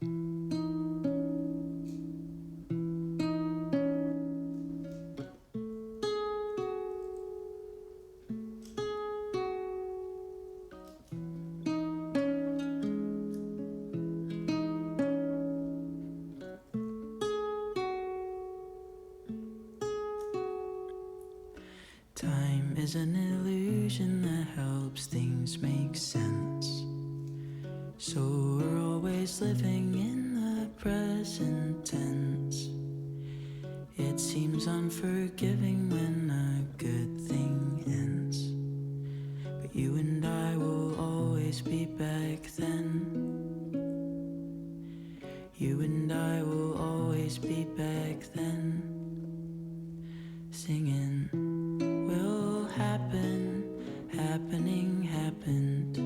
Time is an illusion that helps things make sense. So we're always living in the present tense. It seems unforgiving when a good thing ends. But you and I will always be back then. You and I will always be back then. Singing will happen, happening happened.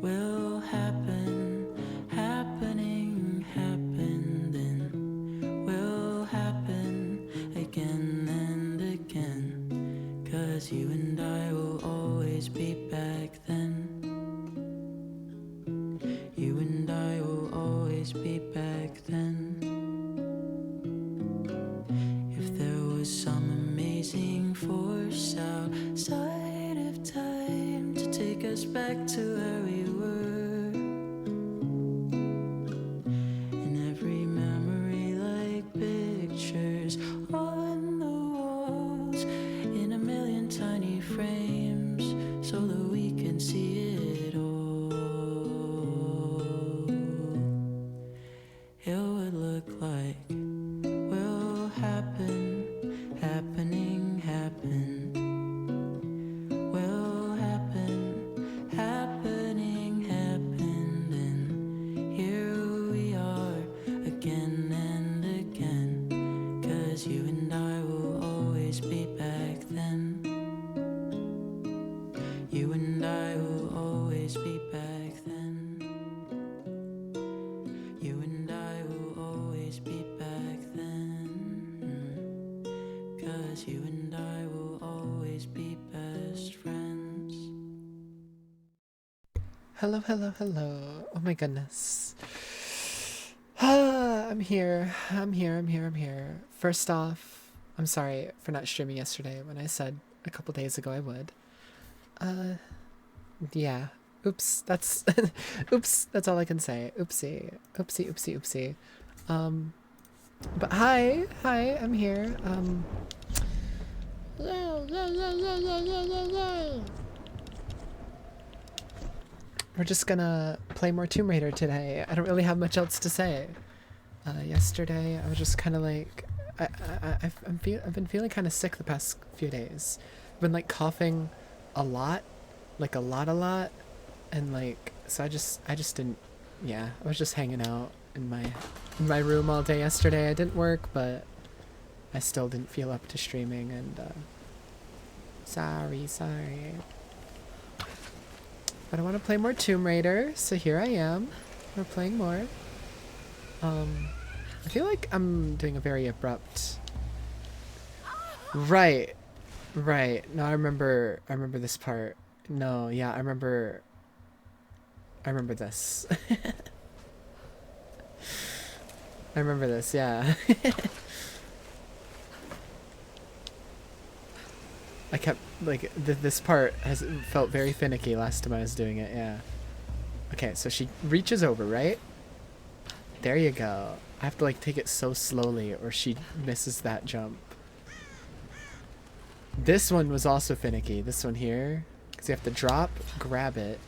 Will happen, happening happened, and will happen again and again. 'Cause you and I will always be back then. You and I will always be back then. If there was some amazing force outside of time to take us back to where we were, and every memory like pictures on the walls in a million tiny frames so that we can see it all, it would look like will happen, happening happened. Will happen, happening happened, and here we are again and again. 'Cause you and I will always be back then. You and I will always be back then. You and I will always be back then. 'Cause you and I will always be best friends. Hello, hello, hello. Oh my goodness. I'm here. I'm here. First off, I'm sorry for not streaming yesterday when I said a couple days ago I would. Yeah. Oops, that's oops, that's all I can say. Oopsie. But hi, I'm here. We're just gonna play more Tomb Raider today. I don't really have much else to say. Yesterday I was just kind of like, I've been feeling kind of sick the past few days. I've been like coughing a lot, like a lot, and like so I just didn't. Yeah, I was just hanging out in my room all day yesterday. I didn't work, but I still didn't feel up to streaming, and sorry. But I want to play more Tomb Raider, so here I am. We're playing more. I feel like I'm doing a very abrupt. Right. No, I remember this part. No, yeah, I remember this. I remember this, yeah. I kept, like, this part has felt very finicky last time I was doing it, yeah. Okay, so she reaches over, right? There you go. I have to, like, take it so slowly or she misses that jump. This one was also finicky, this one here. Because you have to drop, grab it,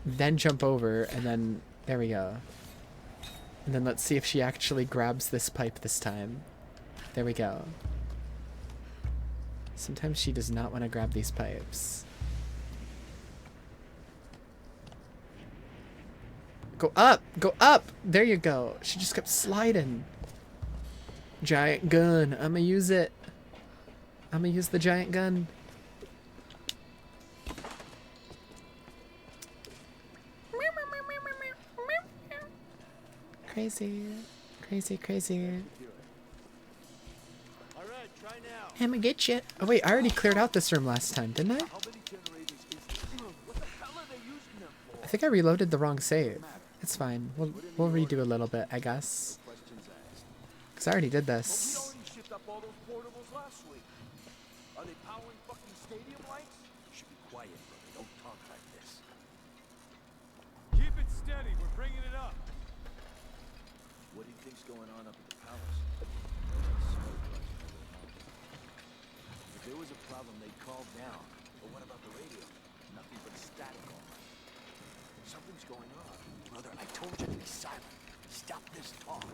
then jump over, and then, there we go. And then let's see if she actually grabs this pipe this time. There we go. Sometimes she does not want to grab these pipes. Go up! Go up! There you go. She just kept sliding. Giant gun. I'ma use it. I'ma use the giant gun. Crazy. I'ma get you. Oh wait, I already cleared out this room last time, didn't I? I think I reloaded the wrong save. It's fine. We'll redo a little bit, I guess. Cause I already did this. already shipped up all those portables last week. Are they powering fucking stadium lights? You should be quiet, brother. Don't talk like this. Keep it steady. We're bringing it up. What do you think's going on up at the palace? If there was a problem, they'd call down. But what about the radio? Nothing but static all night. Something's going on. Brother, I told you to be silent. Stop this talk.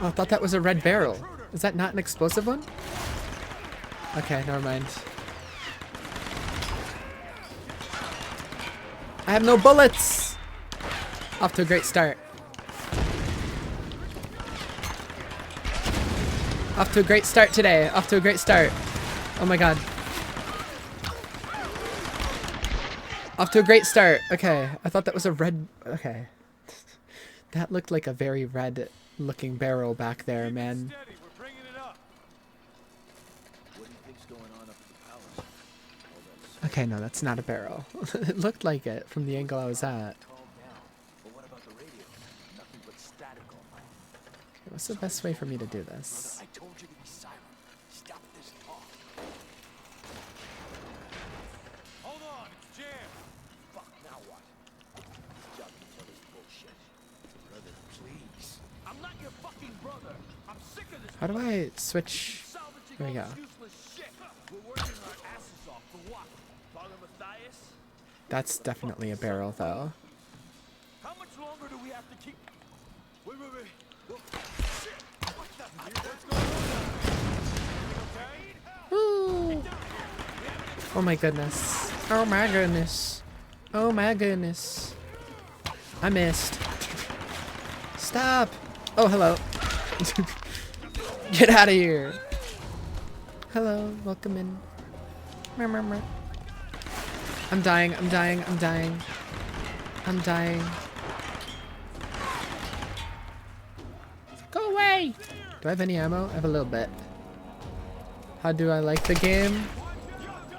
Oh, I thought that was a red barrel. Is that not an explosive one? Okay, never mind. I have no bullets! Off to a great start. Off to a great start today. Off to a great start. Oh my god. Off to a great start. Okay, I thought that was a red... Okay. That looked like a very red looking barrel back there, man. Okay, no, that's not a barrel. It looked like it from the angle I was at. Okay, what's the best way for me to do this? How do I switch? There we go. That's definitely a barrel, though. How much longer do we have to keep? Wait. Ooh. Oh my goodness. Oh my goodness. Oh my goodness. I missed. Stop. Oh, hello. Get out of here. Hello, welcome in. I'm dying, I'm dying, I'm dying. I'm dying. Go away! Do I have any ammo? I have a little bit. How do I like the game?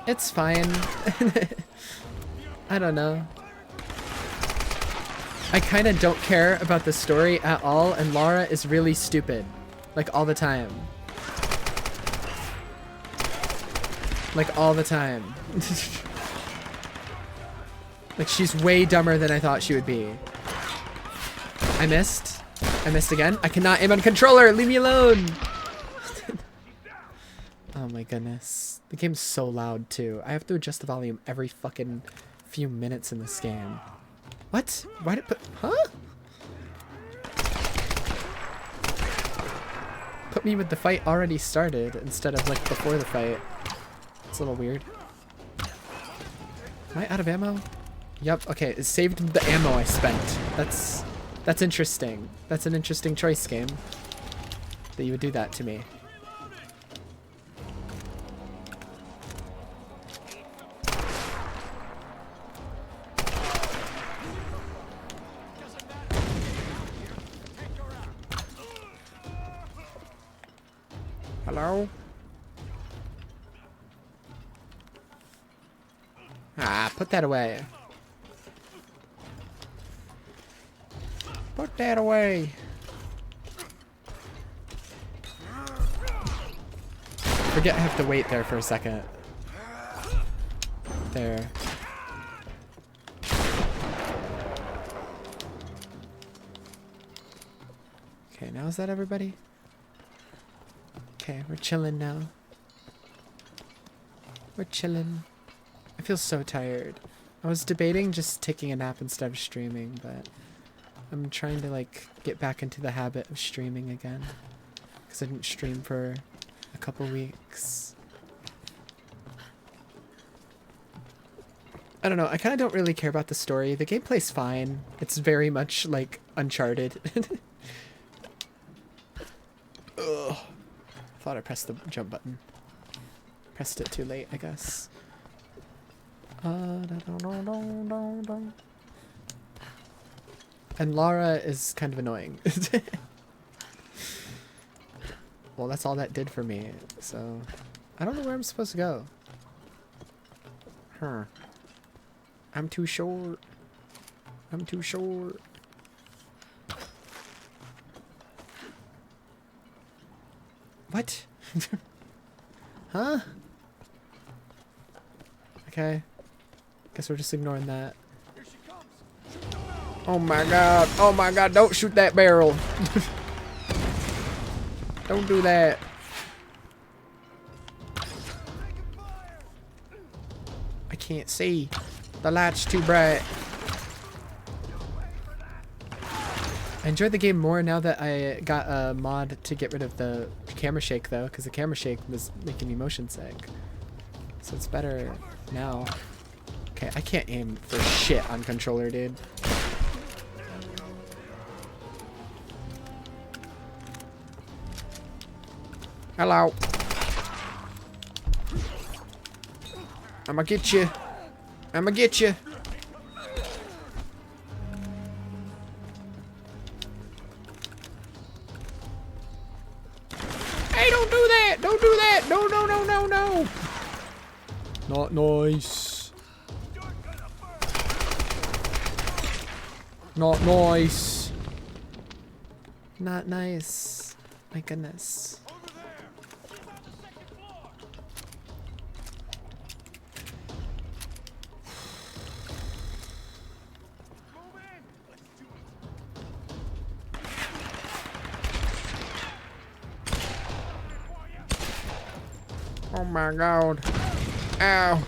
It's fine. I don't know. I kind of don't care about the story at all, and Lara is really stupid. Like, all the time. Like, all the time. Like, she's way dumber than I thought she would be. I missed. I missed again. I cannot aim on controller! Leave me alone! Oh my goodness. The game's so loud, too. I have to adjust the volume every fucking few minutes in this game. What? Why did it put... Huh? Put me with the fight already started instead of like before the fight. It's a little weird. Am I out of ammo? Yep, okay, it saved the ammo I spent. That's interesting. That's an interesting choice, game. That you would do that to me. Hello? Ah, put that away. Put that away. Forget I have to wait there for a second. There. Okay, now is that everybody? Okay, we're chilling now. We're chilling. I feel so tired. I was debating just taking a nap instead of streaming, but I'm trying to like get back into the habit of streaming again. Because I didn't stream for a couple weeks. I don't know, I kind of don't really care about the story. The gameplay's fine. It's very much like Uncharted. Ugh. Thought I pressed the jump button. Pressed it too late, I guess. And Lara is kind of annoying. Well, that's all that did for me, so... I don't know where I'm supposed to go. Huh. I'm too short. I'm too short. What? Huh? Okay. Guess we're just ignoring that. Here she comes. Shoot the barrel. Oh my god. Oh my god. Don't shoot that barrel. Don't do that. Taking fire. I can't see. The light's too bright. I enjoy the game more now that I got a mod to get rid of the camera shake though, because the camera shake was making me motion sick. So it's better now. Okay, I can't aim for shit on controller, dude. Hello. I'ma get you. I'ma get you. Hey, don't do that! Don't do that! No, no, no, no, no! Not nice. Not nice. Not nice. My goodness. Over there. She's on the second floor. Move in. Let's do it. Oh my god. Ow.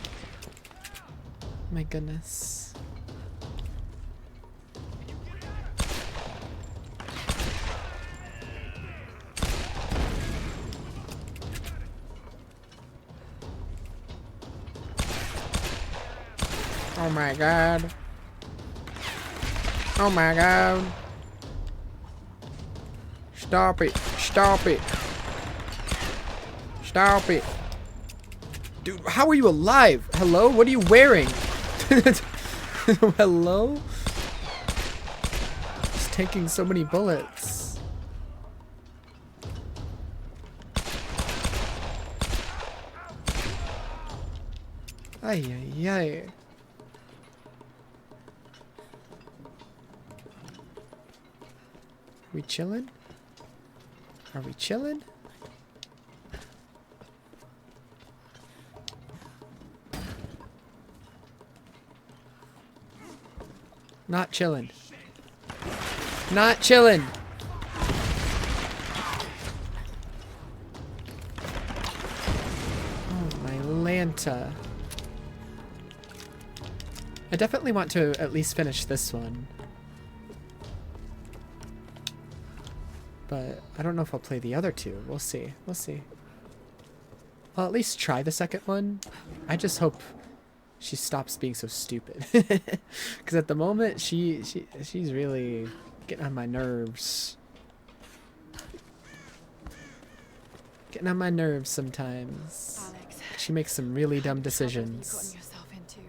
My goodness. Oh my god. Oh my god. Stop it. Stop it. Stop it. Dude, how are you alive? Hello? What are you wearing? Hello? It's taking so many bullets. Ay, ay, ay. We chilling? Are we chilling? Not chilling. Not chilling. Oh my Lanta. I definitely want to at least finish this one. But I don't know if I'll play the other two. We'll see. We'll see. I'll at least try the second one. I just hope she stops being so stupid. Because at the moment, she's really getting on my nerves. Getting on my nerves sometimes. Alex, She makes some really dumb what trouble have you decisions. gotten yourself into?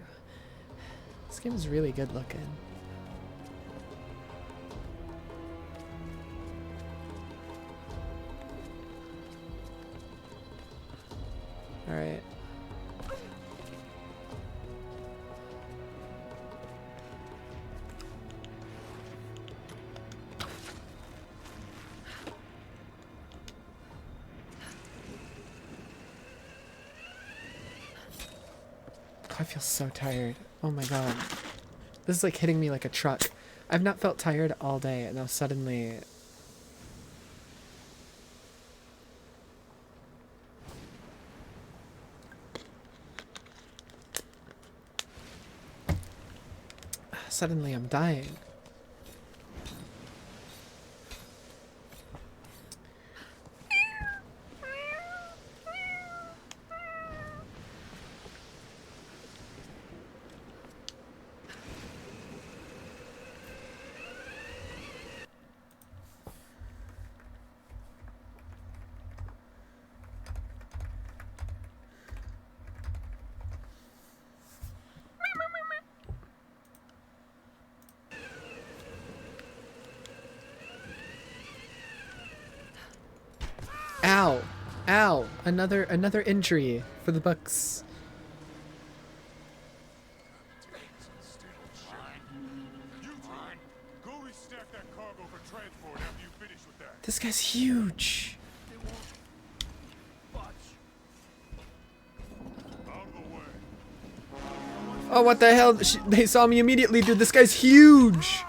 This game is really good looking. Alright. I feel so tired. Oh my god. This is like hitting me like a truck. I've not felt tired all day, and now suddenly... Suddenly I'm dying. Ow! Ow! Another injury for the Bucks. This guy's huge. Oh, what the hell? They saw me immediately, dude. This guy's huge.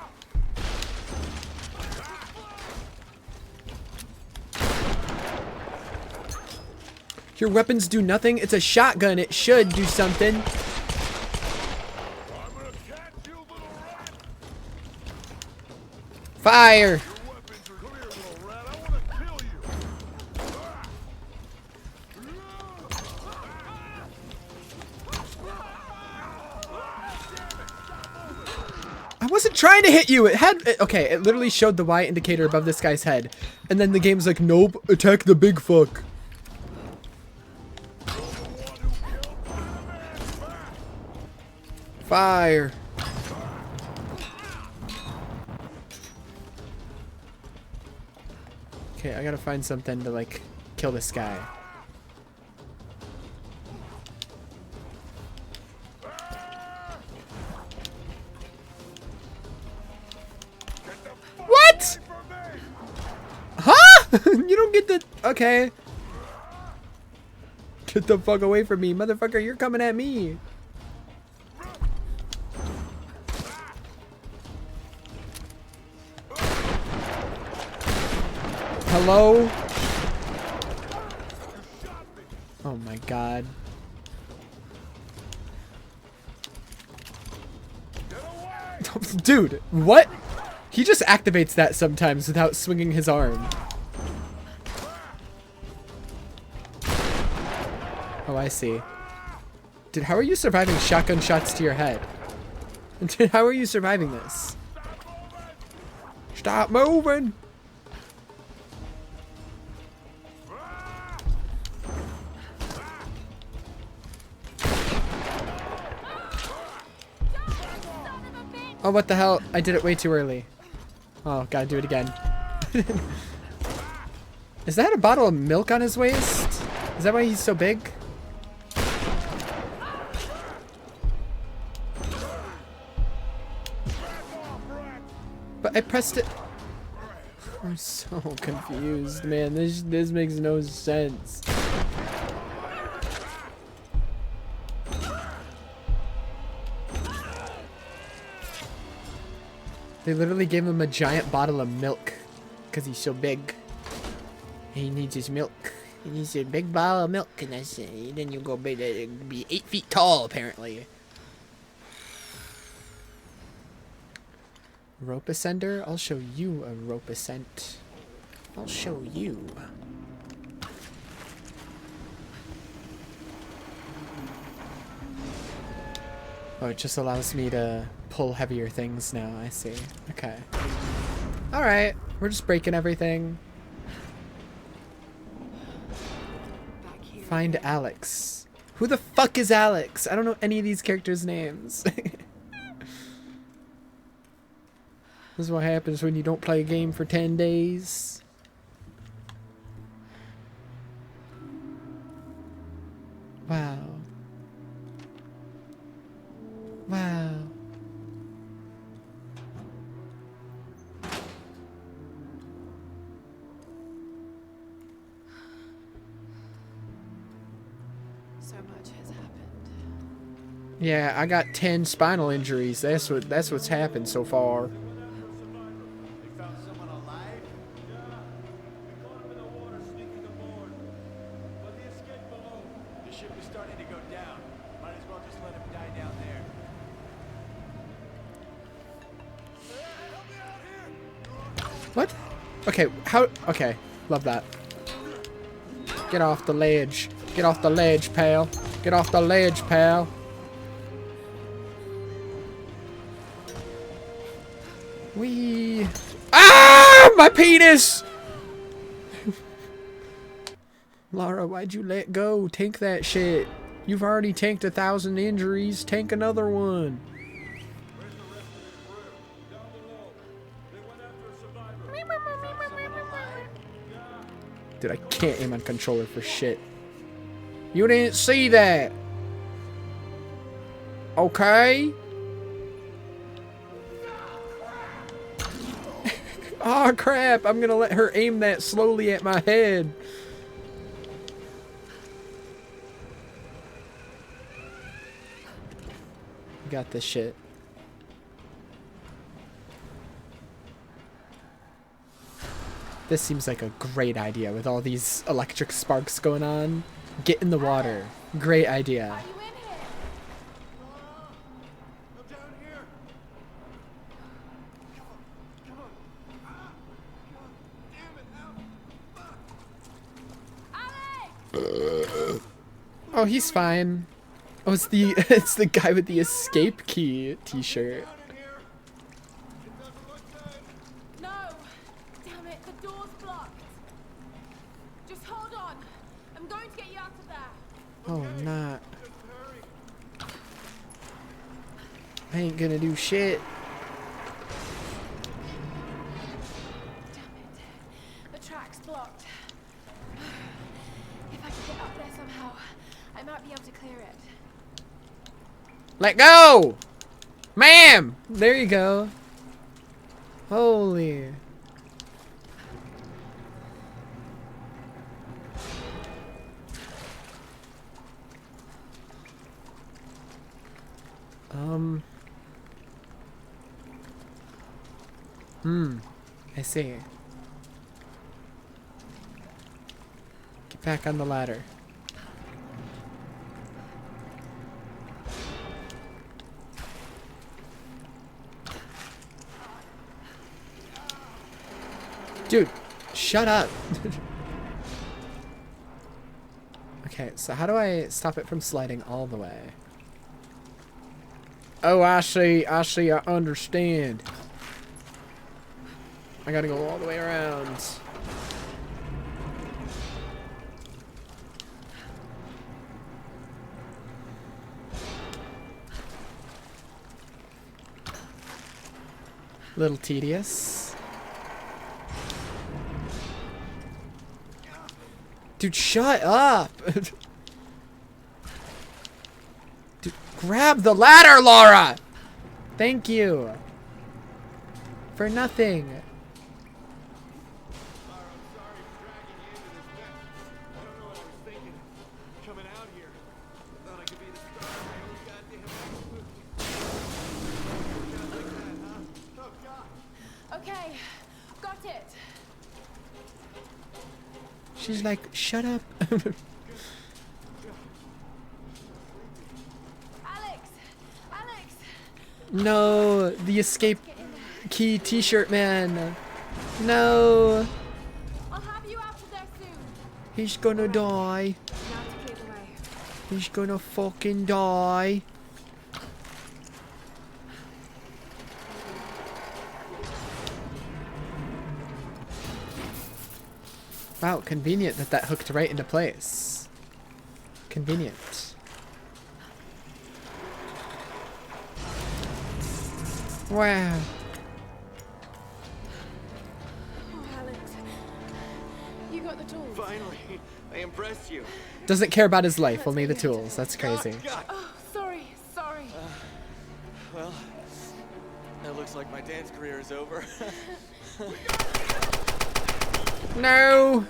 Your weapons do nothing? It's a shotgun. It should do something. Fire! I wasn't trying to hit you. It had okay, it literally showed the Y indicator above this guy's head. And then the game's like, nope, attack the big fuck. Fire. Okay, I gotta find something to like kill this guy. What? Huh? You don't get the... Okay. Get the fuck away from me, motherfucker. You're coming at me. Hello? Oh my god. Dude, what? He just activates that sometimes without swinging his arm. Oh, I see. Dude, how are you surviving shotgun shots to your head? Dude, how are you surviving this? Stop moving! Oh, what the hell? I did it way too early. Oh, gotta do it again. Is that a bottle of milk on his waist? Is that why he's so big? But I pressed it. I'm so confused, man. This makes no sense. They literally gave him a giant bottle of milk because he's so big. He needs his milk. He needs a big bottle of milk, and then you go be 8 feet tall, apparently. Rope ascender? I'll show you a rope ascent. I'll show you. Oh, it just allows me to pull heavier things now. I see. Okay. Alright. We're just breaking everything. Find Alex. Who the fuck is Alex? I don't know any of these characters' names. This is what happens when you don't play a game for 10 days. Wow. Wow. So much has happened. Yeah, I got 10 spinal injuries. That's what's happened so far. What? Okay, how? Okay, love that. Get off the ledge. Get off the ledge, pal. Get off the ledge, pal. Wee. Ah! My penis! Lara, why'd you let go? Tank that shit. You've already tanked 1,000 injuries. Tank another one. Dude, I can't aim on controller for shit. You didn't see that. Okay? Oh crap, I'm gonna let her aim that slowly at my head. Got this shit. This seems like a great idea with all these electric sparks going on. Get in the water. Great idea. Are you in here? I'm down here. Come on. Ah, God damn it. Out. Oh, he's fine. Oh, it's the it's the guy with the escape key t-shirt. Down in here. It doesn't look good. No! Damn it, the door's blocked. Just hold on. I'm going to get you out of there. Oh, not. Just hurry. I ain't gonna do shit. Damn it. The track's blocked. If I could get up there somehow, I might be able to clear it. Let go! Ma'am! There you go. Holy. I see. Get back on the ladder. Dude, shut up. Okay, so how do I stop it from sliding all the way? Oh, I see, I understand. I gotta go all the way around. Little tedious. Dude, shut up! Dude, grab the ladder, Laura! Thank you. For nothing. Lara, I'm sorry for dragging you into this mess. I don't know what I was thinking. Coming out here. I thought I could be the star of my own goddamn Just like that, huh? Oh, God. Okay, got it. She's like, shut up. Alex! Alex! No, the escape Get in there. key t-shirt man. No, I'll have you out of there soon. he's gonna die. Now to clear the way. He's gonna fucking die. Wow, convenient that hooked right into place. Convenient. Wow. Oh, Alex. You got the tools. Finally, I impressed you. Doesn't care about his life, only the tools. That's crazy. God. Oh, sorry, sorry. Well, that looks like my dance career is over. No!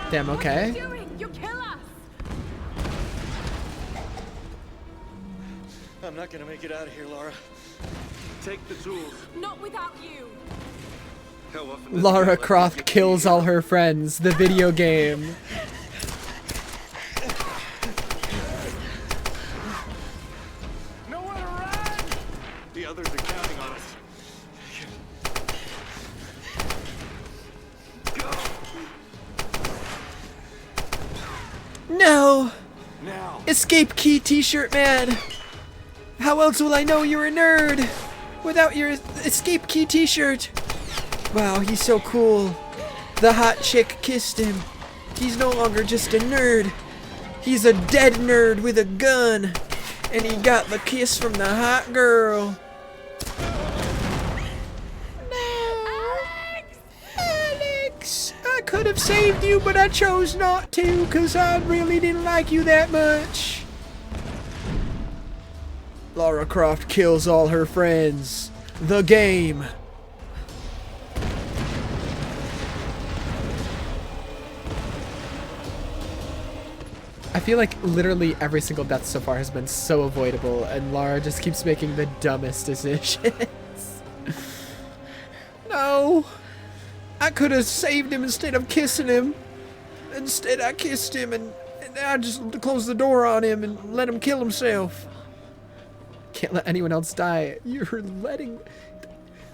Damn, okay. What are you doing? You'll kill us. I'm not gonna make it out of here, Laura. Take the tools. Not without you. How often does a guy Lara like you Croft get kills beat? all her friends. The video game. Nowhere to run! The others are counting on us. No! Now. Escape key t-shirt man! How else will I know you're a nerd? Without your escape key t-shirt! Wow, he's so cool. The hot chick kissed him. He's no longer just a nerd. He's a dead nerd with a gun. And he got the kiss from the hot girl. No! Alex! I could have saved you, but I chose not to, because I really didn't like you that much. Lara Croft kills all her friends. The game. I feel like literally every single death so far has been so avoidable, and Lara just keeps making the dumbest decisions. No! I could have saved him instead of kissing him. Instead, I kissed him and I just closed the door on him and let him kill himself. Can't let anyone else die. You're letting...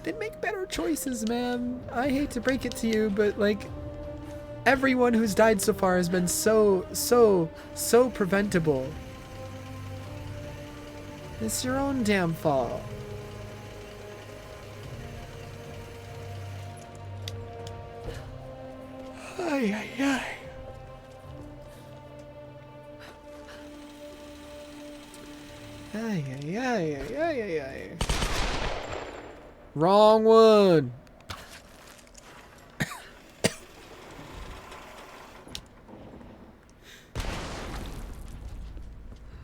Then make better choices, man. I hate to break it to you, but like... Everyone who's died so far has been so preventable. It's your own damn fault. Ay, ay, ay. Ay, ay, ay, ay, ay, ay, ay. Wrong one.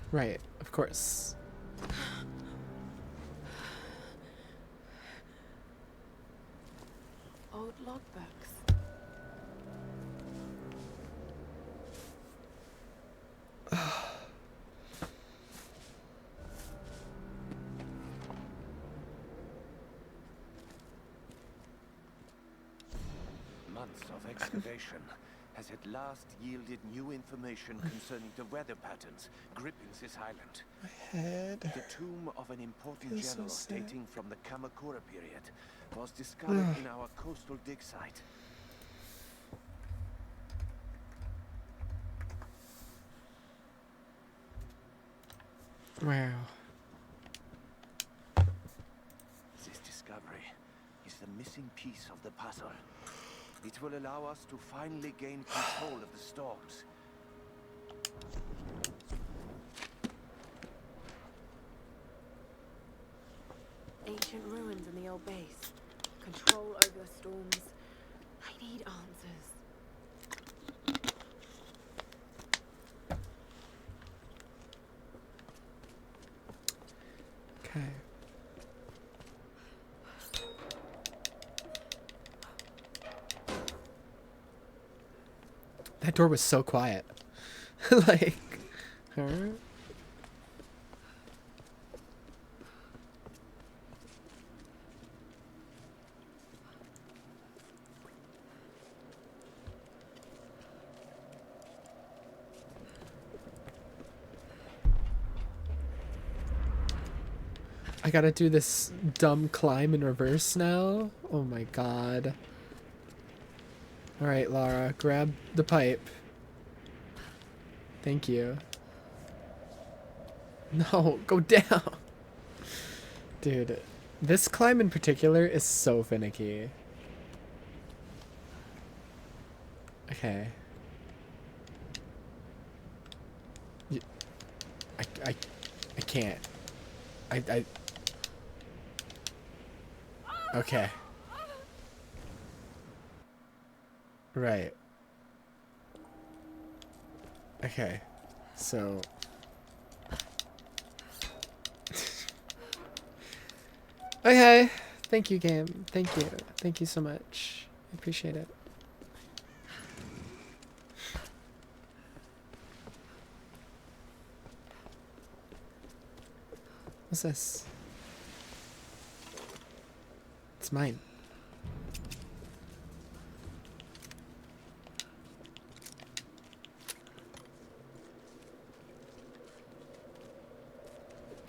Right, of course. Old logbooks. Months of excavation has at last yielded new information concerning the weather patterns gripping this island. My head. The tomb of an important Feels so general sad. dating from the Kamakura period was discovered in our coastal dig site. Wow. This discovery is the missing piece of the puzzle. It will allow us to finally gain control of the storms. Ancient ruins in the old base. Control over the storms. I need answers. Okay. That door was so quiet. Like, huh? I gotta do this dumb climb in reverse now? Oh my god. Alright, Lara, grab the pipe. Thank you. No, go down! Dude, this climb in particular is so finicky. Okay. I can't. I Okay. Right. Okay. So okay. Thank you, game. Thank you. Thank you so much. I appreciate it. What's this? It's mine.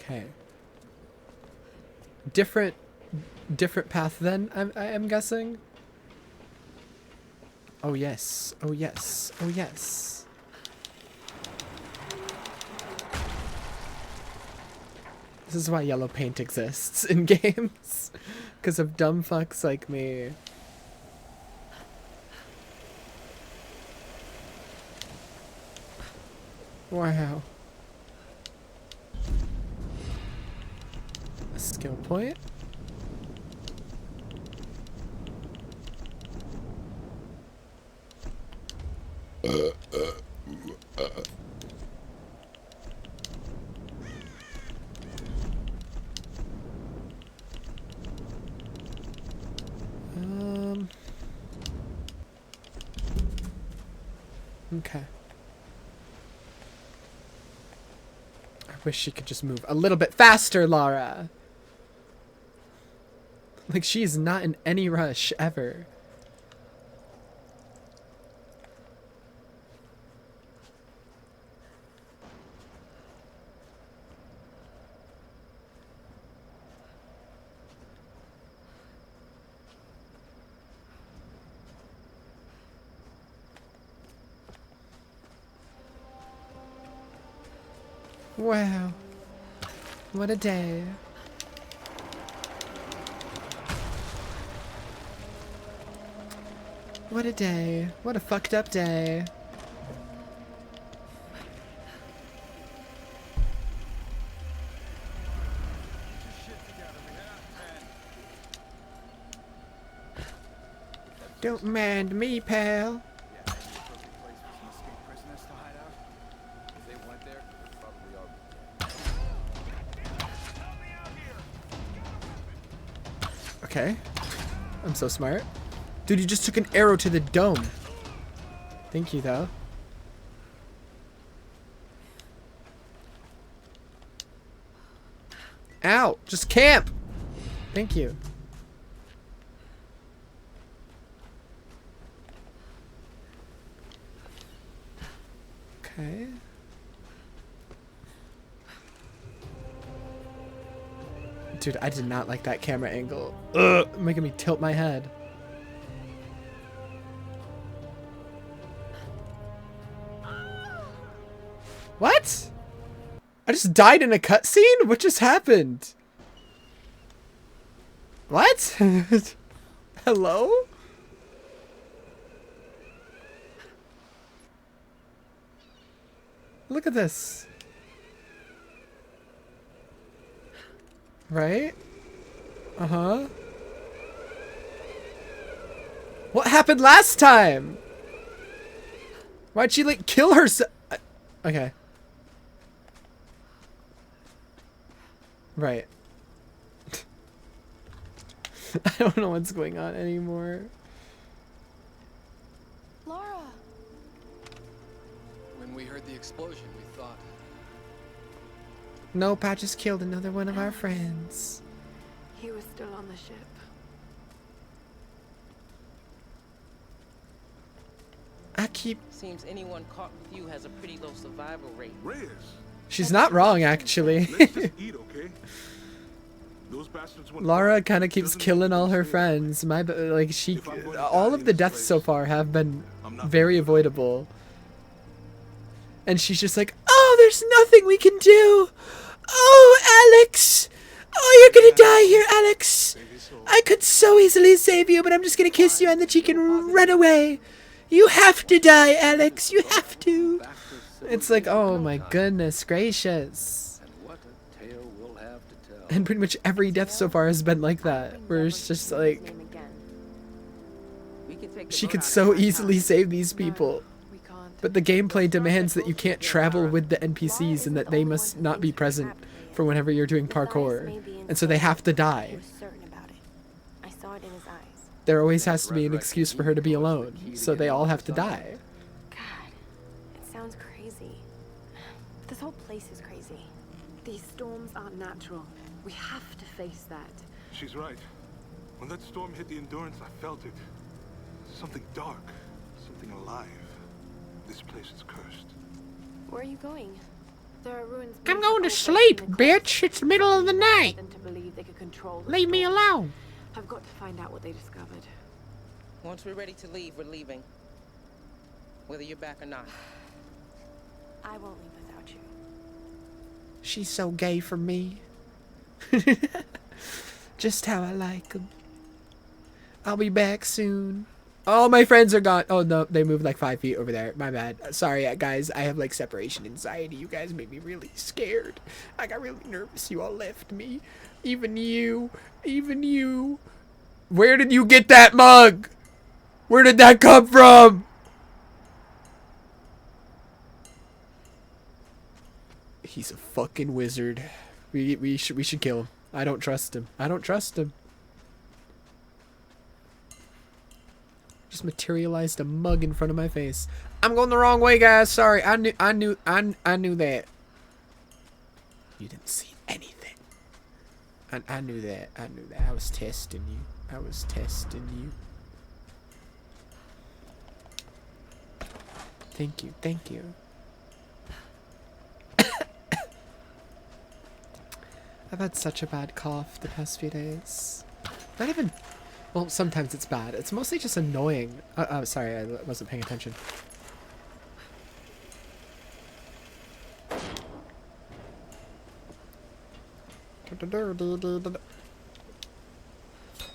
Okay. Different path then, I'm guessing. Oh yes. Oh yes. Oh yes. This is why yellow paint exists in games. Because of dumb fucks like me. Wow. A skill point. Okay. I wish she could just move a little bit faster, Lara. Like, she is not in any rush, ever. Wow. What a day. What a day. What a fucked up day. Don't mind me, pal. Yeah, that'd be a perfect place for some escaped prisoners to hide out. If they went there, they'd probably all be dead. Okay. I'm so smart. Dude, you just took an arrow to the dome. Thank you, though. Ow! Just camp! Thank you. Okay. Dude, I did not like that camera angle. Ugh, making me tilt my head. What? I just died in a cutscene? What just happened? What? Hello? Look at this. Right? Uh-huh. What happened last time? Why'd she, like, kill herself? Okay. Right. I don't know what's going on anymore. Laura. When we heard the explosion, we thought... Nope, I just killed another one of our friends. He was still on the ship. I keep... Seems anyone caught with you has a pretty low survival rate. Reyes, She's not wrong, actually. let's just eat, okay? Those bastards went Laura back. kind of keeps Doesn't killing all her stay away. friends. Like, she... If I'm going to All die of in the this deaths place, so far have been I'm not very gonna do it. avoidable. And she's just like, oh, there's nothing we can do. Oh, Alex. Oh, you're gonna die here, Alex. I could so easily save you, but I'm just gonna kiss you on the cheek and run away. You have to die, Alex. You have to. It's like, oh my goodness gracious. And what a tale we'll have to tell. And pretty much every death so far has been like that, where it's just like, We can take the she boat could out so of easily save these people. We can't. But the gameplay demands that you can't travel with the NPCs and that they must not be present for whenever you're doing parkour. And so they have to die. He was certain about it. I saw it in his eyes. There always has to be an excuse for her to be alone, so they all have to die. God, it sounds crazy. This whole place is crazy. These storms aren't natural. We have to face that. She's right. When that storm hit the Endurance, I felt it. Something dark. Something alive. This place is cursed. Where are you going? There are ruins. I'm going to sleep, bitch. It's the middle of the night. Than to believe they could control the Leave me storm. alone. I've got to find out what they discovered. Once we're ready to leave, we're leaving. Whether you're back or not. I won't leave without you. She's so gay for me. Just how I like 'em. I'll be back soon. All my friends are gone. Oh no, they moved like 5 feet over there. My bad. Sorry, guys. I have like separation anxiety. You guys made me really scared. I got really nervous. You all left me. Even you. Even you. Where did you get that mug? Where did that come from? He's a fucking wizard. We should kill him. I don't trust him. I don't trust him. Just materialized a mug in front of my face. I'm going the wrong way, guys. Sorry. I knew that. You didn't see anything. I knew that. I knew that. I was testing you. I was testing you. Thank you. Thank you. I've had such a bad cough the past few days. Not even... Well, sometimes it's bad. It's mostly just annoying. Oh, sorry. I wasn't paying attention.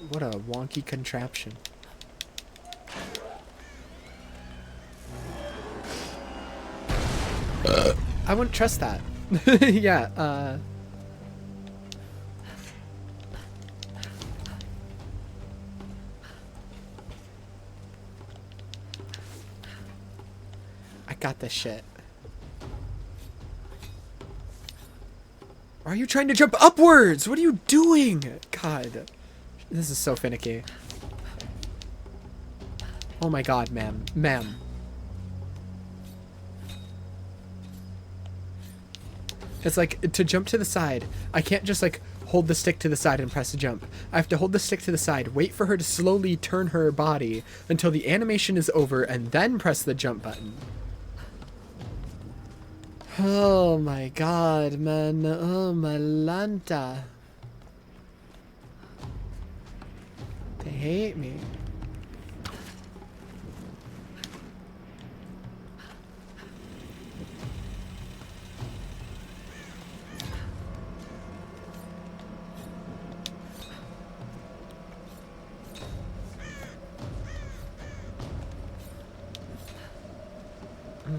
What a wonky contraption. I wouldn't trust that. Yeah, I got this shit. Why are you trying to jump upwards? What are you doing? God. This is so finicky. Oh my god, ma'am. Ma'am. It's like, to jump to the side, I can't just like hold the stick to the side and press a jump. I have to hold the stick to the side, wait for her to slowly turn her body until the animation is over, and then press the jump button. Oh my god, man. Oh my lanta. They hate me.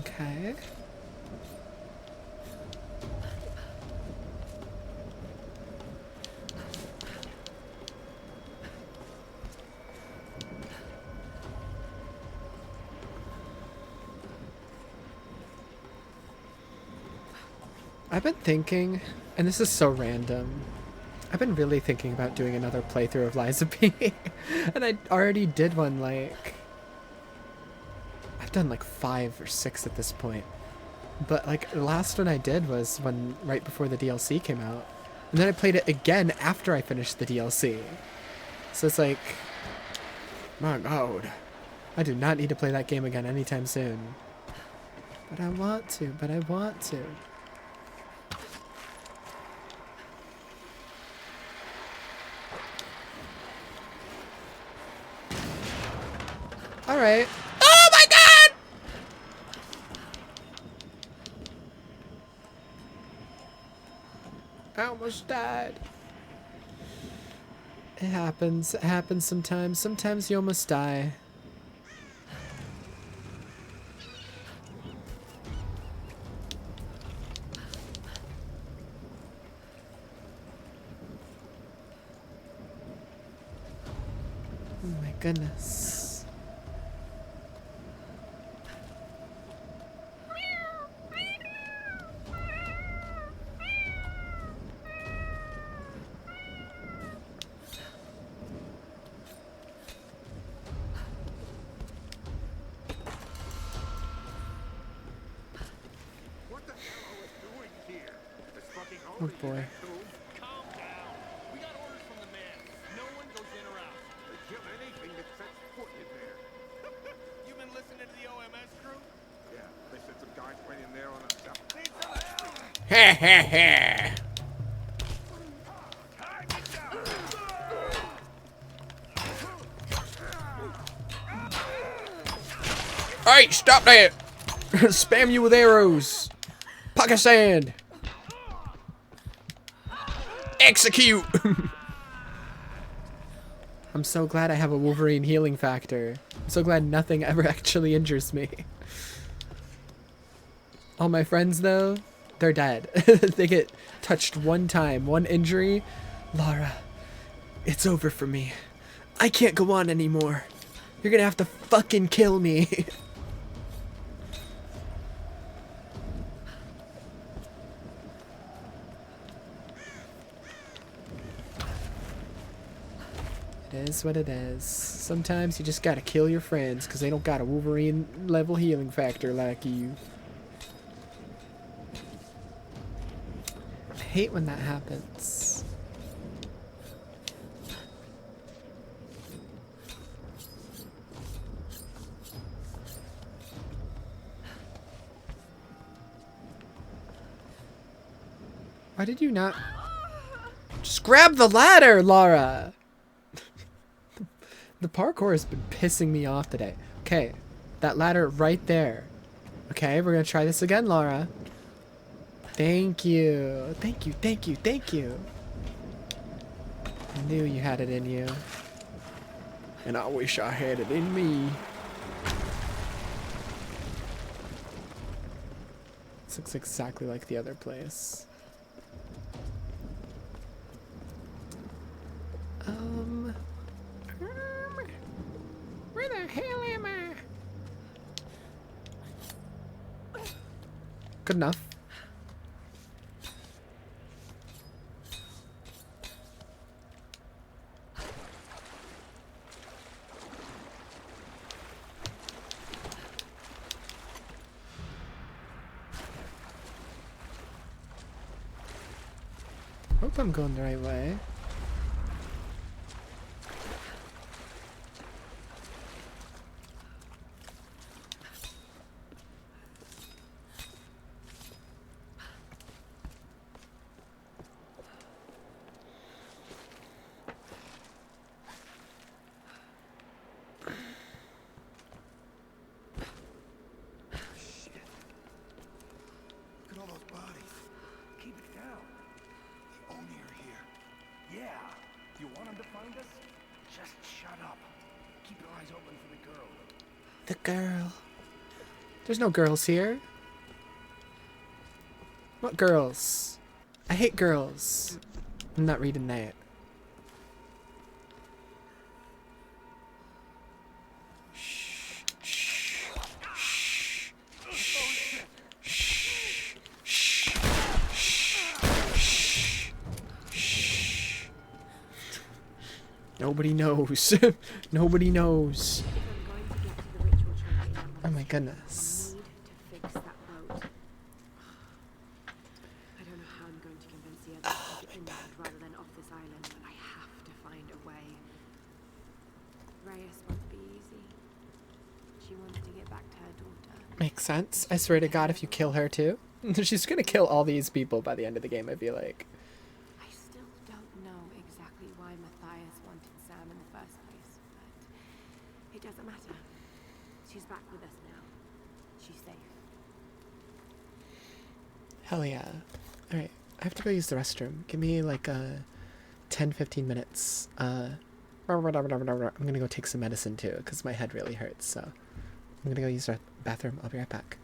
Okay. I've been thinking, and this is so random, I've been really thinking about doing another playthrough of Lies of P. And I already did one, like... I've done like 5 or 6 at this point. But like, the last one I did was when, right before the DLC came out. And then I played it again after I finished the DLC. So it's like... My god. I do not need to play that game again anytime soon. But I want to, but I want to. Alright. Oh my god! I almost died. It happens. It happens sometimes. Sometimes you almost die. Oh my goodness. Oh boy. Calm down. We got orders from the man. No one goes in or out. They kill anything that sets foot in there. You been listening to the OMS crew? Yeah, they said some guys went in there on a separate. Need some help? Ha ha ha! Alright, stop that! Spam you with arrows! Pocket sand! Execute! I'm so glad I have a Wolverine healing factor. I'm so glad nothing ever actually injures me. All my friends, though, they're dead. They get touched one time, one injury. Lara, it's over for me. I can't go on anymore. You're gonna have to fucking kill me. It is what it is. Sometimes you just gotta kill your friends because they don't got a Wolverine level healing factor like you. I hate when that happens. Why did you not... Just grab the ladder, Laura! The parkour has been pissing me off today. Okay, that ladder right there. Okay, we're gonna try this again, Laura. Thank you. Thank you, thank you, thank you. I knew you had it in you. And I wish I had it in me. This looks exactly like the other place. Where the hell am I? Good enough. Hope I'm going the right way. Look at all those bodies. Keep it down. The Oni are here. Yeah. You want them to find us? Just shut up. Keep your eyes open for the girl. The girl. There's no girls here. What girls? I hate girls. I'm not reading that. Nobody knows. Nobody knows. Oh my goodness. Need to fix that boat. I don't know how I'm going to convince the others to get inland rather than off this island, but I have to find a way. Reyes won't be easy. She wants to get back to her daughter. Makes sense. I swear to God, if you kill her too, she's gonna kill all these people by the end of the game, I feel like. I still don't know exactly why Matthias wanted Sam in the first place, but it doesn't matter. She's back with us now. She's safe. Hell yeah. Alright, I have to go use the restroom. Give me like 10-15 minutes. I'm gonna go take some medicine too, because my head really hurts, so I'm gonna go use the bathroom. I'll be right back.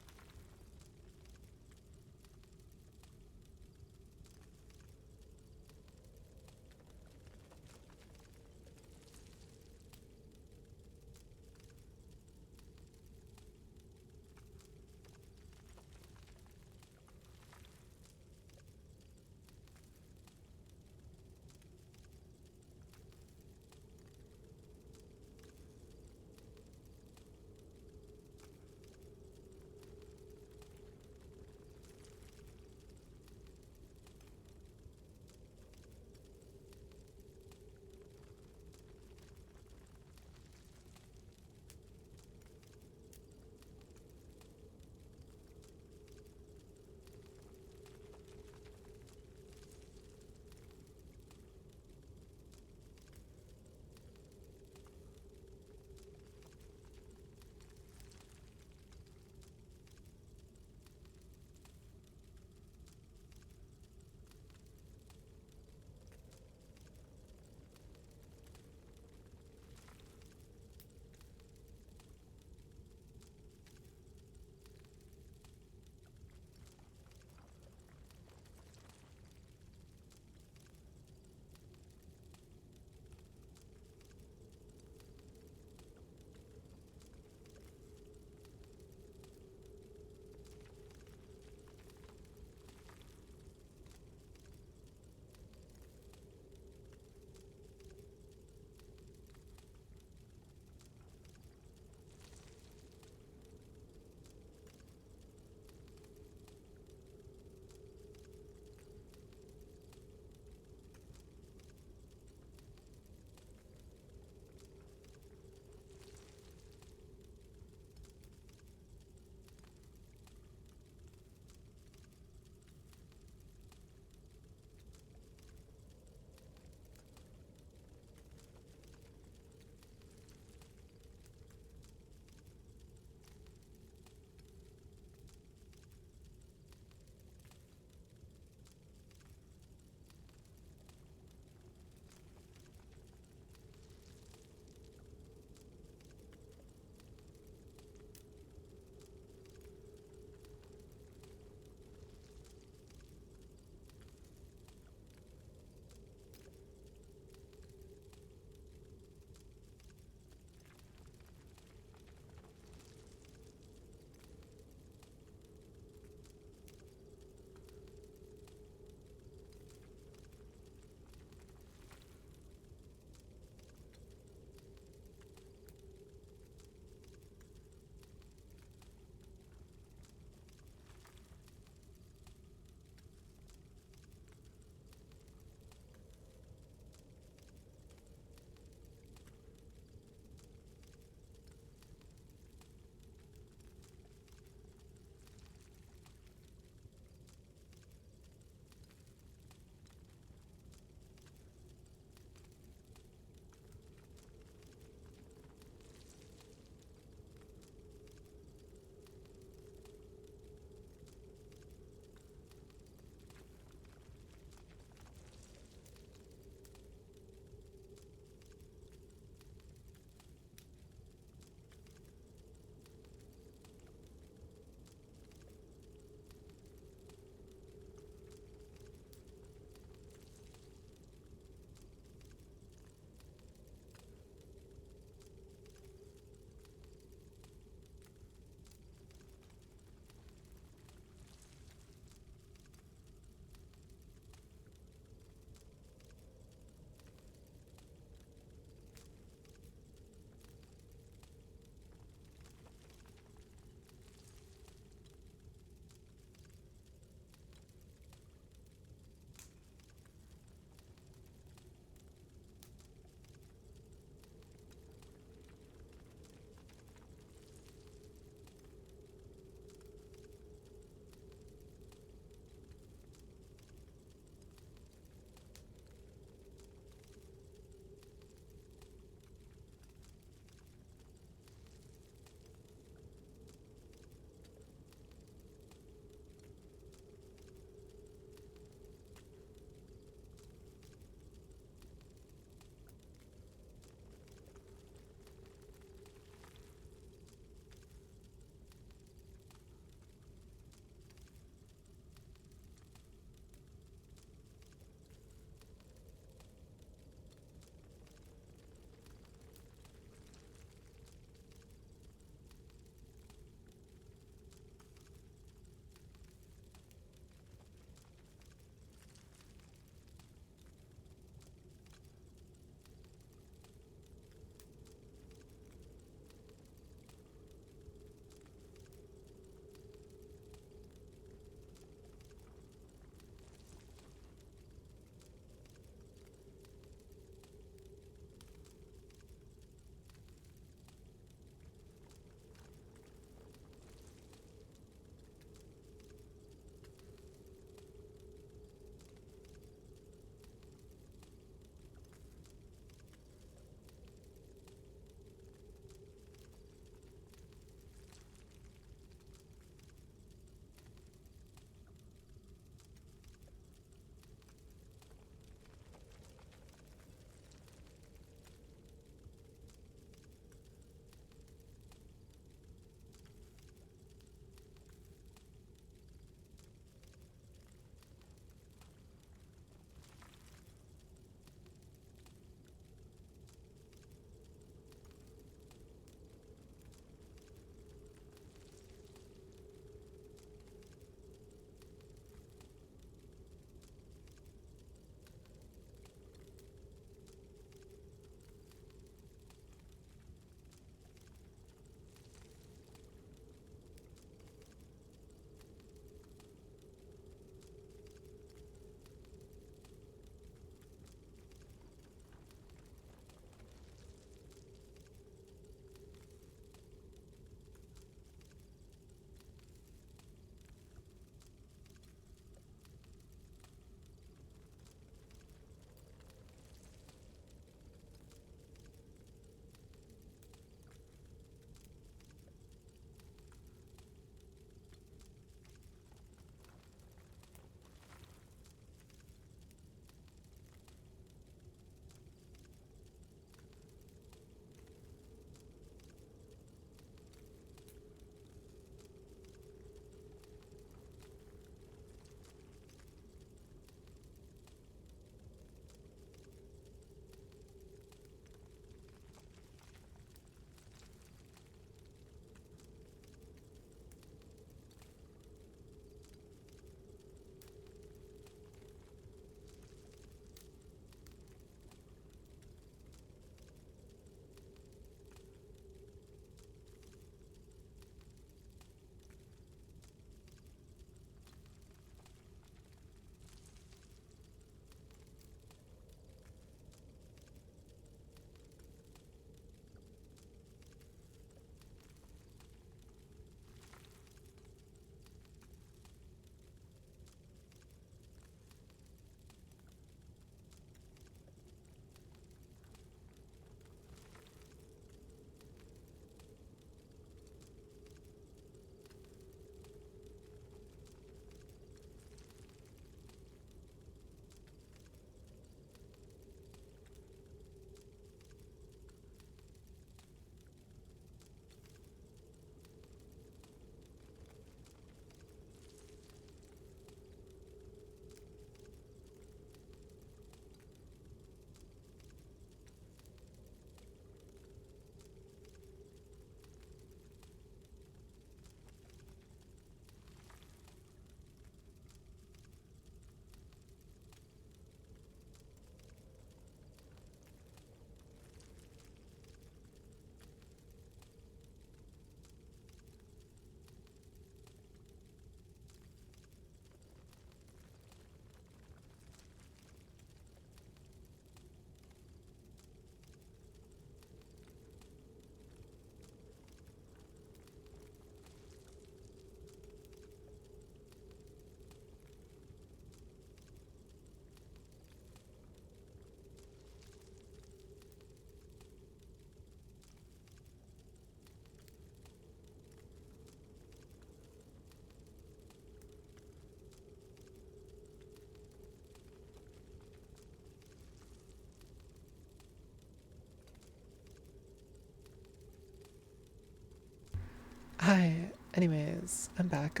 Hi. Anyways, I'm back.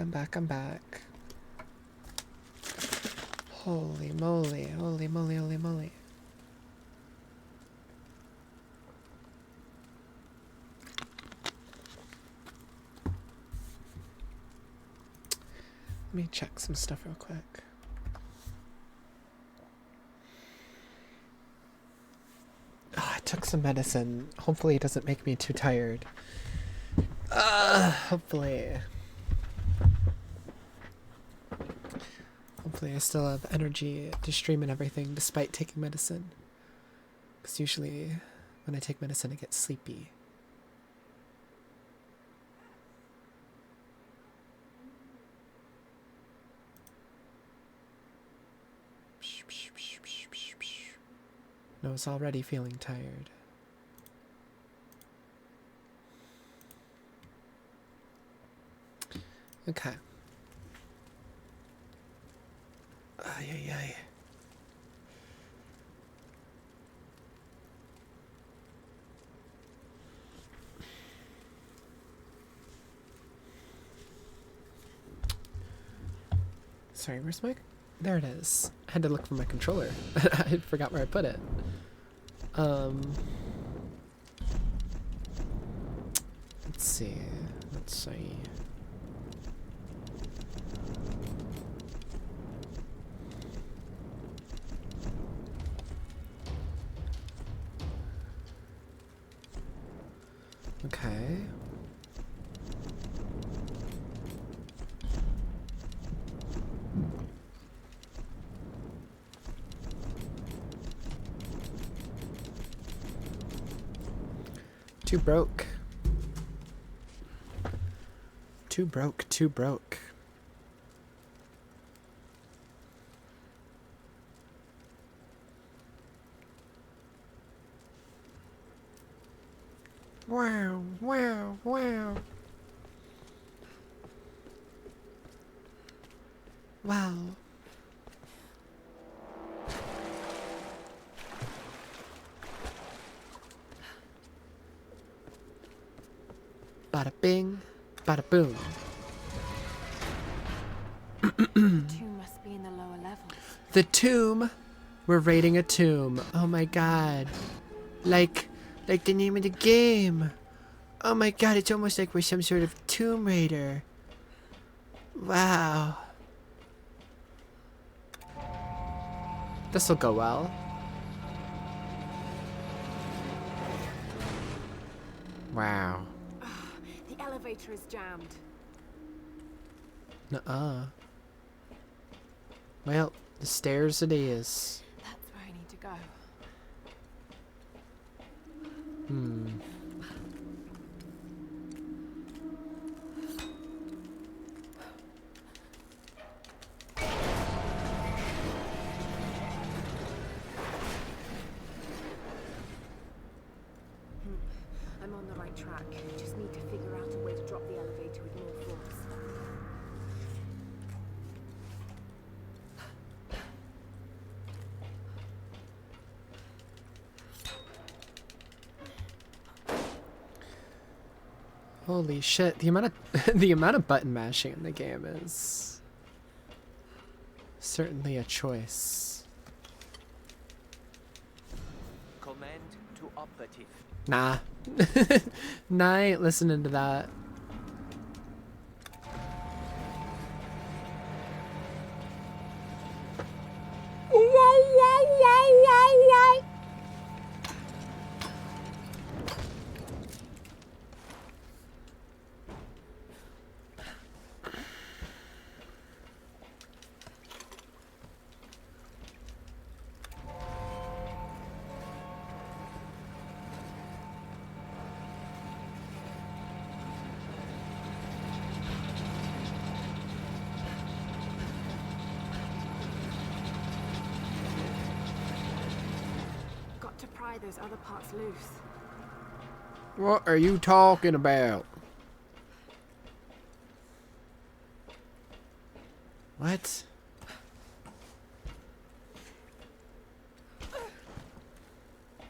Holy moly, holy moly, holy moly. Let me check some stuff real quick. Oh, I took some medicine. Hopefully it doesn't make me too tired. Hopefully. Hopefully I still have energy to stream and everything despite taking medicine. Because usually when I take medicine I get sleepy. No, it's already feeling tired. Okay. Ay, ay, ay. Sorry, where's my... There it is. I had to look for my controller. I forgot where I put it. Let's see. Let's see. Okay. Too broke. Too broke, too broke. Wow, wow, wow. Wow. Bada bing, bada boom. The tomb must be in the lower levels. The tomb? We're raiding a tomb. Oh my god. Like the name of the game. Oh my god, it's almost like we're some sort of Tomb Raider. Wow. This'll go well. Wow. The elevator is jammed. Nuh-uh. Well, the stairs it is. That's where I need to go. I'm on the right track. Just need to figure out a way to drop the elevator with more force. Holy shit, the amount of the amount of button mashing in the game is certainly a choice. Command to operative. Nah. Nah, I ain't listening to that. Got to pry those other parts loose. What are you talking about? What?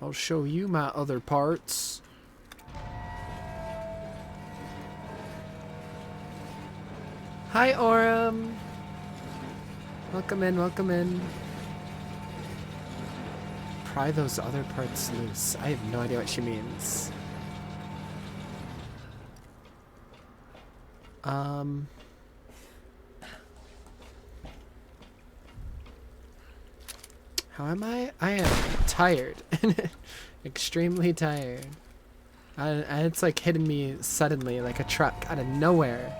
I'll show you my other parts. Hi, Aurum. Welcome in, welcome in. Pry those other parts loose. I have no idea what she means. How am I? I am tired. Extremely tired. It's like hitting me suddenly like a truck out of nowhere.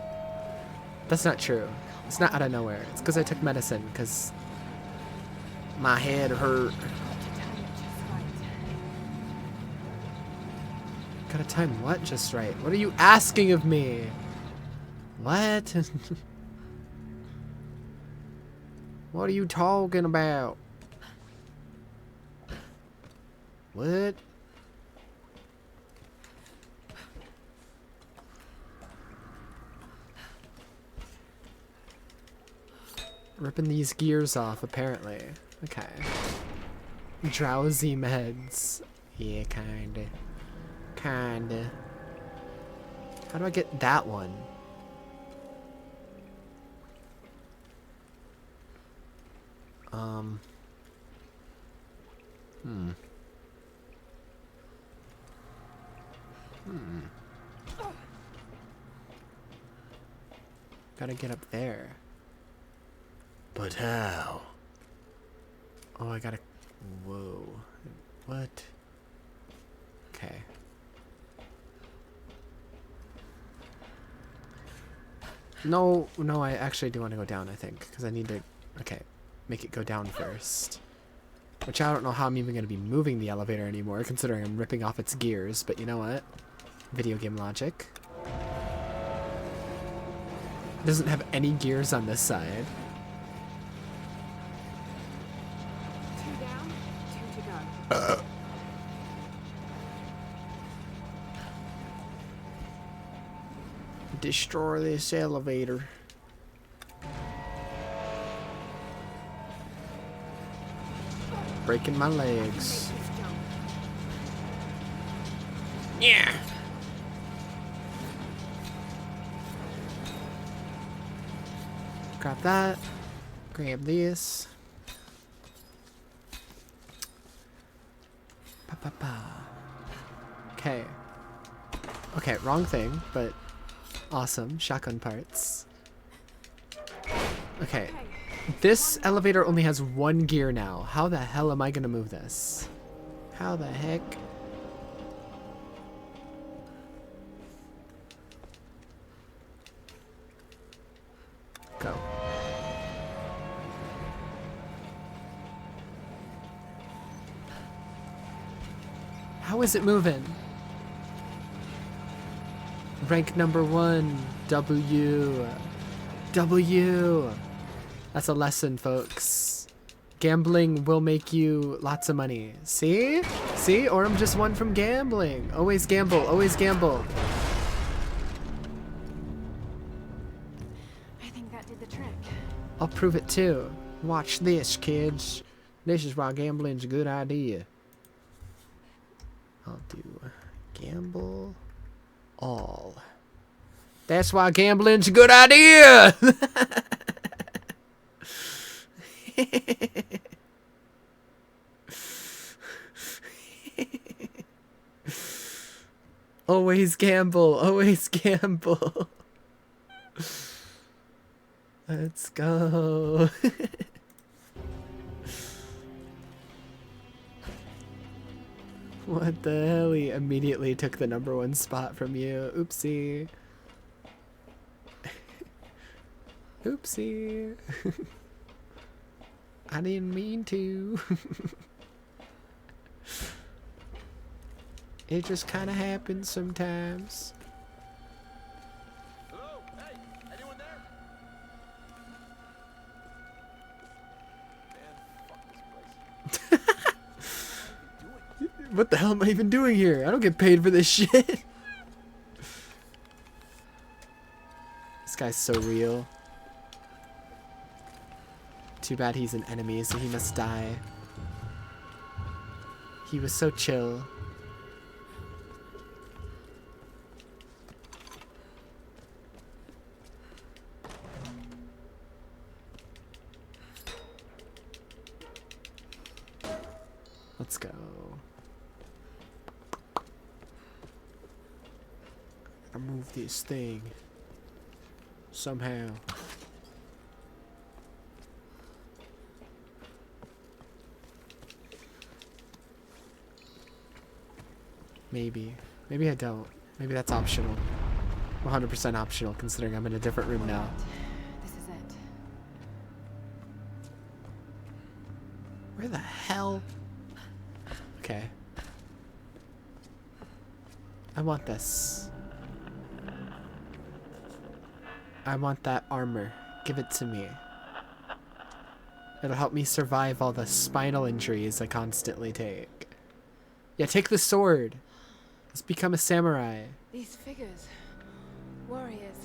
That's not true. It's not out of nowhere. It's because I took medicine, because my head hurt. Gotta time what just right? What are you asking of me? What? What are you talking about? What? Ripping these gears off, apparently. Okay. Drowsy meds. Yeah, kinda. Kinda. How do I get that one? Gotta get up there. But how? Oh, I gotta... Whoa. What? Okay. No, I actually do want to go down, I think. Because I need to... Okay. Make it go down first. Which I don't know how I'm even going to be moving the elevator anymore, considering I'm ripping off its gears. But you know what? Video game logic. It doesn't have any gears on this side. 2 down, 2 to go. Destroy this elevator. Breaking my legs. Yeah. Grab that. Grab this. Pa pa pa. Okay. Okay, wrong thing, but awesome. Shotgun parts. Okay. This elevator only has 1 gear now. How the hell am I gonna move this? How the heck? Go. How is it moving? Rank number 1. W. W. That's a lesson, folks. Gambling will make you lots of money. See? See? Or I'm just one from gambling. Always gamble. Always gamble. I think that did the trick. I'll prove it too. Watch this, kids. This is why gambling's a good idea. I'll do gamble all. That's why gambling's a good idea! Always gamble, always gamble. Let's go. What the hell? He immediately took the number 1 spot from you. Oopsie. Oopsie. I didn't mean to. It just kind of happens sometimes. Hello? Hey, anyone there? Man, fuck this place. What the hell am I even doing here? I don't get paid for this shit. This guy's so real. Too bad he's an enemy, so he must die. He was so chill. Let's go. I move this thing somehow. Maybe I don't. Maybe that's optional. 100% optional, considering I'm in a different room now. This is it. Where the hell? Okay. I want this. I want that armor. Give it to me. It'll help me survive all the spinal injuries I constantly take. Yeah, take the sword. Let's become a samurai. These figures. Warriors.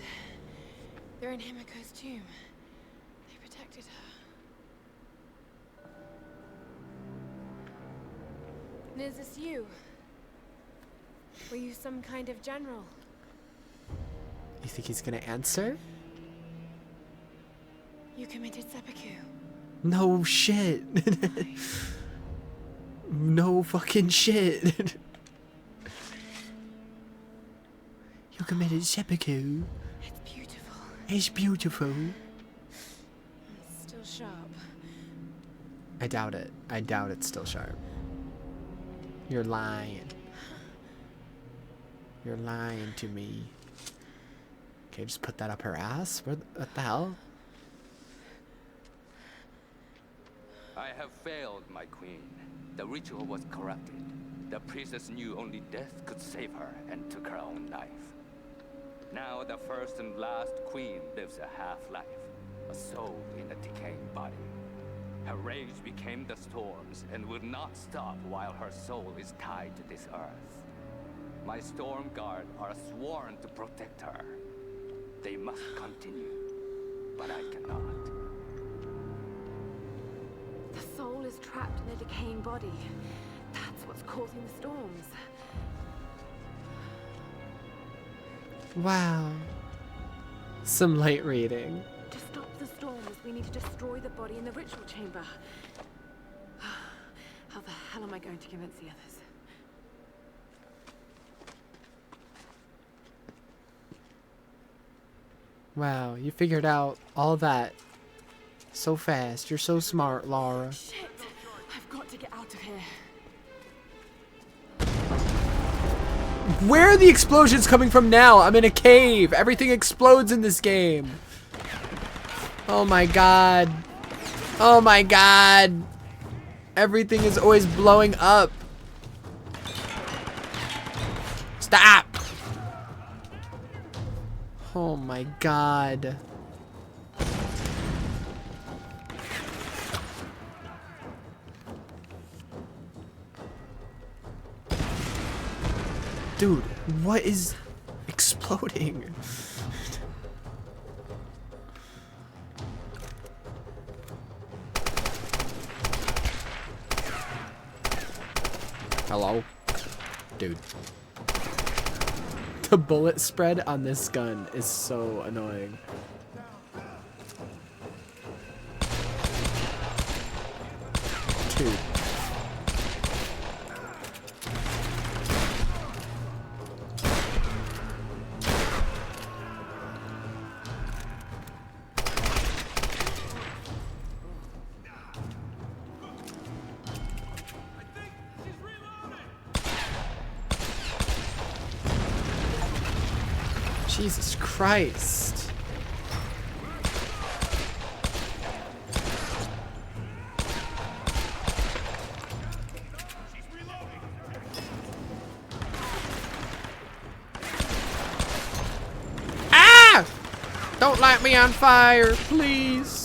They're in Himiko's tomb. They protected her. And is this you? Were you some kind of general? You think he's gonna answer? You committed seppuku. No shit. No fucking shit. You committed seppuku. It's beautiful. It's beautiful. It's still sharp. I doubt it. I doubt it's still sharp. You're lying. You're lying to me. Okay, just put that up her ass? What the hell? I have failed, my queen. The ritual was corrupted. The priestess knew only death could save her and took her own life. Now the first and last queen lives a half-life, a soul in a decaying body. Her rage became the storms and will not stop while her soul is tied to this earth. My storm guard are sworn to protect her. They must continue, but I cannot. The soul is trapped in a decaying body. That's what's causing the storms. Wow. Some light reading. To stop the storms, we need to destroy the body in the ritual chamber. How the hell am I going to convince the others? Wow, you figured out all that so fast. You're so smart, Lara. Shit! I've got to get out of here. Where are the explosions coming from now? I'm in a cave. Everything explodes in this game. Oh my god. Oh my god. Everything is always blowing up. Stop. Oh my god. Dude, what is exploding? Hello? Dude. The bullet spread on this gun is so annoying. Dude. Jesus Christ. Ah! Don't light me on fire, please.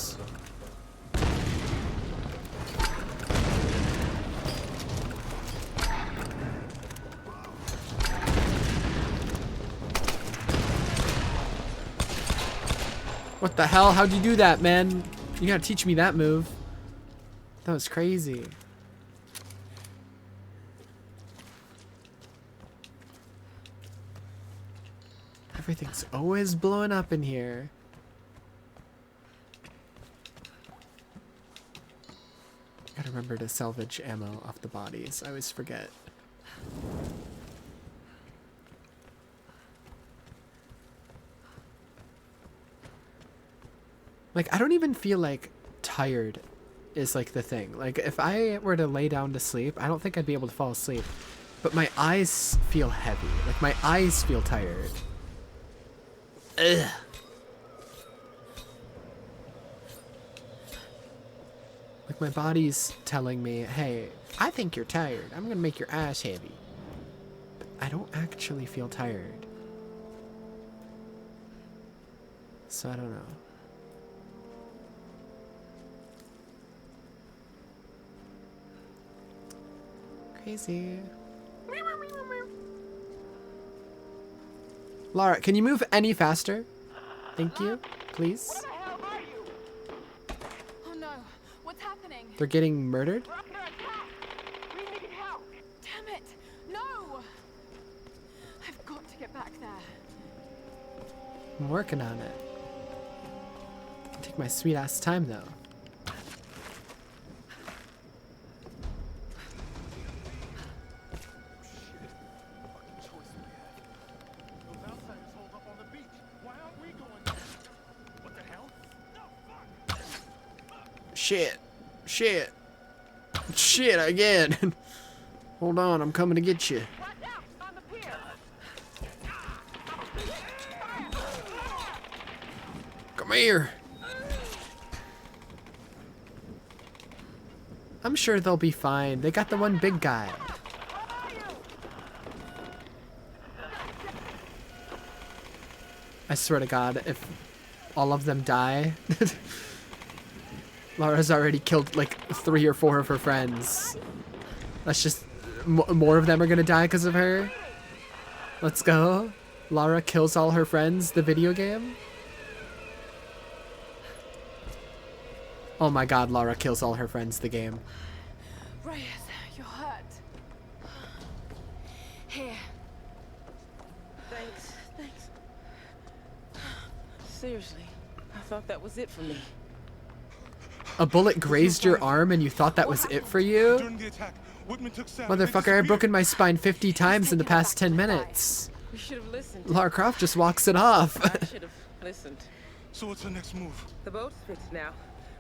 What the hell? How'd you do that, man? You gotta teach me that move. That was crazy. Everything's always blowing up in here. Gotta remember to salvage ammo off the bodies. I always forget. Like, I don't even feel like tired is like the thing. Like, if I were to lay down to sleep, I don't think I'd be able to fall asleep. But my eyes feel heavy. Like, my eyes feel tired. Ugh. Like, my body's telling me, hey, I think you're tired. I'm gonna make your eyes heavy. But I don't actually feel tired. So I don't know. Crazy. Lara, can you move any faster? Thank you, please. Oh no, what's happening? They're getting murdered? Damn it! No! I've got to get back there. I'm working on it. Take my sweet ass time though. Shit. Shit. Shit again. Hold on, I'm coming to get you. Come here. I'm sure they'll be fine. They got the one big guy. I swear to God, if all of them die... Lara's already killed like 3 or 4 of her friends. That's just... more of them are gonna die because of her. Let's go. Lara kills all her friends, the video game. Oh my God, Lara kills all her friends, the game. Reyes, you're hurt. Here. Thanks. Seriously, I thought that was it for me. A bullet grazed your arm and you thought that was it for you? During the attack, Whitman took Sam. Motherfucker, I've broken my spine 50 times in the past 10 minutes. We should have listened. Lara Croft just walks it off. I should have listened. So what's the next move? The boat's fixed now.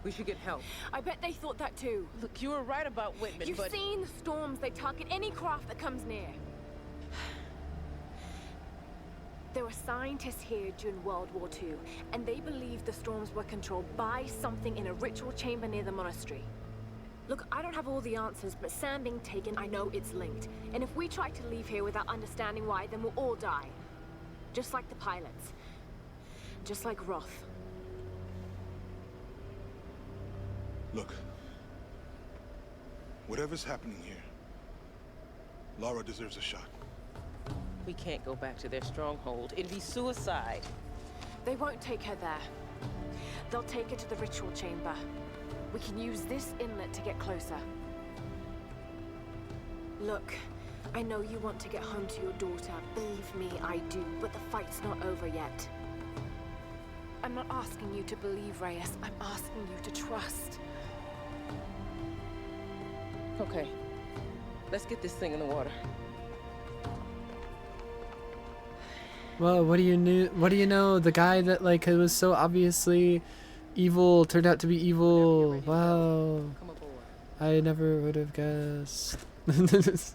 We should get help. I bet they thought that too. Look, you were right about Whitman, You've but... seen the storms. They target any craft that comes near. There were scientists here during World War II, and they believed the storms were controlled by something in a ritual chamber near the monastery. Look, I don't have all the answers, but Sam being taken, I know it's linked. And if we try to leave here without understanding why, then we'll all die. Just like the pilots. Just like Roth. Look. Whatever's happening here, Lara deserves a shot. We can't go back to their stronghold. It'd be suicide. They won't take her there. They'll take her to the ritual chamber. We can use this inlet to get closer. Look, I know you want to get home to your daughter. Believe me, I do. But the fight's not over yet. I'm not asking you to believe, Reyes. I'm asking you to trust. Okay. Let's get this thing in the water. Well, what do you know? The guy that like was so obviously evil turned out to be evil. Wow. Come aboard. I never would have guessed. This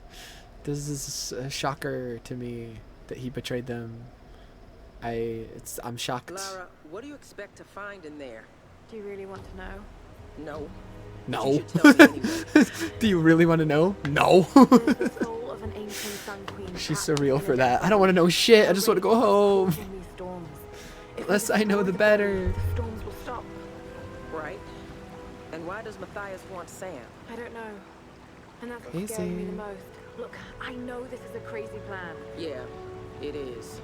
is a shocker to me that he betrayed them. I'm shocked. Lara, what do you expect to find in there? Do you really want to know? No. No. You should tell me anyway. Do you really want to know? No. There's the soul of an ancient sun queen. She's so real for that. I don't want to know shit. I just want to go home. In these storms. If The less we I know, the destroy better. the storms will stop. Right? And why does Matthias want Sam? I don't know. And that's what's Crazy. scaring me the most. Look, I know this is a crazy plan. Yeah, it is.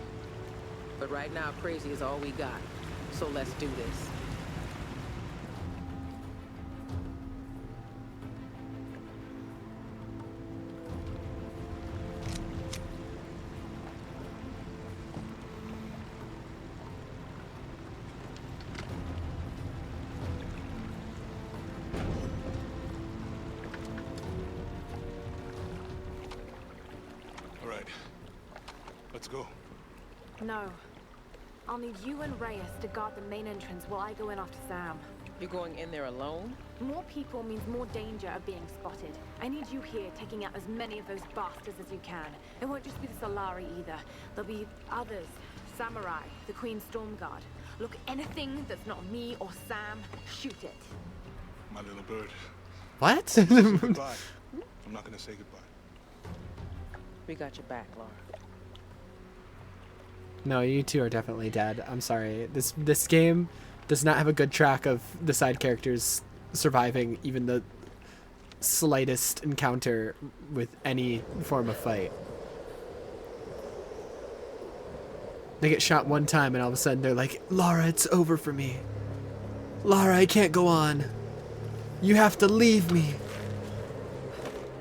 But right now, crazy is all we got. So let's do this. Let's go. No. I'll need you and Reyes to guard the main entrance while I go in after Sam. You're going in there alone? More people means more danger of being spotted. I need you here taking out as many of those bastards as you can. It won't just be the Solari either. There'll be others. Samurai, the Queen's Storm Guard. Look, anything that's not me or Sam, shoot it. My little bird. What? Say goodbye. I'm not gonna say goodbye. We got your back, Laura. No, you two are definitely dead. I'm sorry. This game does not have a good track of the side characters surviving even the slightest encounter with any form of fight. They get shot one time and all of a sudden they're like, Lara, it's over for me. Lara, I can't go on. You have to leave me.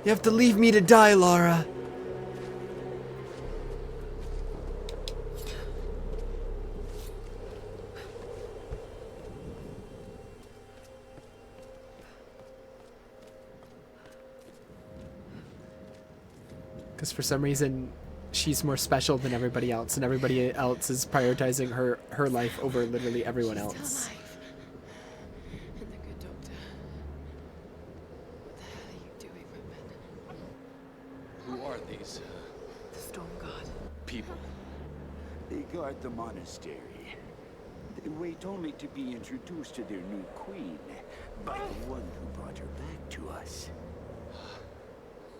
You have to leave me to die, Lara. Because for some reason, she's more special than everybody else, and everybody else is prioritizing her life over literally everyone else. Still alive. And the good doctor. What the hell are you doing, Whitman? Who are these The Storm Guard. people? They guard the monastery. They wait only to be introduced to their new queen by the one who brought her back to us.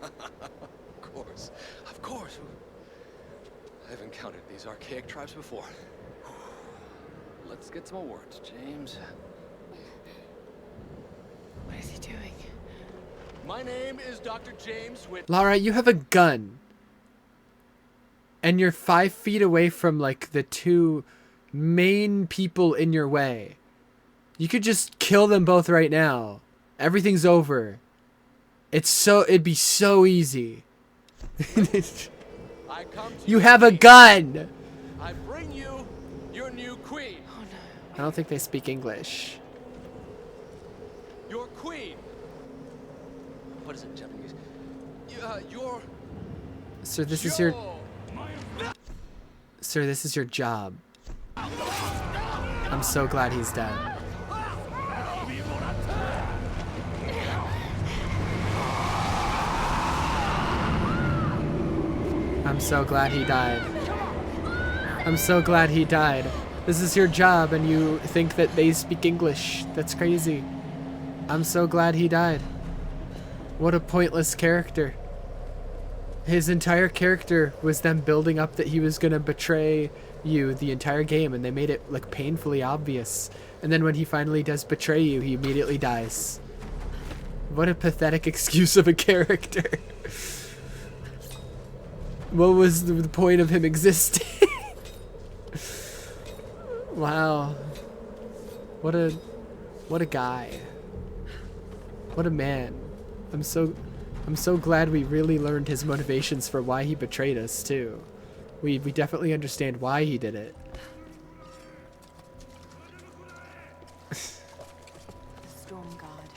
Of course. I've encountered these archaic tribes before. Let's get some words, James. What is he doing? My name is Dr. James Whit. Lara, you have a gun. And you're 5 feet away from, like, the two main people in your way. You could just kill them both right now. Everything's over. It'd be so easy. I come to You have a gun! I bring you your new queen. Oh no. I don't think they speak English. Your queen. What is it, Japanese? Your. Sir, this is your... Sir, this is your job. I'm so glad he's dead. I'm so glad he died. I'm so glad he died. This is your job and you think that they speak English. That's crazy. I'm so glad he died. What a pointless character. His entire character was them building up that he was gonna betray you the entire game, and they made it like painfully obvious. And then when he finally does betray you, he immediately dies. What a pathetic excuse of a character. What was the point of him existing? Wow. What a guy. What a man. I'm so glad we really learned his motivations for why he betrayed us too. We definitely understand why he did it. The Storm Guard.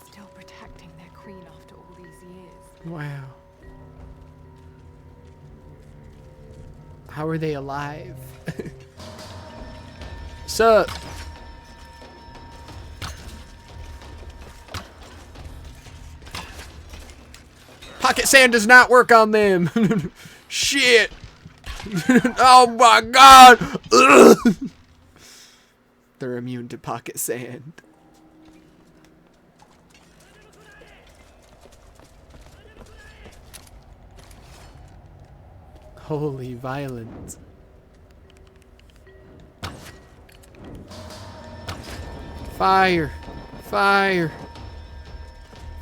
Still protecting their queen after all these years. Wow. How are they alive? Sup? Pocket sand does not work on them. Shit. Oh my god. Ugh. They're immune to pocket sand. Holy violence. Fire. Fire.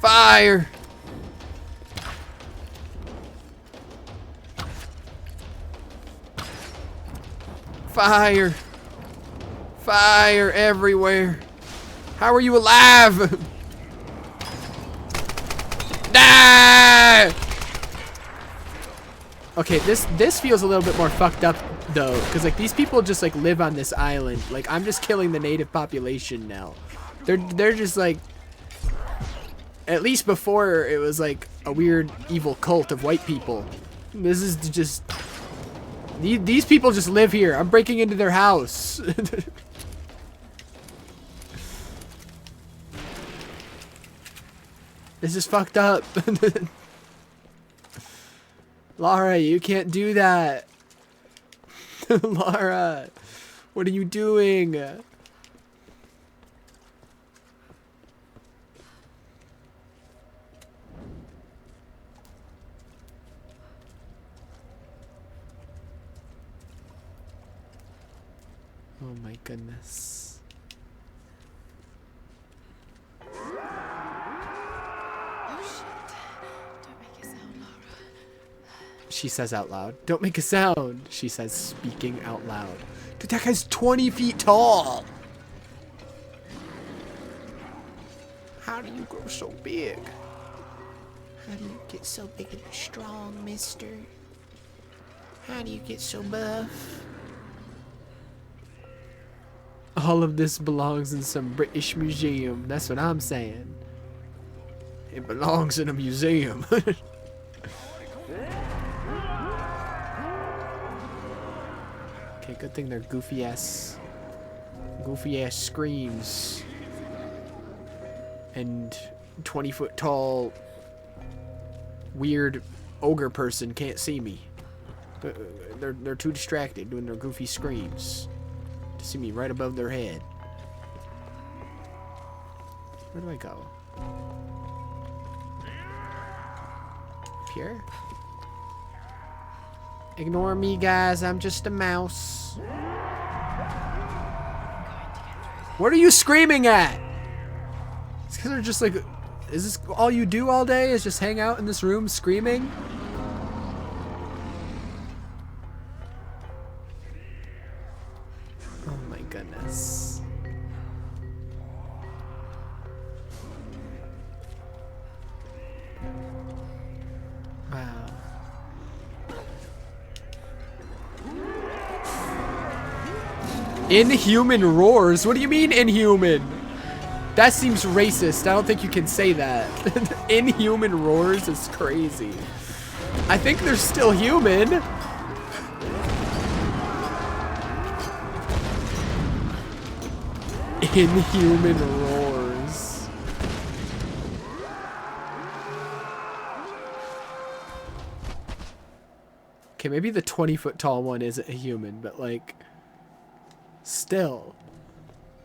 Fire. Fire. Fire everywhere. How are you alive? Die! Okay, this feels a little bit more fucked up though, because like these people just like live on this island. Like I'm just killing the native population now. They're just like, at least before it was like a weird evil cult of white people. This is just These people just live here. I'm breaking into their house. This is fucked up. Lara, you can't do that. Lara, what are you doing? Oh my goodness. Oh shit. Don't make a sound, Lara. She says out loud. Don't make a sound. She says, speaking out loud. Dude, that guy's 20 feet tall. How do you grow so big? How do you get so big and strong, mister? How do you get so buff? All of this belongs in some British museum. That's what I'm saying. It belongs in a museum. Okay, good thing they're goofy ass screams. And 20-foot tall weird ogre person can't see me. They're too distracted doing their goofy screams to see me right above their head. Where do I go? Up here? Ignore me, guys. I'm just a mouse. What are you screaming at? It's because they're just like, is this all you do all day? Is just hang out in this room screaming? Oh my goodness. Wow. Inhuman roars? What do you mean inhuman? That seems racist. I don't think you can say that. Inhuman roars is crazy. I think they're still human. Inhuman roars. Okay, maybe the 20-foot tall one isn't a human, but like, still,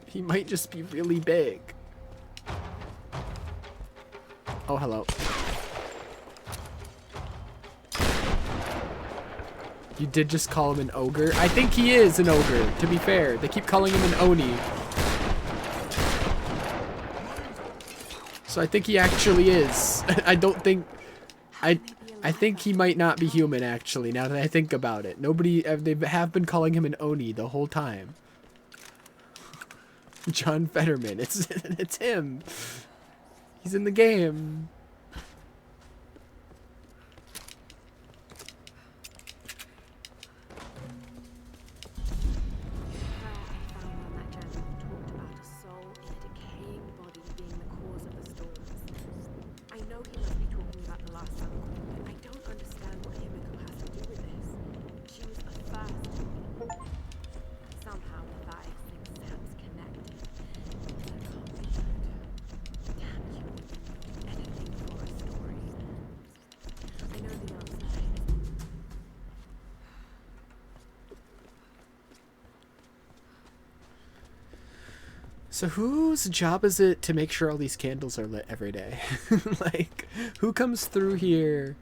he might just be really big. Oh, hello. You did just call him an ogre? I think he is an ogre, to be fair. They keep calling him an Oni. So I think he actually is. I don't think... I think he might not be human, actually, now that I think about it. They have been calling him an Oni the whole time. John Fetterman. It's him. He's in the game. So whose job is it to make sure all these candles are lit every day? Like, who comes through here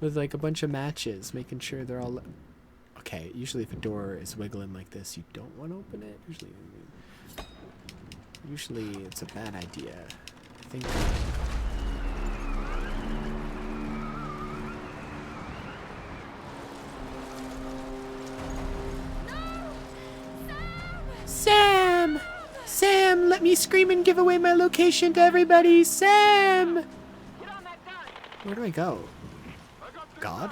with like a bunch of matches, making sure they're all lit? Okay, usually if a door is wiggling like this, you don't want to open it. Usually it's a bad idea. I think... Sam! Sam, let me scream and give away my location to everybody. Sam! Where do I go? God?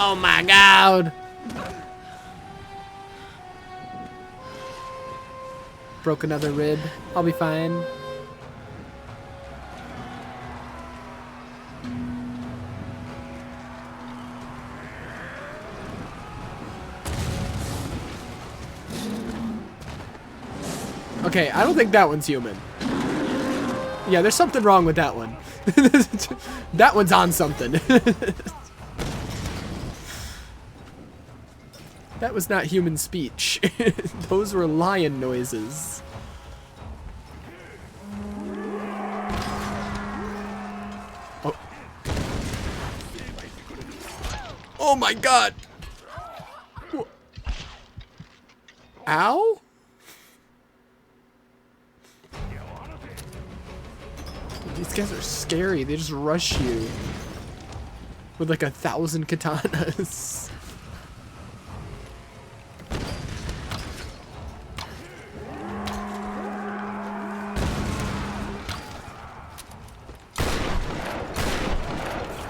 Oh my god! Broke another rib. I'll be fine. Okay, I don't think that one's human. Yeah, there's something wrong with that one. That one's on something. That was not human speech. Those were lion noises. Oh. Oh my god! Ow? These guys are scary. They just rush you with like 1,000 katanas.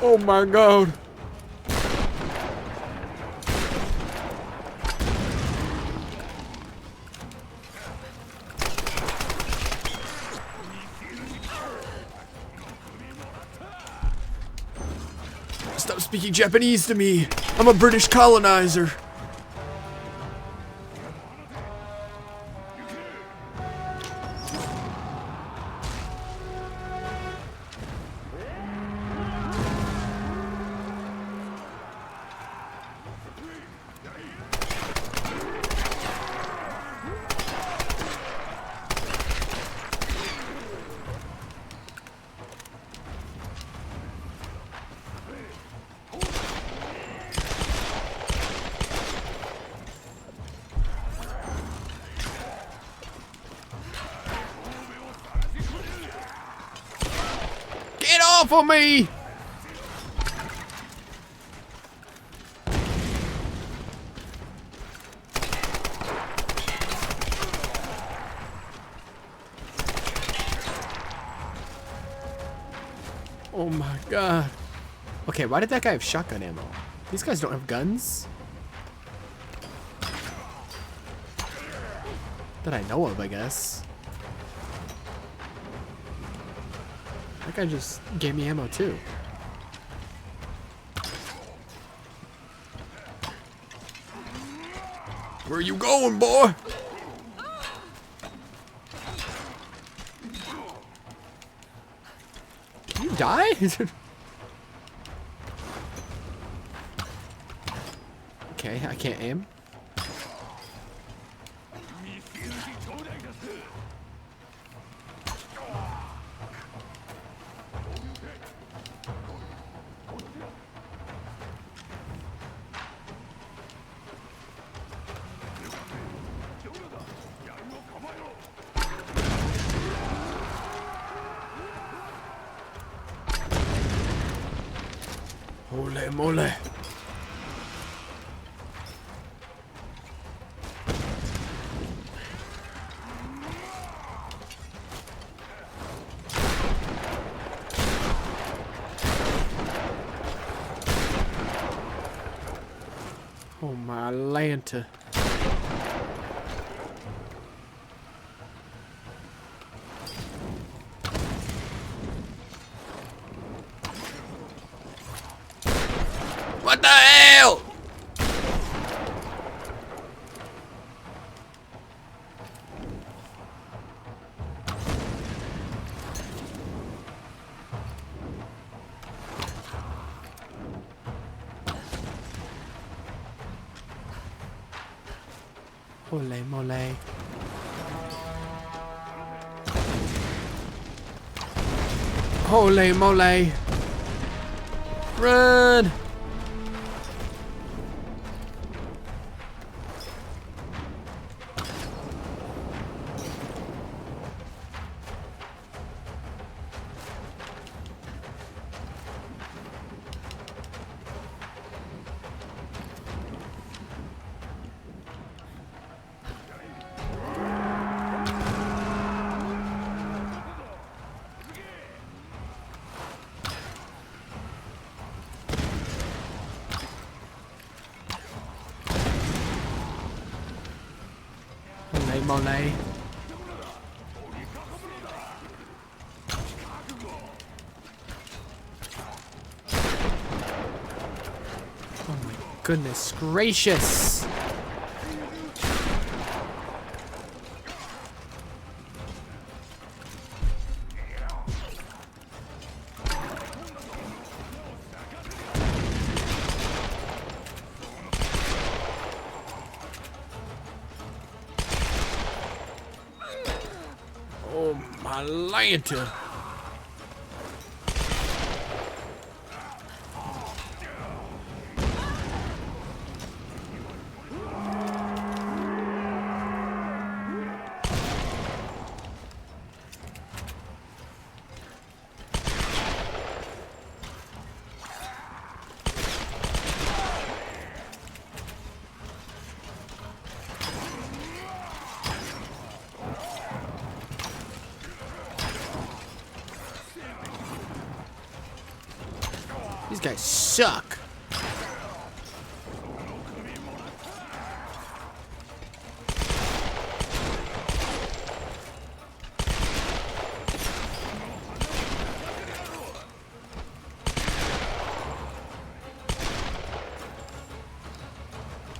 Oh my god. Stop speaking Japanese to me. I'm a British colonizer. Get off of me! Oh my god. Okay, why did that guy have shotgun ammo? These guys don't have guns? That I know of, I guess. That guy just gave me ammo too. Where you going, boy? Did you die? Okay, I can't aim. Holy moly. Oh my Lanta. What the hell? Holy moly. Holy moly. Run! guacamole. Oh my goodness gracious! Oh my lantern! These guys suck.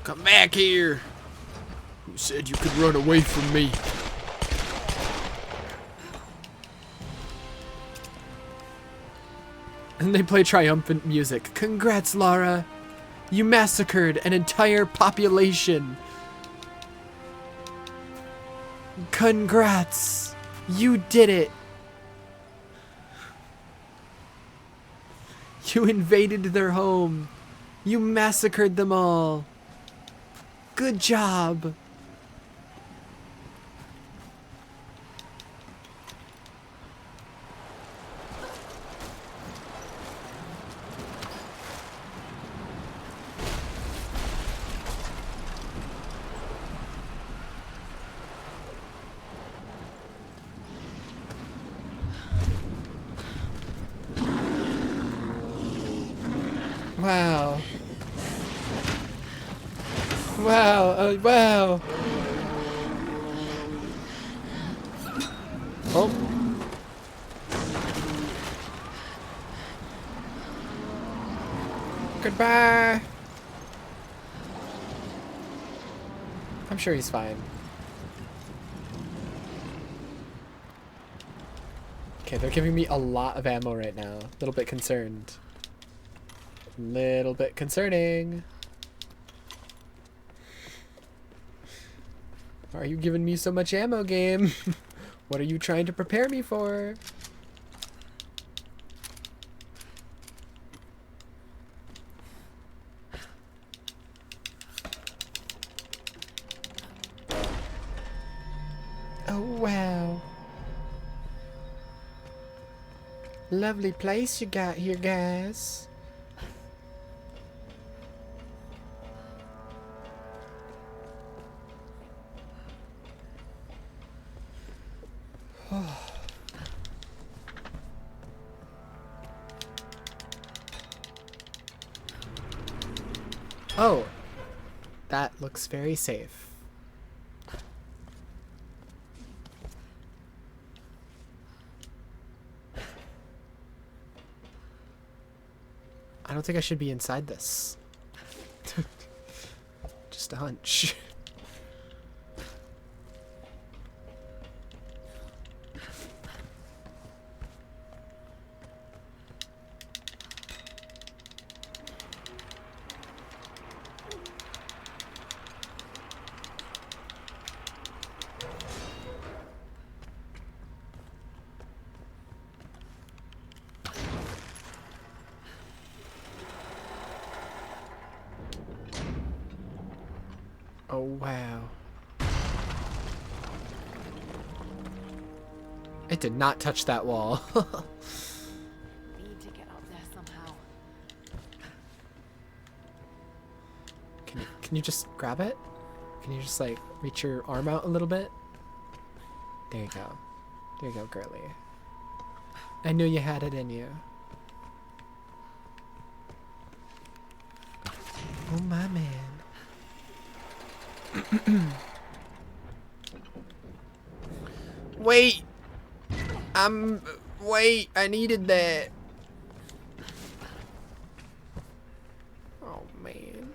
Come back here. Who said you could run away from me? And they play triumphant music. Congrats, Lara. You massacred an entire population. Congrats. You did it. You invaded their home. You massacred them all. Good job. Wow. Wow. Wow. Oh. Goodbye. I'm sure he's fine. Okay, they're giving me a lot of ammo right now. A little bit concerned. Little bit concerning. Why are you giving me so much ammo, game? What are you trying to prepare me for? Oh, wow. Lovely place you got here, guys. Oh, that looks very safe. I don't think I should be inside this. Just a hunch. Oh, wow. It did not touch that wall. Need to get up there somehow. Can you just grab it? Can you just like reach your arm out a little bit? There you go. There you go, girly. I knew you had it in you. Oh my man. Wait! Wait, I needed that. Oh, man.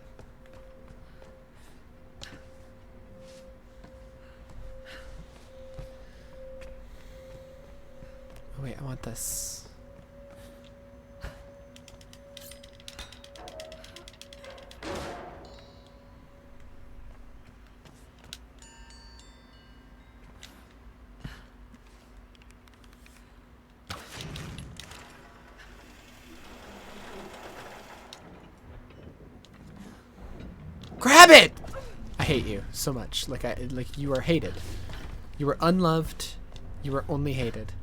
Oh, wait, I want this. Grab it! I hate you so much. Like you are hated. You are unloved. You are only hated.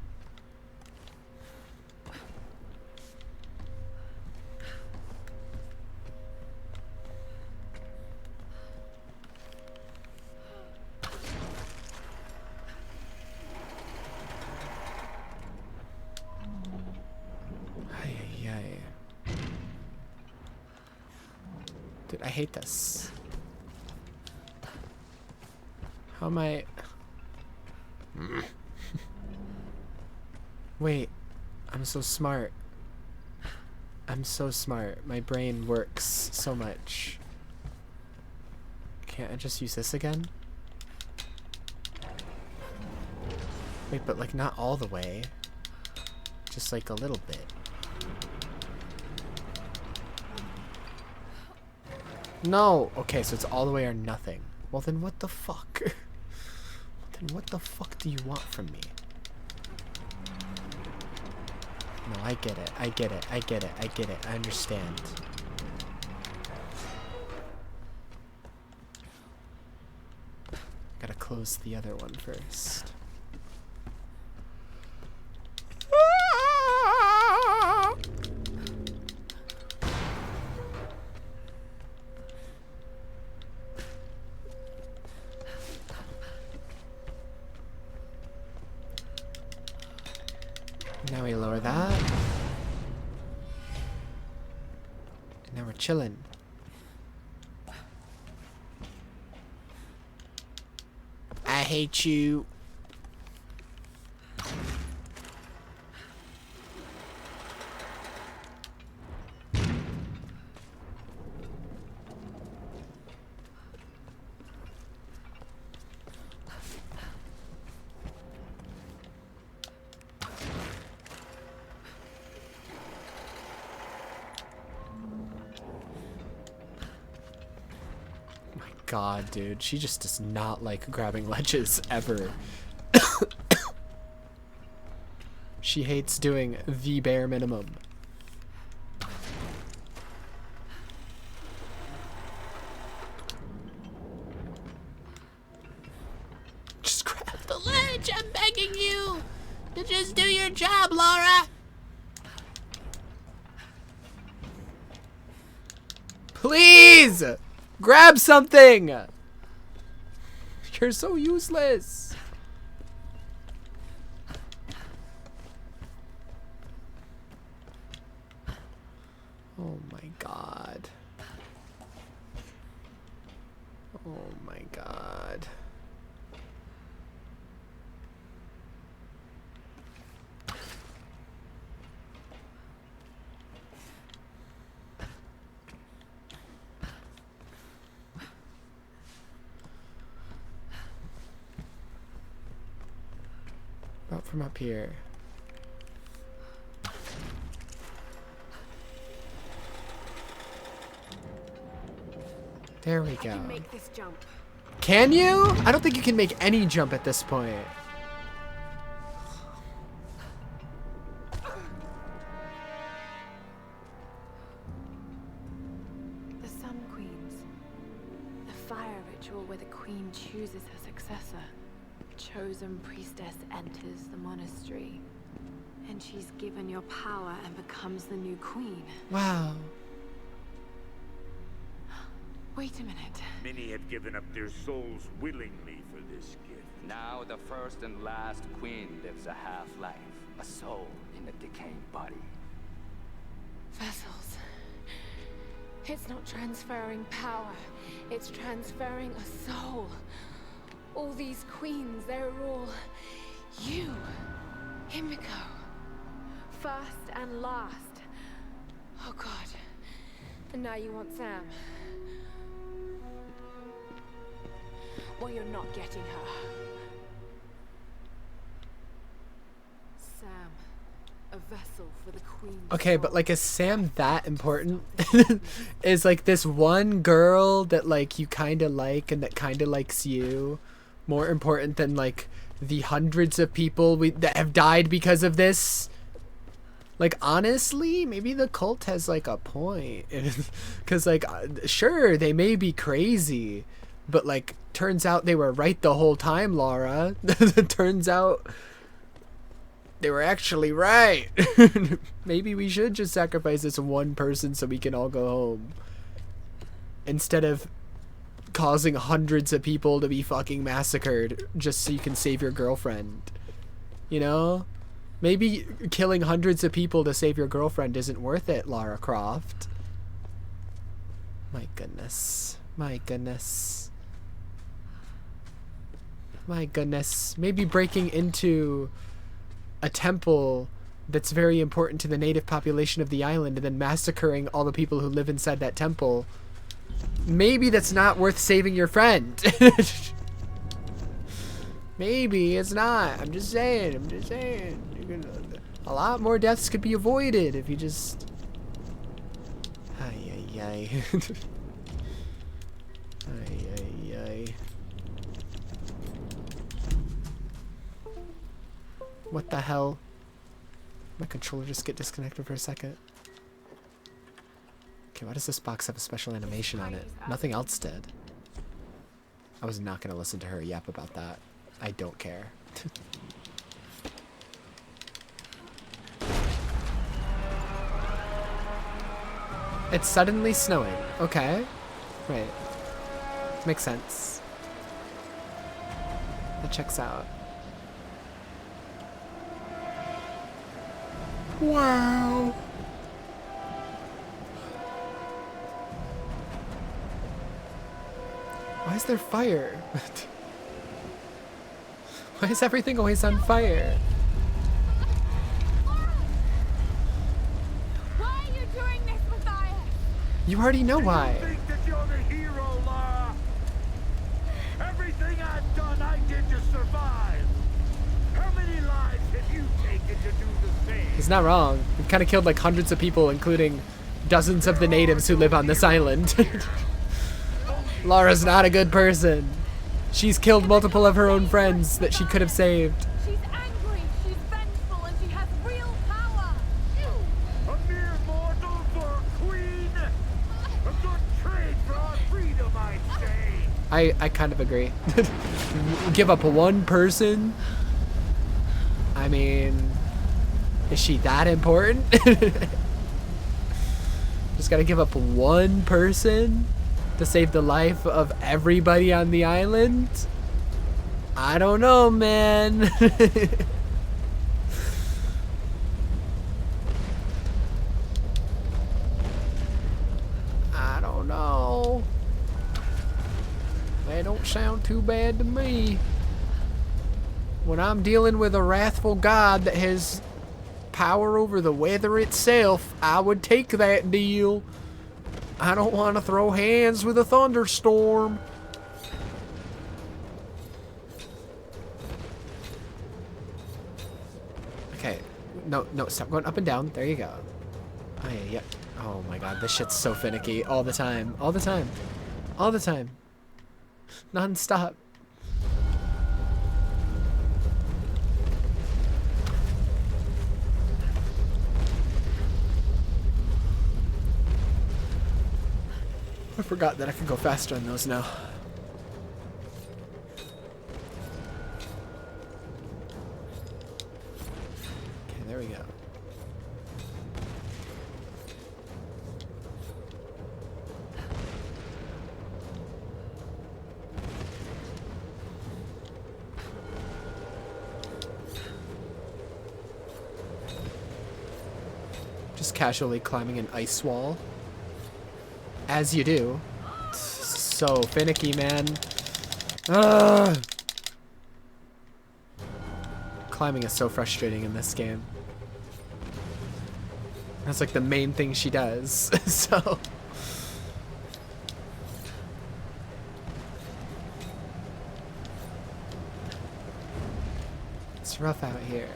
Ay, ay, ay. Dude, I hate this. How am I... Wait, I'm so smart. I'm so smart. My brain works so much. Can't I just use this again? Wait, but like not all the way. Just like a little bit. No! Okay, so it's all the way or nothing. Well then what the fuck? Then what the fuck do you want from me? No, I get it. I get it. I get it. I get it. I understand. Gotta close the other one first. Now we lower that. And now we're chilling. I hate you. God, dude, she just does not like grabbing ledges ever. She hates doing the bare minimum. Just grab the ledge, I'm begging you to just do your job, Laura. Please! Grab something! You're so useless. Oh my god. Oh my god. About from up here. There we go. I can make this jump. Can you? I don't think you can make any jump at this point. The Sun Queens. The fire ritual where the queen chooses her successor. Chosen priestess enters the monastery. And she's given your power and becomes the new queen. Wow. Wait a minute. Many have given up their souls willingly for this gift. Now the first and last queen lives a half-life, a soul in a decaying body. Vessels. It's not transferring power. It's transferring a soul. All these queens, they're all You, Himiko. First and last. Oh God. And now you want Sam. Well, you're not getting her. Sam, a vessel for the Queen. Okay, but like, is Sam that important? Is like this one girl that like you kind of like and that kind of likes you more important than like the hundreds of people that have died because of this? Like, honestly, maybe the cult has like a point. Because like, sure, they may be crazy, but like, turns out they were right the whole time, Laura. Turns out they were actually right. Maybe we should just sacrifice this one person so we can all go home. Instead of causing hundreds of people to be fucking massacred just so you can save your girlfriend. You know? Maybe killing hundreds of people to save your girlfriend isn't worth it, Lara Croft. My goodness. My goodness. My goodness. Maybe breaking into a temple that's very important to the native population of the island and then massacring all the people who live inside that temple. Maybe that's not worth saving your friend. Maybe it's not. I'm just saying. I'm just saying. A lot more deaths could be avoided if you just... Ay, ay, ay. Ay, ay, ay. What the hell? My controller just get disconnected for a second. Okay, why does this box have a special animation on it? Nothing else did. I was not going to listen to her yap about that. I don't care. It's suddenly snowing. Okay. Right. Makes sense. That checks out. Wow. Why is there fire? Why is everything always on fire? Why are you doing this, Matthias? You already know why. You think that you're the hero, Lara? Everything I've done, I did to survive. How many lives have you taken to do the same? He's not wrong. We've kind of killed like hundreds of people, including dozens of the natives who live on this island. Lara's not a good person. She's killed multiple of her own friends that she could have saved. She's angry, she's vengeful, and she has real power. A mere mortal for a queen? A good trade for our freedom, I'd say. I kind of agree. Give up one person? I mean, is she that important? Just gotta give up one person to save the life of everybody on the island? I don't know, man. I don't know. They don't sound too bad to me. When I'm dealing with a wrathful god that has power over the weather itself, I would take that deal. I don't want to throw hands with a thunderstorm. Okay. No, stop going up and down. There you go. Oh, yeah. Oh my god, this shit's so finicky. All the time. All the time. All the time. Non-stop. I forgot that I can go faster on those now. Okay, there we go. Just casually climbing an ice wall. As you do. So finicky, man. climbing is so frustrating in this game. That's like the main thing she does. So it's rough out here.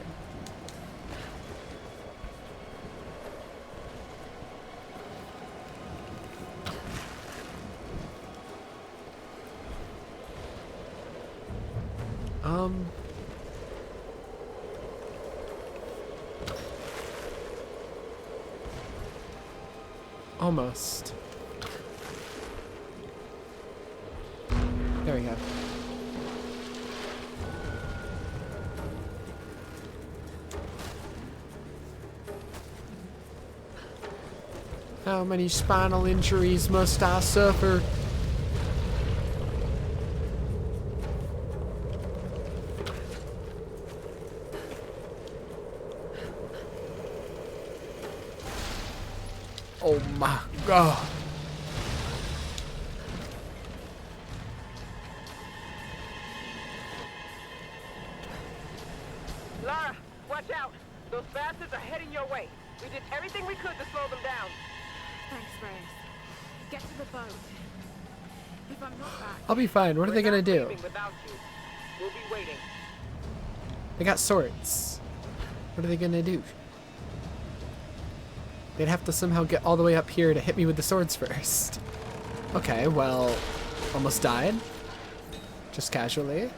Almost. There we go. How many spinal injuries must I suffer? Oh my god. Lara, watch out. Those bastards are heading your way. We did everything we could to slow them down. Thanks, Reyes. Get to the boat. If I'm not back... I'll be fine. What are they gonna do? Without you. We'll be waiting. They got swords. What are they gonna do? They'd have to somehow get all the way up here to hit me with the swords first. Okay, well, almost died. Just casually.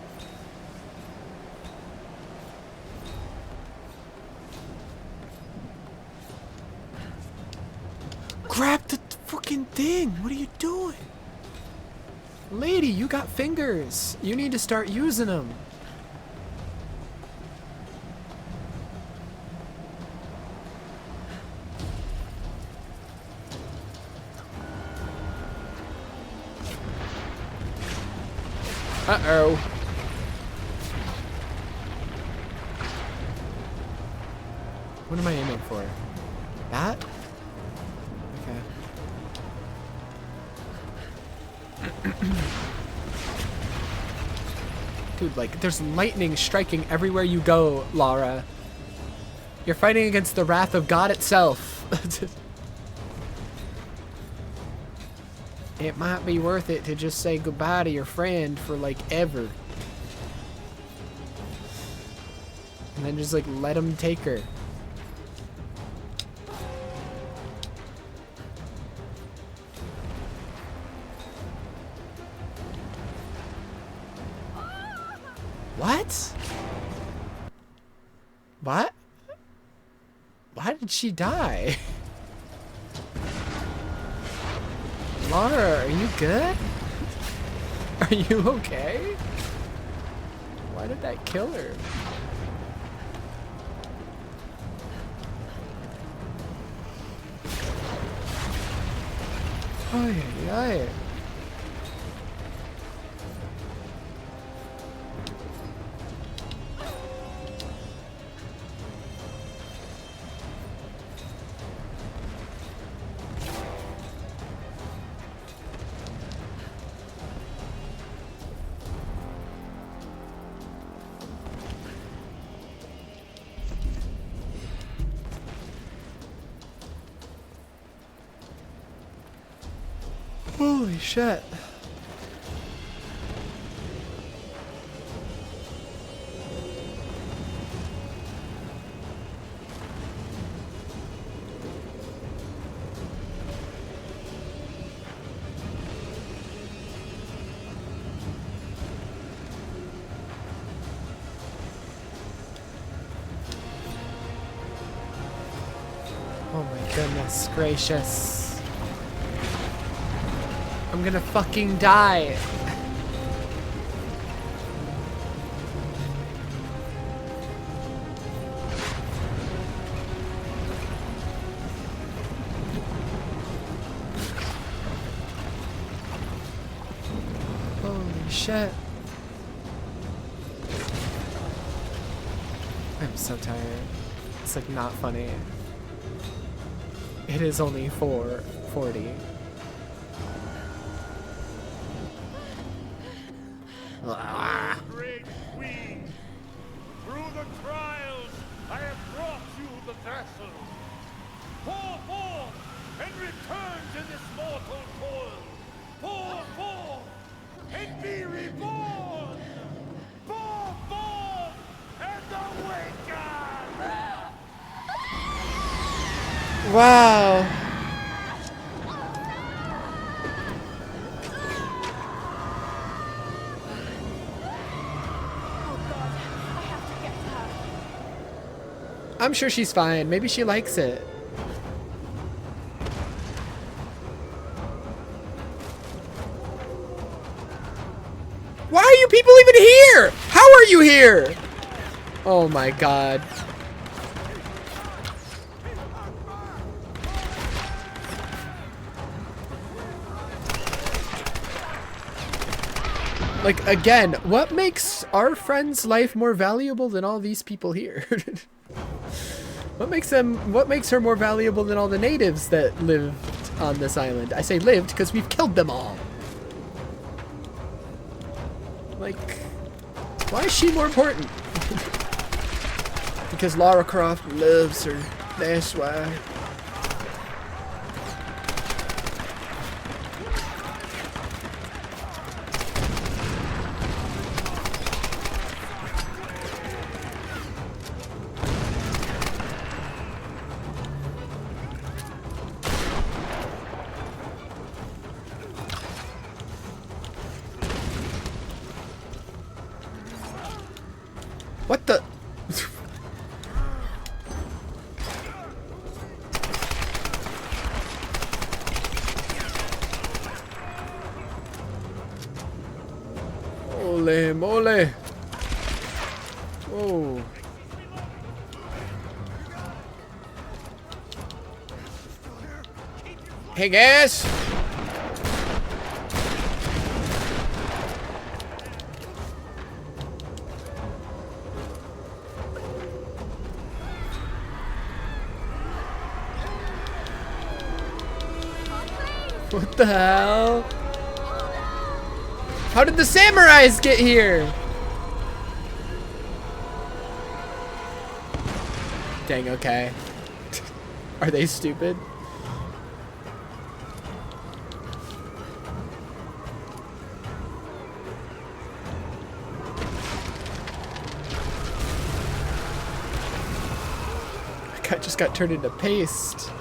Grab the fucking thing! What are you doing? Lady, you got fingers. You need to start using them. Uh-oh. What am I aiming for? That? Okay. Dude, like, there's lightning striking everywhere you go, Lara. You're fighting against the wrath of God itself. It might be worth it to just say goodbye to your friend for, like, ever. And then just, like, let him take her. What? What? Why did she die? Lara, are you good? Are you okay? Why did that kill her? Ay, ay, ay. Holy shit. Oh my goodness gracious. I'm gonna fucking die. Holy shit. I'm so tired. It's like not funny. It is only 4:40. Great queen, through the tribe. vessels. Pour forth and return to this mortal toil. Pour forth and be reborn. Pour forth and awaken. Wow. I'm sure she's fine. Maybe she likes it. Why are you people even here? How are you here? Oh my god. Like, again, what makes our friend's life more valuable than all these people here? What makes her more valuable than all the natives that lived on this island? I say lived because we've killed them all. Like, why is she more important? Because Lara Croft loves her. That's why. What the? Ole mole. Oh. Hey guys. What the hell? How did the samurais get here? Dang, okay. Are they stupid? I just got turned into paste.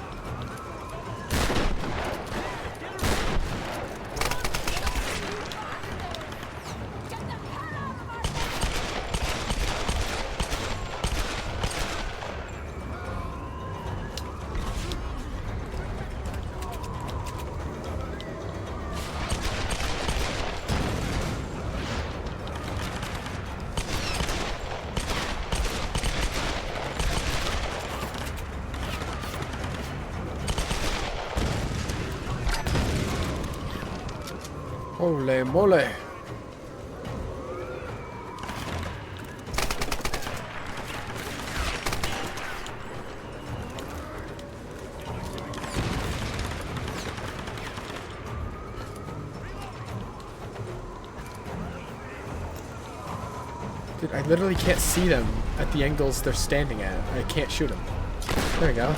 Holy moly. Dude, I literally can't see them at the angles they're standing at. I can't shoot them. There we go.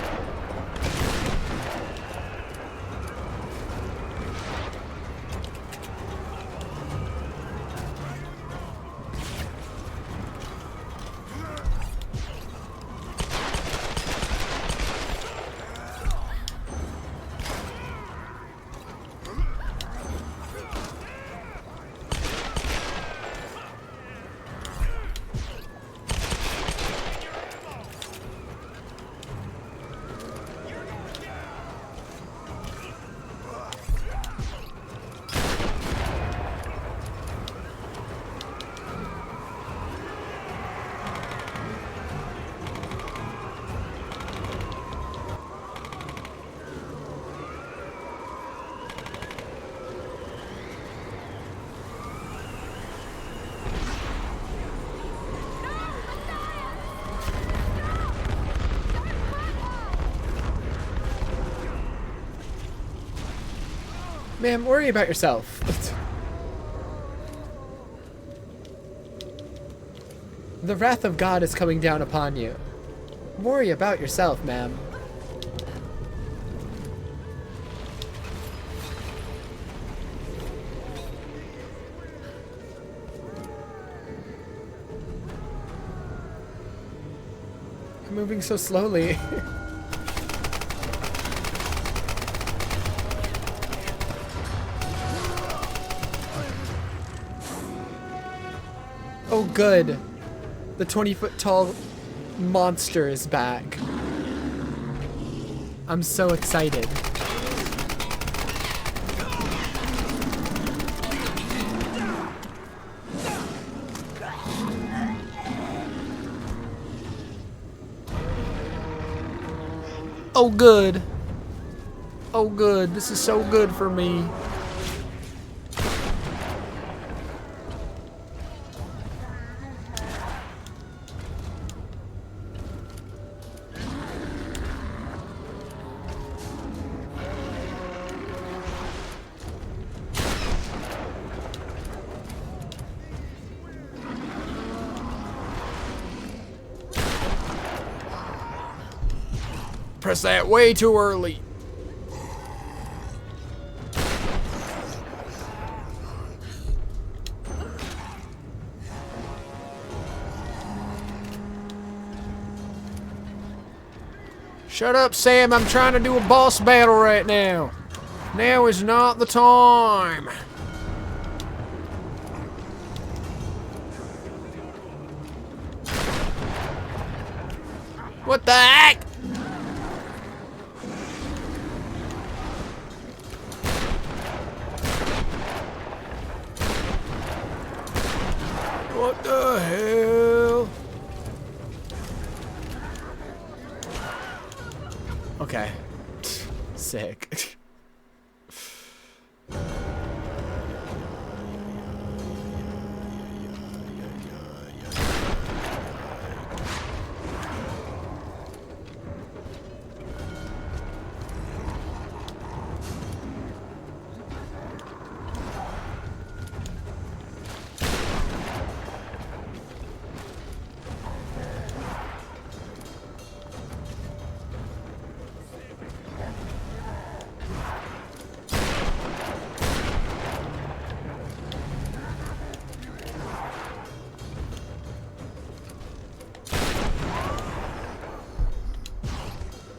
Ma'am, worry about yourself. The wrath of God is coming down upon you. Worry about yourself, ma'am. I'm moving so slowly. Oh, good. The 20-foot-tall monster is back. I'm so excited. Oh, good. Oh, good. This is so good for me. Press that way too early. Shut up, Sam. I'm trying to do a boss battle right now. Now is not the time. What the heck? What the hell? Okay. Sick.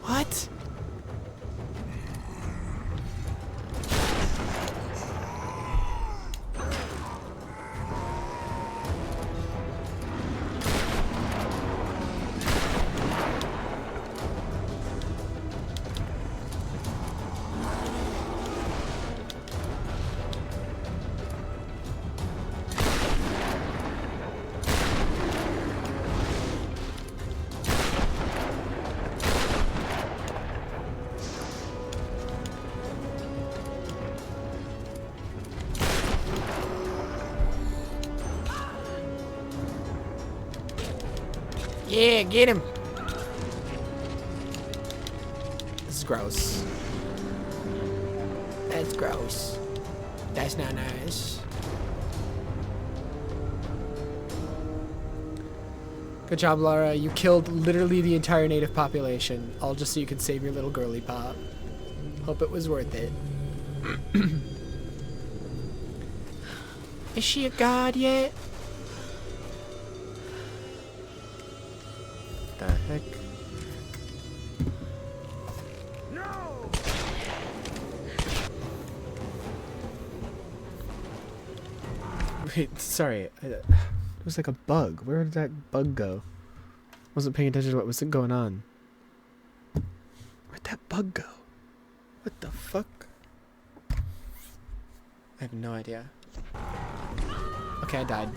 What? Yeah, get him. This is gross. That's gross. That's not nice. Good job, Lara. You killed literally the entire native population, all just so you could save your little girly pop. Hope it was worth it. Is she a god yet? The heck? No! Wait, sorry. It was like a bug. Where did that bug go? Wasn't paying attention to what was going on. Where'd that bug go? What the fuck? I have no idea. Okay, I died.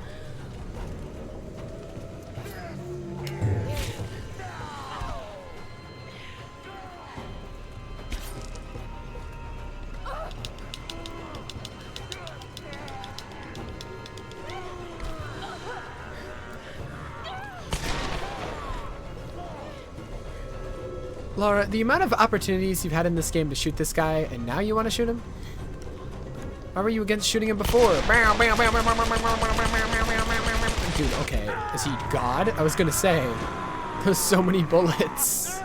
Laura, the amount of opportunities you've had in this game to shoot this guy, and now you want to shoot him? Why were you against shooting him before? Dude, okay. Is he God? I was gonna say. There's so many bullets.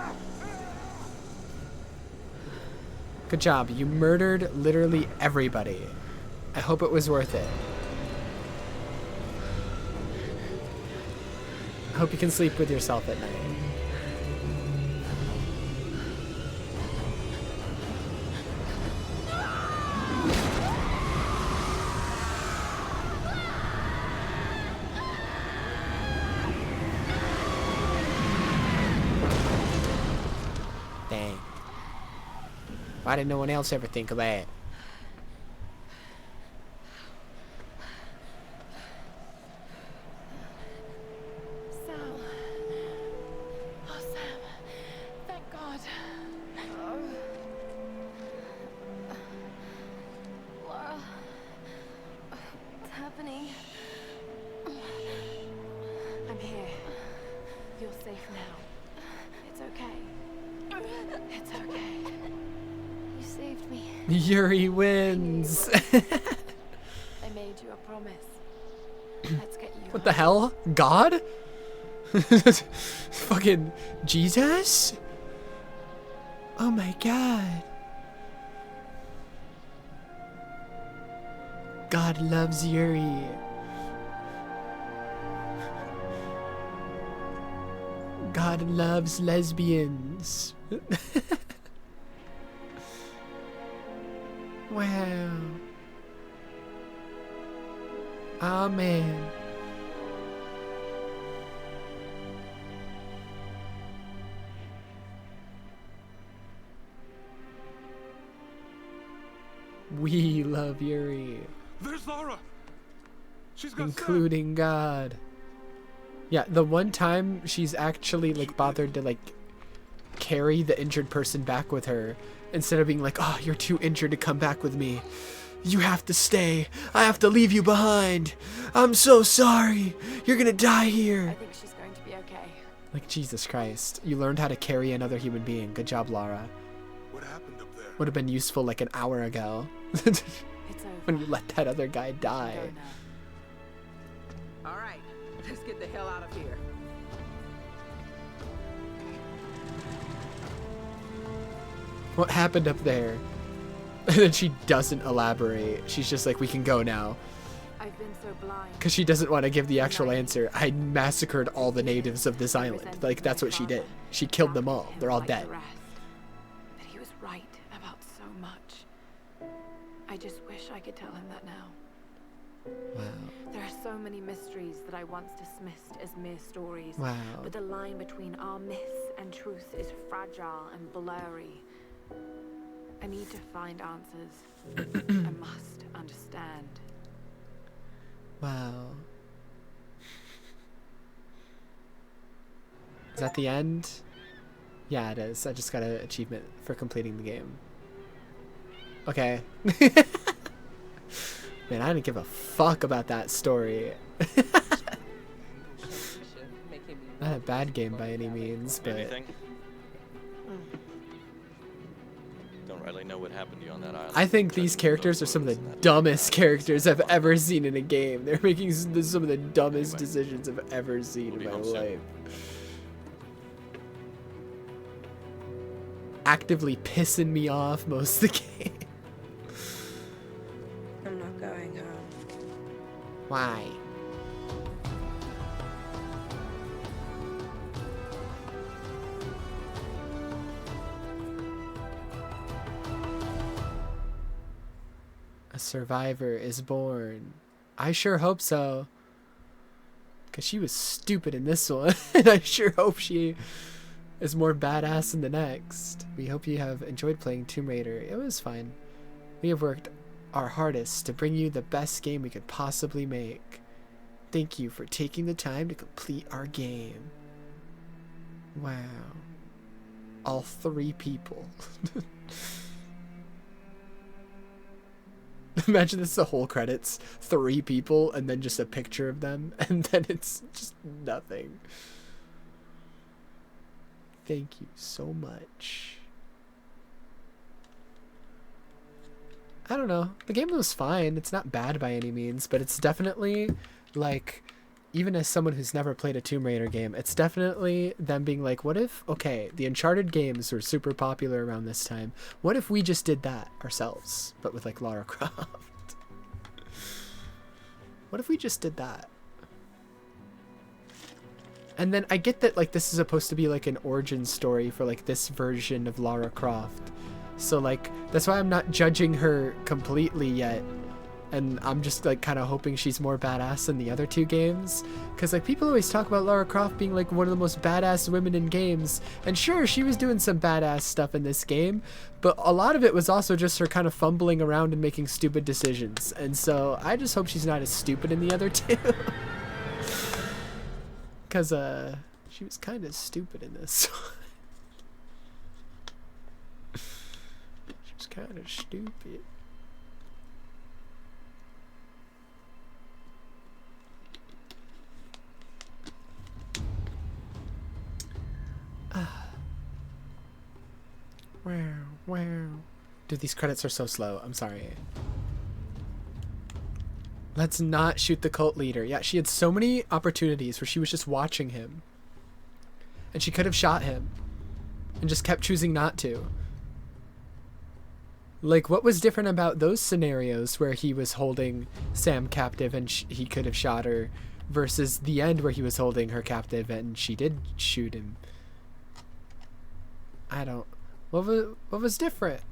Good job. You murdered literally everybody. I hope it was worth it. I hope you can sleep with yourself at night. Dang. Why did no one else ever think of that? Sam. Oh, Sam. Thank God. Oh. Laura. What's happening? I'm here. You're safe now. It's okay. It's okay. You saved me. Yuri wins. I made you a promise. Let's get you What the hell? God? Fucking Jesus? Oh my God. God loves Yuri. God loves lesbians. Wow. Amen. We love Yuri. There's Laura. She's got Including God. Yeah, the one time she's actually like bothered to like carry the injured person back with her instead of being like, oh, you're too injured to come back with me. You have to stay. I have to leave you behind. I'm so sorry. You're gonna die here. I think she's going to be okay. Like, Jesus Christ. You learned how to carry another human being. Good job, Laura. What happened up there? Would have been useful like an hour ago. It's over. When you let that other guy die. Go now. All right, let's get the hell out of here. What happened up there? And then she doesn't elaborate. She's just like, we can go now. I've been so blind. Because she doesn't want to give the actual answer. I massacred all the natives of this island. Like, that's what she did. She killed them all. They're all dead. But he was right about so much. I just wish I could tell him that now. Wow. There are so many mysteries that I once dismissed as mere stories. Wow. But the line between our myths and truth is fragile and blurry. I need to find answers. I must understand. Wow. Is that the end? Yeah, it is. I just got an achievement for completing the game. Okay. Man, I didn't give a fuck about that story. Not a bad game by any means, but... Anything? Don't really know what happened to you on that island. I think these characters are some of the dumbest characters I've ever seen in a game. They're making some of the dumbest decisions I've ever seen in my life. Actively pissing me off most of the game. I'm not going home. Why? A survivor is born. I sure hope so. Because she was stupid in this one. And I sure hope she is more badass in the next. We hope you have enjoyed playing Tomb Raider. It was fine. We have worked our hardest to bring you the best game we could possibly make. Thank you for taking the time to complete our game. Wow. All 3 people. Imagine this is the whole credits. 3 people and then just a picture of them. And then it's just nothing. Thank you so much. I don't know. The game was fine. It's not bad by any means, but it's definitely like even as someone who's never played a Tomb Raider game, it's definitely them being like, what if, okay, the Uncharted games were super popular around this time. What if we just did that ourselves, but with like Lara Croft? What if we just did that? And then I get that like this is supposed to be like an origin story for like this version of Lara Croft. So like that's why I'm not judging her completely yet. And I'm just like kind of hoping she's more badass than the other two games. Cause like people always talk about Lara Croft being like one of the most badass women in games. And sure, she was doing some badass stuff in this game, but a lot of it was also just her kind of fumbling around and making stupid decisions. And so I just hope she's not as stupid in the other two. Cause she was kind of stupid in this. She was kind of stupid. Wow. Dude, these credits are so slow. I'm sorry. Let's not shoot the cult leader. Yeah, she had so many opportunities where she was just watching him. And she could have shot him. And just kept choosing not to. Like, what was different about those scenarios where he was holding Sam captive and he could have shot her versus the end where he was holding her captive and she did shoot him? I don't... What was different?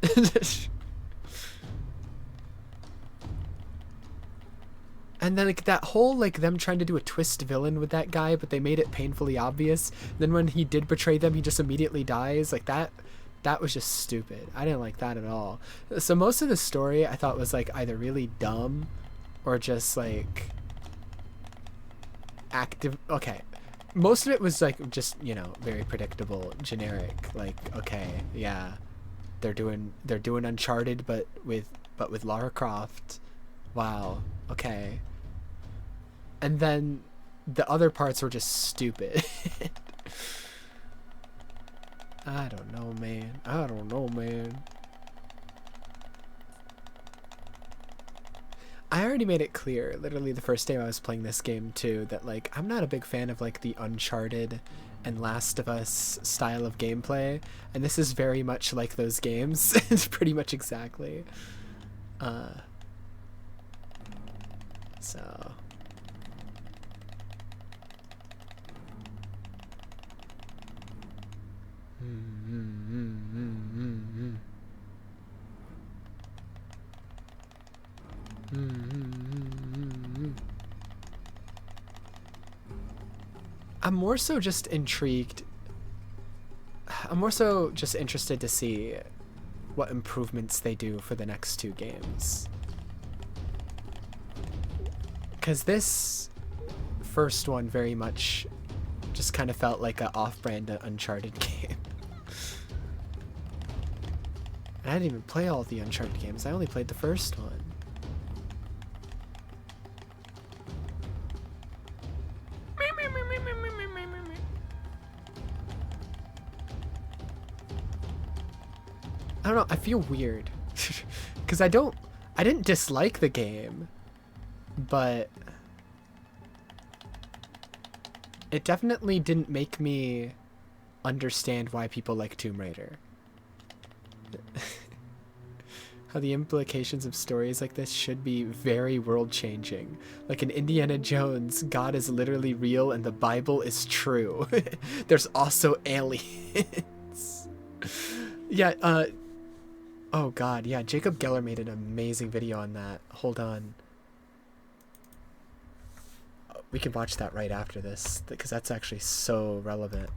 And then like that whole like them trying to do a twist villain with that guy, but they made it painfully obvious. Then when he did betray them, he just immediately dies. Like that was just stupid. I didn't like that at all. So most of the story I thought was like either really dumb or just like active. Okay. Most of it was like just, you know, very predictable, generic. Like, okay, yeah, they're doing Uncharted, but with Lara Croft. Wow, okay. And then the other parts were just stupid. I don't know, man. I already made it clear, literally the first day I was playing this game too, that like I'm not a big fan of like the Uncharted and Last of Us style of gameplay, and this is very much like those games. It's pretty much exactly. So I'm more so just intrigued. I'm more so just interested to see what improvements they do for the next two games. Because this first one very much just kind of felt like an off-brand Uncharted game. And I didn't even play all the Uncharted games. I only played the first one. I don't know, I feel weird. Because I didn't dislike the game, but it definitely didn't make me understand why people like Tomb Raider. How the implications of stories like this should be very world-changing. Like in Indiana Jones, God is literally real and the Bible is true. There's also aliens. Yeah, oh god, yeah, Jacob Geller made an amazing video on that. Hold on. We can watch that right after this, because that's actually so relevant.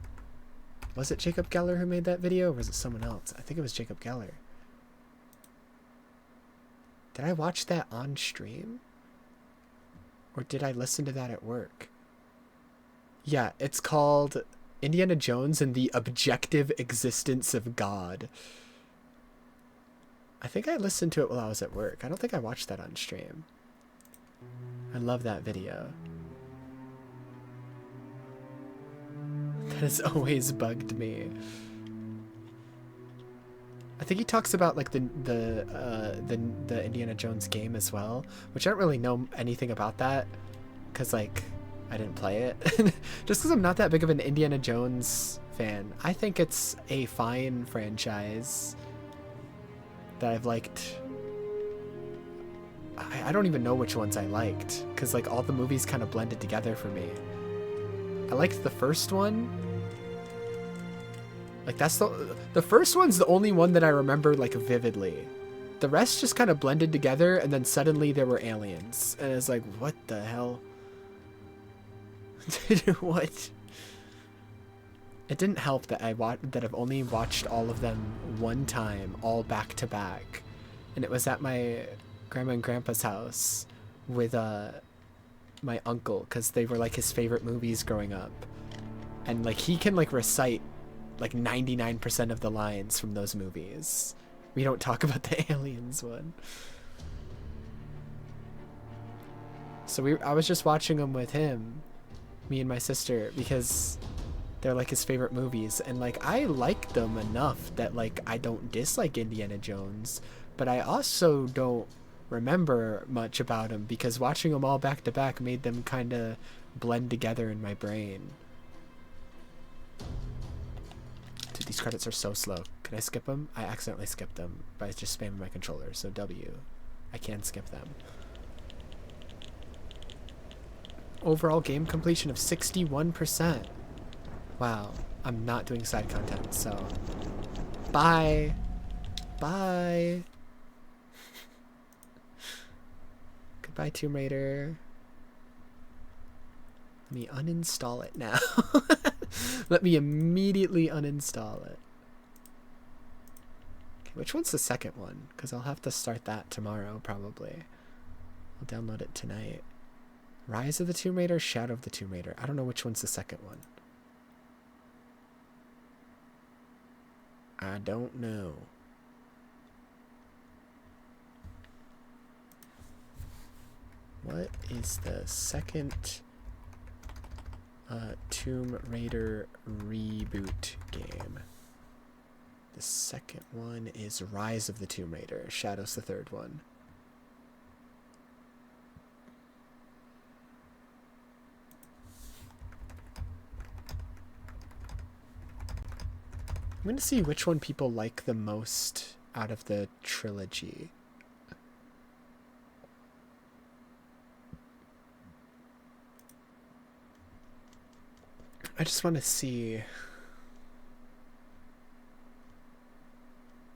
Was it Jacob Geller who made that video, or was it someone else? I think it was Jacob Geller. Did I watch that on stream? Or did I listen to that at work? Yeah, it's called Indiana Jones and the Objective Existence of God. I think I listened to it while I was at work. I don't think I watched that on stream. I love that video. That has always bugged me. I think he talks about like the Indiana Jones game as well, which I don't really know anything about that, cause like I didn't play it. Just because I'm not that big of an Indiana Jones fan. I think it's a fine franchise that I've liked. I don't even know which ones I liked, because like all the movies kind of blended together for me. I liked the first one. Like that's the first one's the only one that I remember like vividly. The rest just kind of blended together, and then suddenly there were aliens, and it's like, what the hell? What? It didn't help that I've only watched all of them one time, all back to back, and it was at my grandma and grandpa's house with my uncle, because they were like his favorite movies growing up, and like he can like recite like 99% of the lines from those movies. We don't talk about the aliens one. So I was just watching them with him, me and my sister, because they're like his favorite movies, and like I like them enough that like I don't dislike Indiana Jones, but I also don't remember much about them because watching them all back to back made them kind of blend together in my brain. Dude, these credits are so slow. Can I skip them? I accidentally skipped them by just spamming my controller, so W. I can skip them. Overall game completion of 61%. Wow, I'm not doing side content, so bye. Bye. Goodbye, Tomb Raider. Let me uninstall it now. Let me immediately uninstall it. Okay, which one's the second one? Because I'll have to start that tomorrow, probably. I'll download it tonight. Rise of the Tomb Raider, Shadow of the Tomb Raider. I don't know which one's the second one. I don't know. What is the second Tomb Raider reboot game? The second one is Rise of the Tomb Raider. Shadow's the third one. I'm going to see which one people like the most out of the trilogy. I just want to see.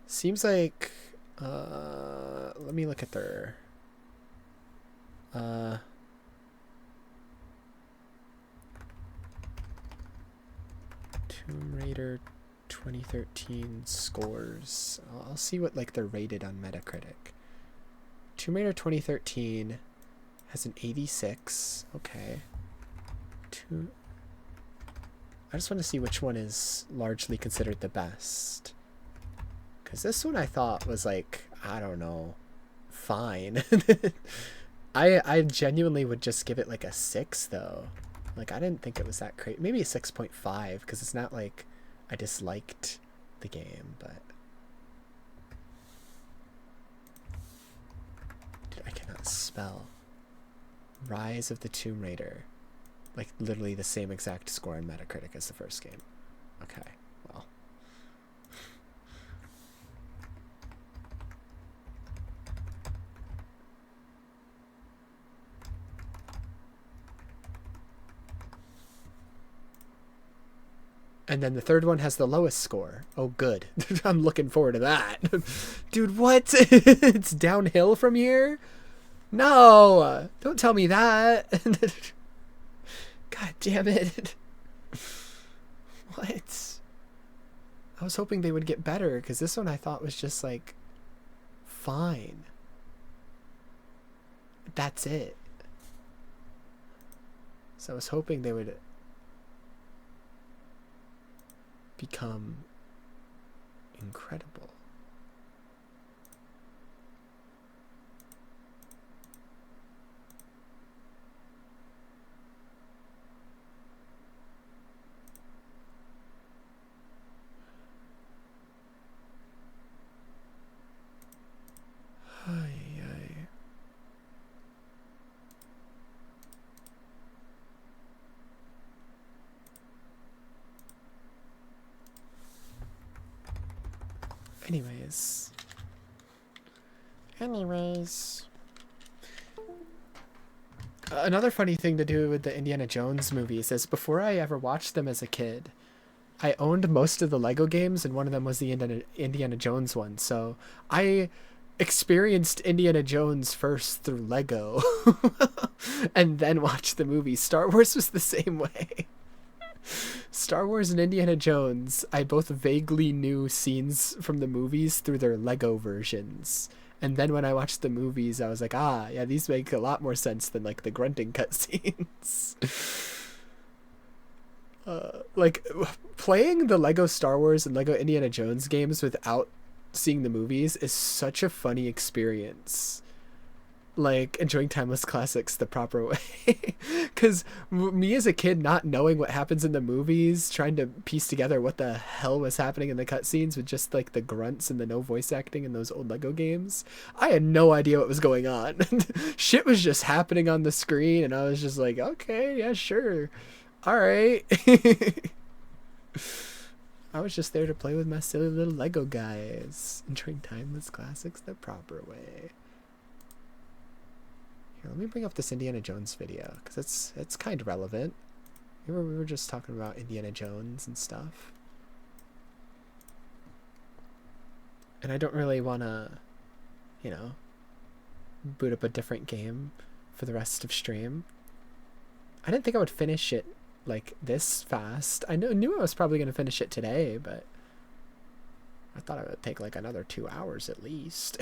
Seems like, let me look at their, Tomb Raider 2013 scores. I'll see what like they're rated on Metacritic. Tomb Raider 2013 has an 86. Okay. I just want to see which one is largely considered the best. Because this one I thought was like, I don't know, fine. I genuinely would just give it like a 6 though. Like I didn't think it was that crazy. Maybe a 6.5 because it's not like I disliked the game, but dude, I cannot spell. Rise of the Tomb Raider. Like literally the same exact score on Metacritic as the first game. Okay, well. And then the third one has the lowest score. Oh, good. I'm looking forward to that. Dude, what? It's downhill from here? No! Don't tell me that. God damn it. What? I was hoping they would get better, because this one I thought was just, like, fine. That's it. So I was hoping they would become incredible. Anyways. Another funny thing to do with the Indiana Jones movies is before I ever watched them as a kid, I owned most of the Lego games, and one of them was the Indiana Jones one. So I experienced Indiana Jones first through Lego and then watched the movie. Star Wars was the same way. Star Wars and Indiana Jones, I both vaguely knew scenes from the movies through their Lego versions. And then when I watched the movies, I was like, ah, yeah, these make a lot more sense than like the grunting cutscenes. Like playing the Lego Star Wars and Lego Indiana Jones games without seeing the movies is such a funny experience. Like enjoying timeless classics the proper way. Because me as a kid not knowing what happens in the movies, trying to piece together what the hell was happening in the cutscenes with just like the grunts and the no voice acting in those old Lego games, I had no idea what was going on. Shit was just happening on the screen and I was just like, okay, yeah, sure, all right. I was just there to play with my silly little Lego guys, enjoying timeless classics the proper way. Here, let me bring up this Indiana Jones video, because it's kind of relevant. We were just talking about Indiana Jones and stuff. And I don't really want to, you know, boot up a different game for the rest of stream. I didn't think I would finish it like this fast. I knew I was probably going to finish it today, but I thought it would take like another 2 hours at least.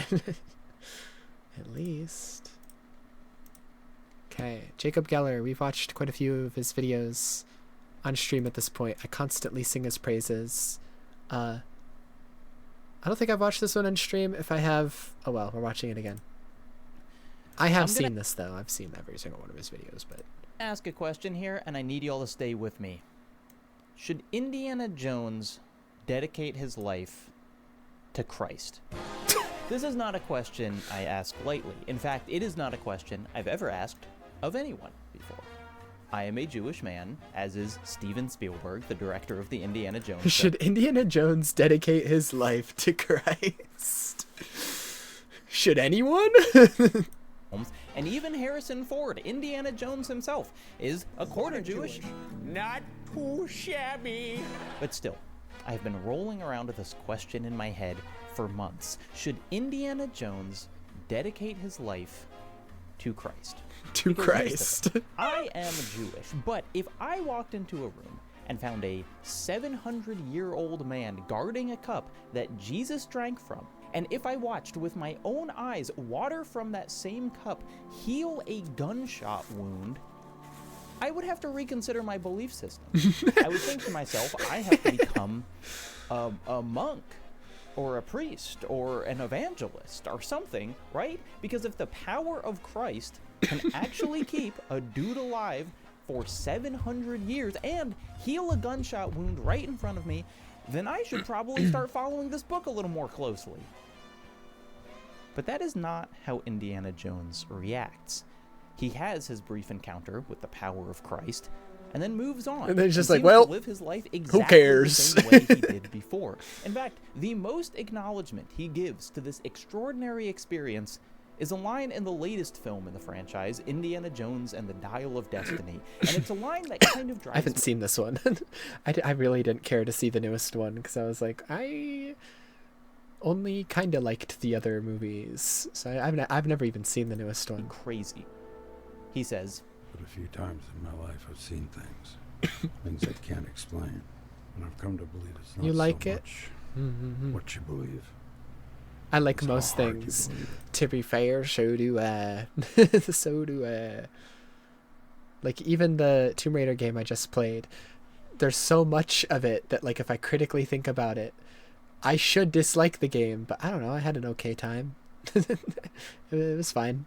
At least. Okay, Jacob Geller, we've watched quite a few of his videos on stream at this point. I constantly sing his praises. I don't think I've watched this one on stream. If I have, oh well, we're watching it again. I have seen this though. I've seen every single one of his videos, but ask a question here, and I need you all to stay with me. Should Indiana Jones dedicate his life to Christ? This is not a question I ask lightly. In fact, it is not a question I've ever asked of anyone before. I am a Jewish man, as is Steven Spielberg, the director of the Indiana Jones show. Should Indiana Jones dedicate his life to Christ? Should anyone? And even Harrison Ford, Indiana Jones himself, is a quarter Jewish. Not too shabby. But still, I've been rolling around with this question in my head for months. Should Indiana Jones dedicate his life to Christ? To Christ. I am Jewish, but if I walked into a room and found a 700-year-old man guarding a cup that Jesus drank from, and if I watched with my own eyes water from that same cup heal a gunshot wound, I would have to reconsider my belief system. I would think to myself, I have to become a monk or a priest or an evangelist or something, right? Because if the power of Christ can actually keep a dude alive for 700 years and heal a gunshot wound right in front of me, then I should probably start following this book a little more closely. But that is not how Indiana Jones reacts. He has his brief encounter with the power of Christ, and then moves on. And then he's just and like, well, live his life exactly who cares? the same way he did before. In fact, the most acknowledgement he gives to this extraordinary experience is a line in the latest film in the franchise, Indiana Jones and the Dial of Destiny. And it's a line that kind of drives I haven't seen this one. I really didn't care to see the newest one because I was like, I only kind of liked the other movies. So I've never even seen the newest one. Crazy. He says, But a few times in my life I've seen things I can't explain. And I've come to believe it's not You like so it? much Mm-hmm. what you believe. I like It's most how hard you things. believe it. To be fair, so do so do like even the Tomb Raider game I just played, there's so much of it that like if I critically think about it, I should dislike the game, but I don't know, I had an okay time. It was fine.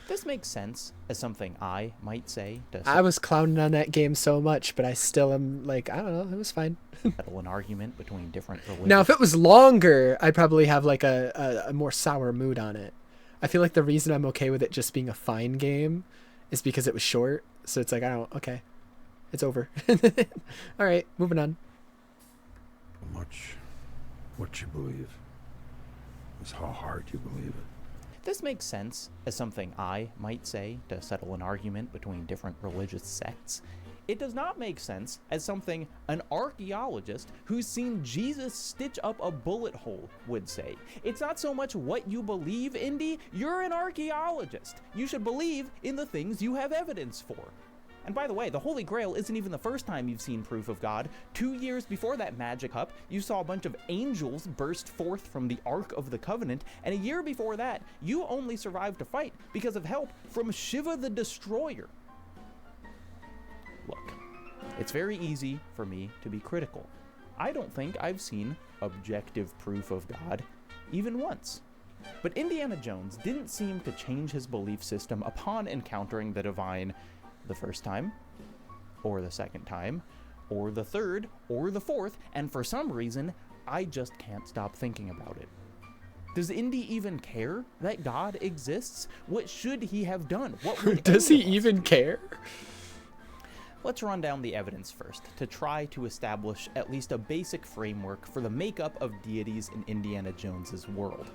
this makes sense as something I might say to I was clowning on that game so much, but I still am like, I don't know, it was fine. settle an argument between different religions. Now, if it was longer, I'd probably have like a more sour mood on it. I feel like the reason I'm okay with it just being a fine game is because it was short. So it's like, okay, it's over. All right, moving on. Much what you believe. It's how hard you believe it. This makes sense as something I might say to settle an argument between different religious sects. It does not make sense as something an archaeologist who's seen Jesus stitch up a bullet hole would say. It's not so much what you believe, Indy. You're an archaeologist. You should believe in the things you have evidence for. And by the way, the Holy Grail isn't even the first time you've seen proof of God. 2 years before that magic cup, you saw a bunch of angels burst forth from the Ark of the Covenant, and a year before that, you only survived to fight because of help from Shiva the Destroyer. Look, it's very easy for me to be critical. I don't think I've seen objective proof of God even once. But Indiana Jones didn't seem to change his belief system upon encountering the divine the first time, or the second time, or the third, or the fourth, and for some reason, I just can't stop thinking about it. Does Indy even care that God exists? What should he have done? What would Does he any of us even do? care? Let's run down the evidence first to try to establish at least a basic framework for the makeup of deities in Indiana Jones's world.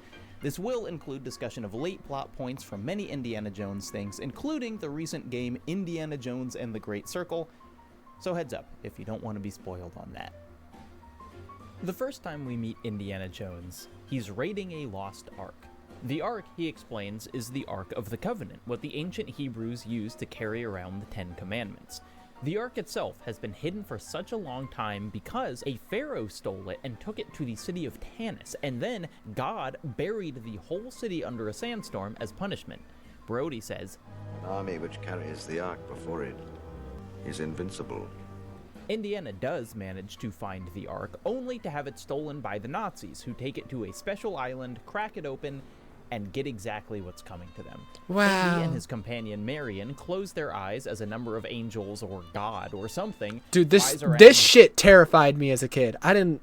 This will include discussion of late plot points from many Indiana Jones things, including the recent game Indiana Jones and the Great Circle, so heads up if you don't want to be spoiled on that. The first time we meet Indiana Jones, he's raiding a lost Ark. The Ark, he explains, is the Ark of the Covenant, what the ancient Hebrews used to carry around the Ten Commandments. The Ark itself has been hidden for such a long time because a pharaoh stole it and took it to the city of Tanis, and then God buried the whole city under a sandstorm as punishment. Brody says, "An army which carries the Ark before it is invincible." Indiana does manage to find the Ark, only to have it stolen by the Nazis, who take it to a special island, crack it open, and get exactly what's coming to them. Wow. Indy and his companion Marion close their eyes as a number of angels or God or something. Dude, flies around. this shit terrified me as a kid. I didn't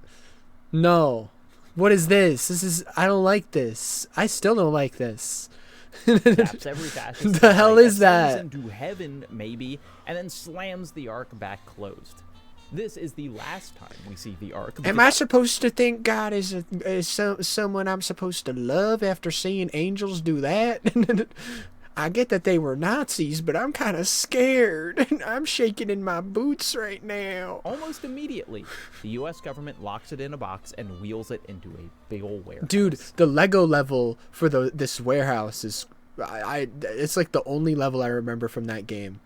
know. What is this? I don't like this. I still don't like this. Taps every fascist. The hell is ascends that? into heaven, maybe, and then slams the Ark back closed. This is the last time we see the Ark. Am I supposed to think God is someone I'm supposed to love after seeing angels do that? I get that they were Nazis, but I'm kind of scared. I'm shaking in my boots right now. Almost immediately, the U.S. government locks it in a box and wheels it into a big old warehouse. Dude, the Lego level for this warehouse is... it's like the only level I remember from that game.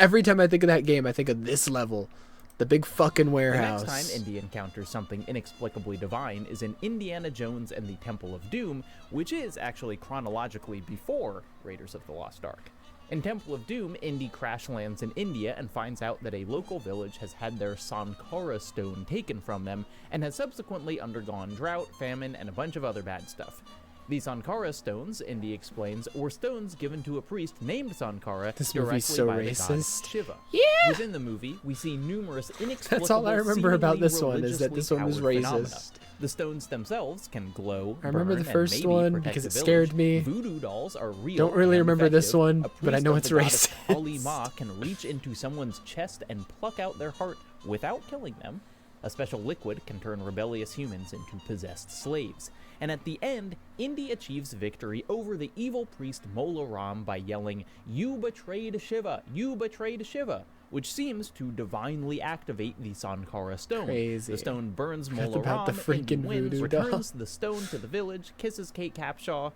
Every time I think of that game, I think of this level. The big fucking warehouse. The next time Indy encounters something inexplicably divine is in Indiana Jones and the Temple of Doom, which is actually chronologically before Raiders of the Lost Ark. In Temple of Doom, Indy crash lands in India and finds out that a local village has had their Sankara stone taken from them and has subsequently undergone drought, famine, and a bunch of other bad stuff. The Sankara stones, Indy explains, were stones given to a priest named Sankara This directly movie's so by the racist. god Shiva. Yeah! Within the movie, we see numerous inexplicable, That's all I remember about this one, is that seemingly this one was religiously powered racist. phenomena. The stones themselves can glow, I remember burn, the first and maybe one protect because the it scared village. me. Voodoo dolls are real. Don't really and remember this effective. one, A but I priest know of it's the goddess racist. Kali Ma can reach into someone's chest and pluck out their heart without killing them. A special liquid can turn rebellious humans into possessed slaves. And at the end, Indy achieves victory over the evil priest Mola Ram by yelling, "You betrayed Shiva! You betrayed Shiva!" which seems to divinely activate the Sankara stone. Crazy. The stone burns Forgot Mola about the Ram, freaking Indy wins, voodoo doll. returns the stone to the village, kisses Kate Capshaw.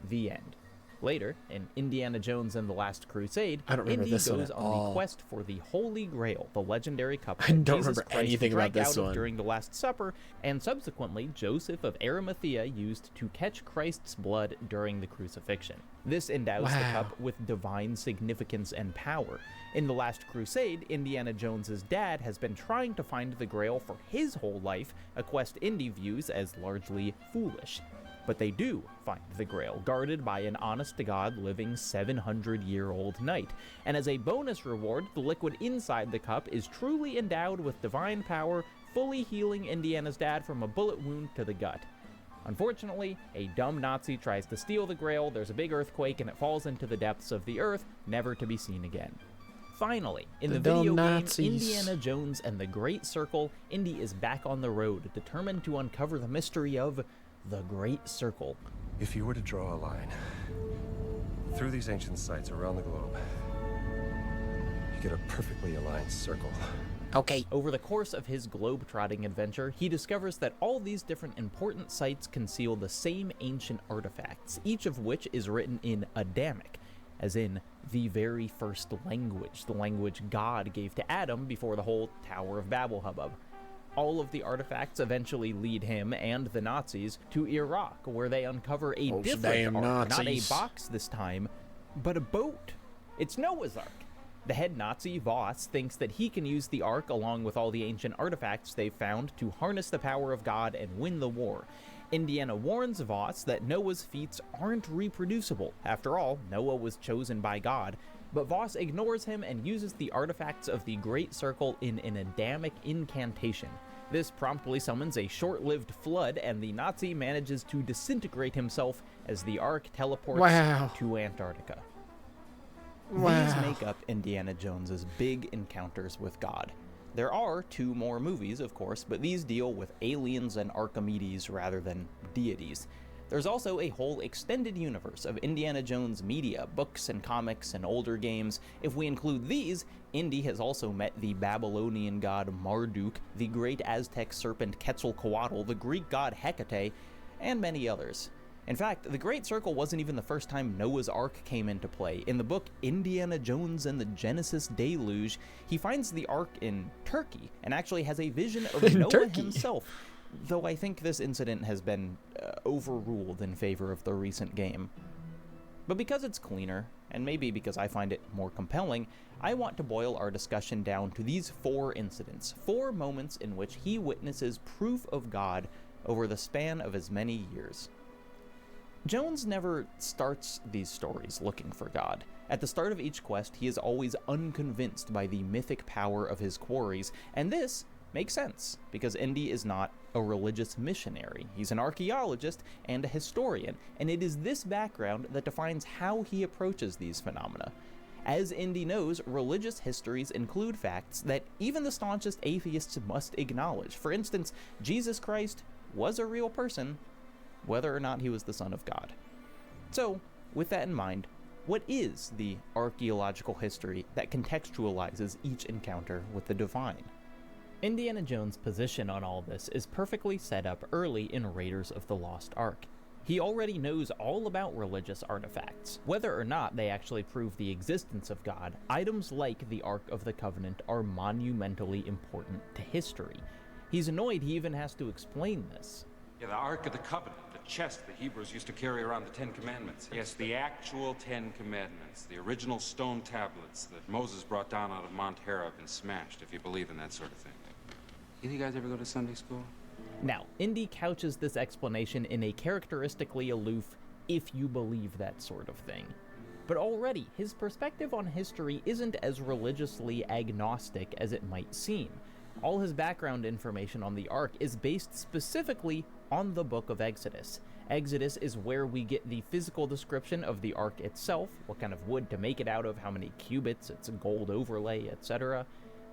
The end. Later, in Indiana Jones and the Last Crusade, I don't remember Indy this one goes at on all. the quest for the Holy Grail, the legendary cup I that don't Jesus remember Christ anything about drank this out of one. during the Last Supper, and subsequently Joseph of Arimathea used to catch Christ's blood during the crucifixion. This endows the Wow. cup with divine significance and power. In the Last Crusade, Indiana Jones's dad has been trying to find the Grail for his whole life, a quest Indy views as largely foolish. But they do find the Grail, guarded by an honest-to-God living 700-year-old knight. And as a bonus reward, the liquid inside the cup is truly endowed with divine power, fully healing Indiana's dad from a bullet wound to the gut. Unfortunately, a dumb Nazi tries to steal the Grail, there's a big earthquake, and it falls into the depths of the earth, never to be seen again. Finally, in the The video game Nazis. Indiana Jones and the Great Circle, Indy is back on the road, determined to uncover the mystery of the Great Circle. If you were to draw a line through these ancient sites around the globe, you get a perfectly aligned circle. Okay. Over the course of his globe-trotting adventure, he discovers that all these different important sites conceal the same ancient artifacts, each of which is written in Adamic, as in the very first language, the language God gave to Adam before the whole Tower of Babel hubbub. All of the artifacts eventually lead him and the Nazis to Iraq, where they uncover a Those different damn ark, not a Nazis. box this time, but a boat. It's Noah's Ark. The head Nazi, Voss, thinks that he can use the Ark along with all the ancient artifacts they've found to harness the power of God and win the war. Indiana warns Voss that Noah's feats aren't reproducible. After all, Noah was chosen by God. But Voss ignores him and uses the artifacts of the Great Circle in an Adamic incantation. This promptly summons a short-lived flood, and the Nazi manages to disintegrate himself as the Ark teleports Wow. to Antarctica. Wow. These make up Indiana Jones's big encounters with God. There are 2 more movies, of course, but these deal with aliens and Archimedes rather than deities. There's also a whole extended universe of Indiana Jones media, books and comics and older games. If we include these, Indy has also met the Babylonian god Marduk, the great Aztec serpent Quetzalcoatl, the Greek god Hecate, and many others. In fact, the Great Circle wasn't even the first time Noah's Ark came into play. In the book Indiana Jones and the Genesis Deluge, he finds the Ark in Turkey and actually has a vision of In Noah Turkey? himself. Though I think this incident has been overruled in favor of the recent game. But because it's cleaner, and maybe because I find it more compelling, I want to boil our discussion down to these 4 incidents, 4 moments in which he witnesses proof of God over the span of as many years. Jones never starts these stories looking for God. At the start of each quest, he is always unconvinced by the mythic power of his quarries, and this makes sense, because Indy is not a religious missionary. He's an archaeologist and a historian, and it is this background that defines how he approaches these phenomena. As Indy knows, religious histories include facts that even the staunchest atheists must acknowledge. For instance, Jesus Christ was a real person, whether or not he was the Son of God. So, with that in mind, what is the archaeological history that contextualizes each encounter with the divine? Indiana Jones' position on all this is perfectly set up early in Raiders of the Lost Ark. He already knows all about religious artifacts. Whether or not they actually prove the existence of God, items like the Ark of the Covenant are monumentally important to history. He's annoyed he even has to explain this. Yeah, the Ark of the Covenant, the chest the Hebrews used to carry around the 10 Commandments. Yes, the actual 10 Commandments, the original stone tablets that Moses brought down out of Mount Horeb and smashed, if you believe in that sort of thing. Either you guys ever go to Sunday school? Now, Indy couches this explanation in a characteristically aloof, if you believe that sort of thing. But already, his perspective on history isn't as religiously agnostic as it might seem. All his background information on the Ark is based specifically on the Book of Exodus. Exodus is where we get the physical description of the Ark itself, what kind of wood to make it out of, how many cubits, its gold overlay, etc.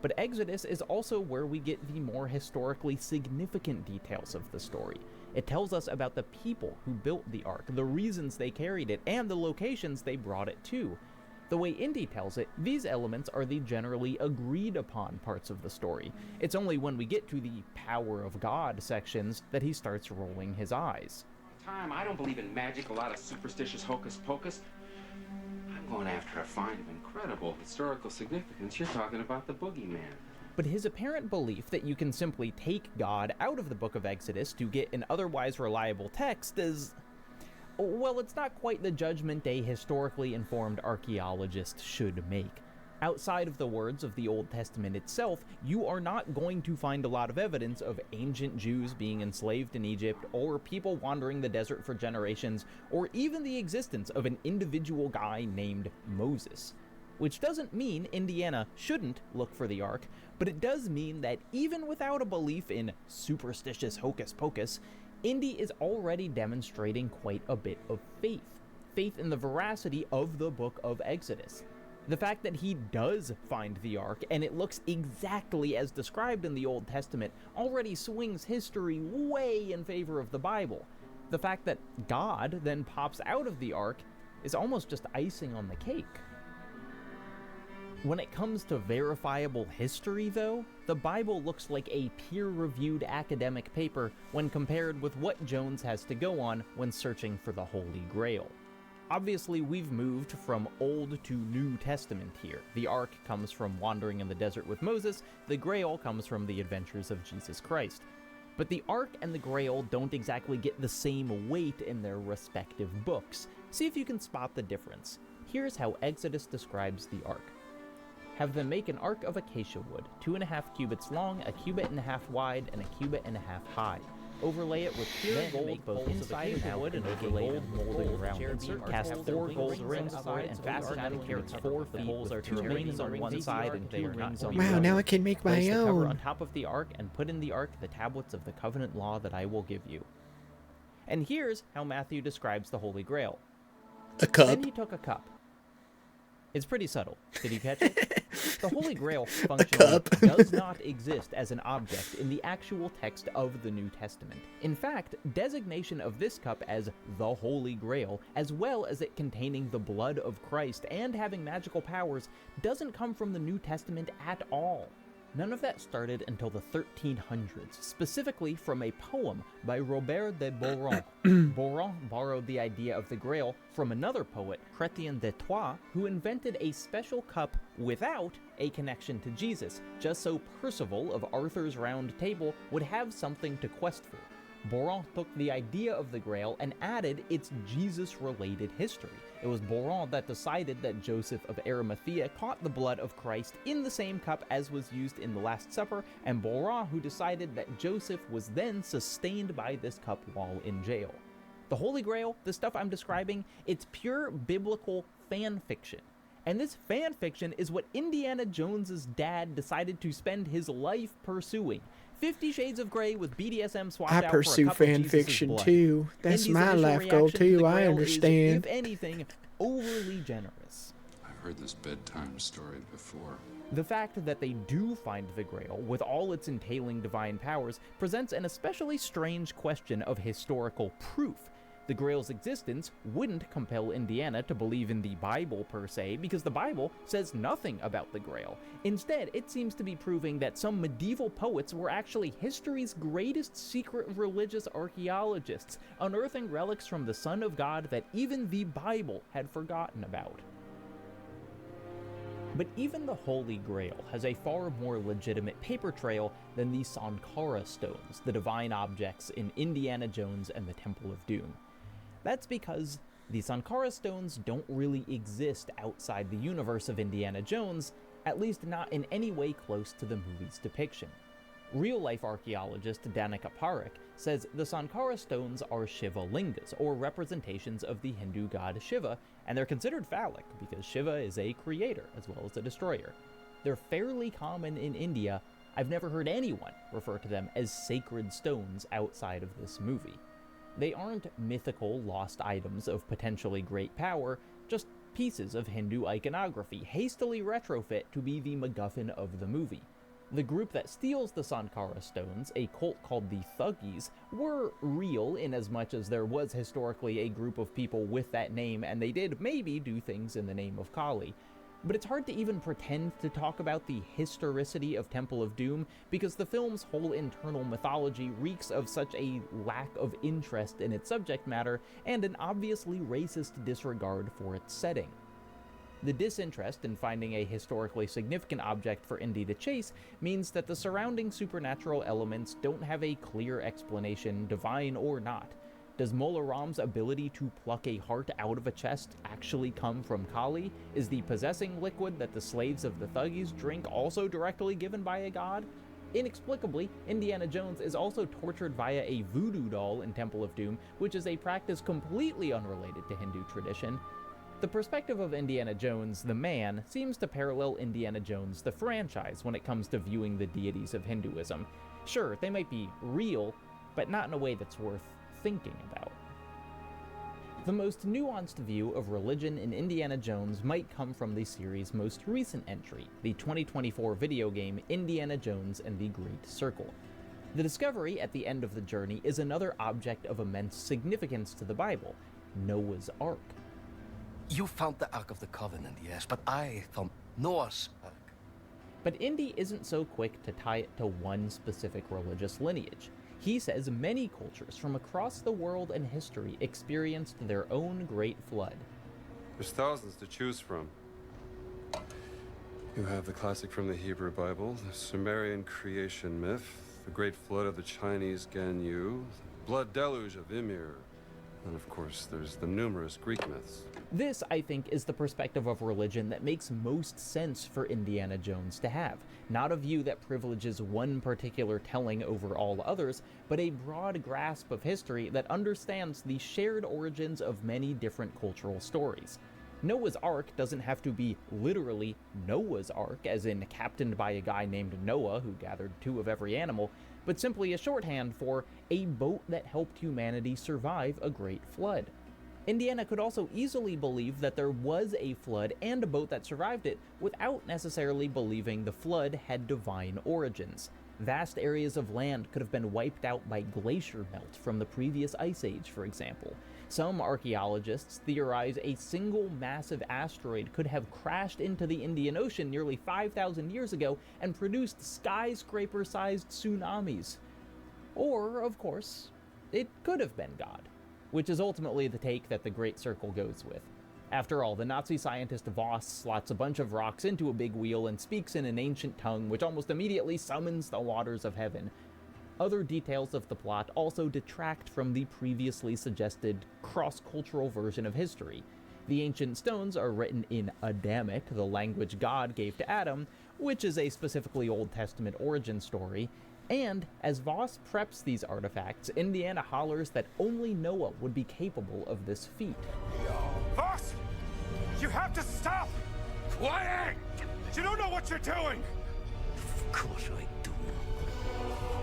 But Exodus is also where we get the more historically significant details of the story. It tells us about the people who built the Ark, the reasons they carried it, and the locations they brought it to. The way Indy tells it, these elements are the generally agreed upon parts of the story. It's only when we get to the power of God sections that he starts rolling his eyes. Time, I don't believe in magic, a lot of superstitious hocus pocus. I'm going after a find of incredible historical significance. You're talking about the boogeyman. But his apparent belief that you can simply take God out of the Book of Exodus to get an otherwise reliable text is... well, it's not quite the judgment a historically informed archaeologist should make. Outside of the words of the Old Testament itself, you are not going to find a lot of evidence of ancient Jews being enslaved in Egypt, or people wandering the desert for generations, or even the existence of an individual guy named Moses. Which doesn't mean Indiana shouldn't look for the Ark, but it does mean that even without a belief in superstitious hocus pocus, Indy is already demonstrating quite a bit of faith. Faith in the veracity of the Book of Exodus. The fact that he does find the Ark, and it looks exactly as described in the Old Testament, already swings history way in favor of the Bible. The fact that God then pops out of the Ark is almost just icing on the cake. When it comes to verifiable history, though, the Bible looks like a peer-reviewed academic paper when compared with what Jones has to go on when searching for the Holy Grail. Obviously, we've moved from Old to New Testament here. The Ark comes from wandering in the desert with Moses, the Grail comes from the adventures of Jesus Christ. But the Ark and the Grail don't exactly get the same weight in their respective books. See if you can spot the difference. Here's how Exodus describes the Ark. Have them make an ark of acacia wood, 2.5 cubits long, 1.5 cubits wide, and 1.5 cubits high. Overlay it with pure gold, make both inside and out, and overlay gold molding around it. Cast 4 gold rings for it, and fasten on it carrots 4 feet. Holes are 2 rings on one side and 2 rings on the other. Wow, now I can make my Place the cover own. on top of the ark, and put in the ark the tablets of the covenant law that I will give you. And here's how Matthew describes the Holy Grail. A cup. Then he took a cup. It's pretty subtle. Did you catch it? The Holy Grail functionally does not exist as an object in the actual text of the New Testament. In fact, designation of this cup as the Holy Grail, as well as it containing the blood of Christ and having magical powers, doesn't come from the New Testament at all. None of that started until the 1300s, specifically from a poem by Robert de Boron. Boron borrowed the idea of the Grail from another poet, Chrétien de Troyes, who invented a special cup without a connection to Jesus, just so Percival of Arthur's Round Table would have something to quest for. Boron took the idea of the Grail and added its Jesus-related history. It was Boron that decided that Joseph of Arimathea caught the blood of Christ in the same cup as was used in the Last Supper, and Boron who decided that Joseph was then sustained by this cup while in jail. The Holy Grail, the stuff I'm describing, it's pure biblical fan fiction. And this fan fiction is what Indiana Jones's dad decided to spend his life pursuing. 50 Shades of Grey with BDSM swapped out for a pursue cup fan of Jesus' fiction blood. too. That's Indy's my initial life goal reaction to too. the I Grail understand. Is, if anything, overly generous. I've heard this bedtime story before. The fact that they do find the Grail, with all its entailing divine powers, presents an especially strange question of historical proof. The Grail's existence wouldn't compel Indiana to believe in the Bible per se, because the Bible says nothing about the Grail. Instead, it seems to be proving that some medieval poets were actually history's greatest secret religious archaeologists, unearthing relics from the Son of God that even the Bible had forgotten about. But even the Holy Grail has a far more legitimate paper trail than the Sankara stones, the divine objects in Indiana Jones and the Temple of Doom. That's because the Sankara stones don't really exist outside the universe of Indiana Jones, at least not in any way close to the movie's depiction. Real-life archaeologist Danika Parekh says the Sankara stones are Shiva lingas, or representations of the Hindu god Shiva, and they're considered phallic because Shiva is a creator as well as a destroyer. They're fairly common in India. I've never heard anyone refer to them as sacred stones outside of this movie. They aren't mythical lost items of potentially great power, just pieces of Hindu iconography hastily retrofit to be the MacGuffin of the movie. The group that steals the Sankara stones, a cult called the Thuggees, were real in as much as there was historically a group of people with that name, and they did maybe do things in the name of Kali. But it's hard to even pretend to talk about the historicity of Temple of Doom because the film's whole internal mythology reeks of such a lack of interest in its subject matter and an obviously racist disregard for its setting. The disinterest in finding a historically significant object for Indy to chase means that the surrounding supernatural elements don't have a clear explanation, divine or not. Does Mola Ram's ability to pluck a heart out of a chest actually come from Kali? Is the possessing liquid that the slaves of the Thuggees drink also directly given by a god? Inexplicably, Indiana Jones is also tortured via a voodoo doll in Temple of Doom, which is a practice completely unrelated to Hindu tradition. The perspective of Indiana Jones, the man, seems to parallel Indiana Jones, the franchise, when it comes to viewing the deities of Hinduism. Sure, they might be real, but not in a way that's worth thinking about. The most nuanced view of religion in Indiana Jones might come from the series' most recent entry, the 2024 video game Indiana Jones and the Great Circle. The discovery at the end of the journey is another object of immense significance to the Bible, Noah's Ark. You found the Ark of the Covenant, yes, but I found Noah's Ark. But Indy isn't so quick to tie it to one specific religious lineage. He says many cultures from across the world and history experienced their own great flood. There's thousands to choose from. You have the classic from the Hebrew Bible, the Sumerian creation myth, the great flood of the Chinese Ganyu, the blood deluge of Ymir, and of course there's the numerous Greek myths. This, I think, is the perspective of religion that makes most sense for Indiana Jones to have. Not a view that privileges one particular telling over all others, but a broad grasp of history that understands the shared origins of many different cultural stories. Noah's Ark doesn't have to be literally Noah's Ark, as in captained by a guy named Noah who gathered 2 of every animal, but simply a shorthand for a boat that helped humanity survive a great flood. Indiana could also easily believe that there was a flood and a boat that survived it without necessarily believing the flood had divine origins. Vast areas of land could have been wiped out by glacier melt from the previous ice age, for example. Some archaeologists theorize a single massive asteroid could have crashed into the Indian Ocean nearly 5,000 years ago and produced skyscraper-sized tsunamis. Or, of course, it could have been God, which is ultimately the take that the Great Circle goes with. After all, the Nazi scientist Voss slots a bunch of rocks into a big wheel and speaks in an ancient tongue which almost immediately summons the waters of heaven. Other details of the plot also detract from the previously suggested cross-cultural version of history. The ancient stones are written in Adamic, the language God gave to Adam, which is a specifically Old Testament origin story, and as Voss preps these artifacts, Indiana hollers that only Noah would be capable of this feat. Voss! You have to stop! Quiet! You don't know what you're doing! Of course I do.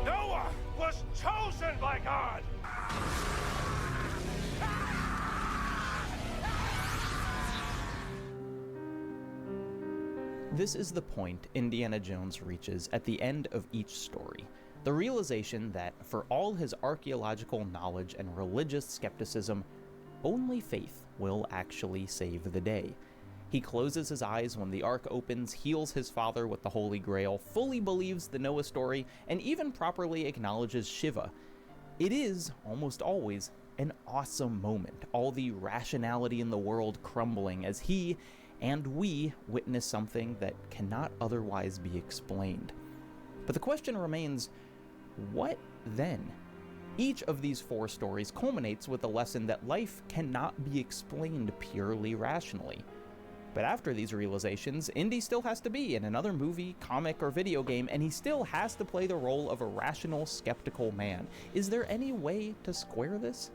Noah was chosen by God! This is the point Indiana Jones reaches at the end of each story. The realization that, for all his archaeological knowledge and religious skepticism, only faith will actually save the day. He closes his eyes when the Ark opens, heals his father with the Holy Grail, fully believes the Noah story, and even properly acknowledges Shiva. It is, almost always, an awesome moment, all the rationality in the world crumbling as he and we witness something that cannot otherwise be explained. But the question remains, what then? Each of these 4 stories culminates with the lesson that life cannot be explained purely rationally. But after these realizations, Indy still has to be in another movie, comic, or video game, and he still has to play the role of a rational, skeptical man. Is there any way to square this?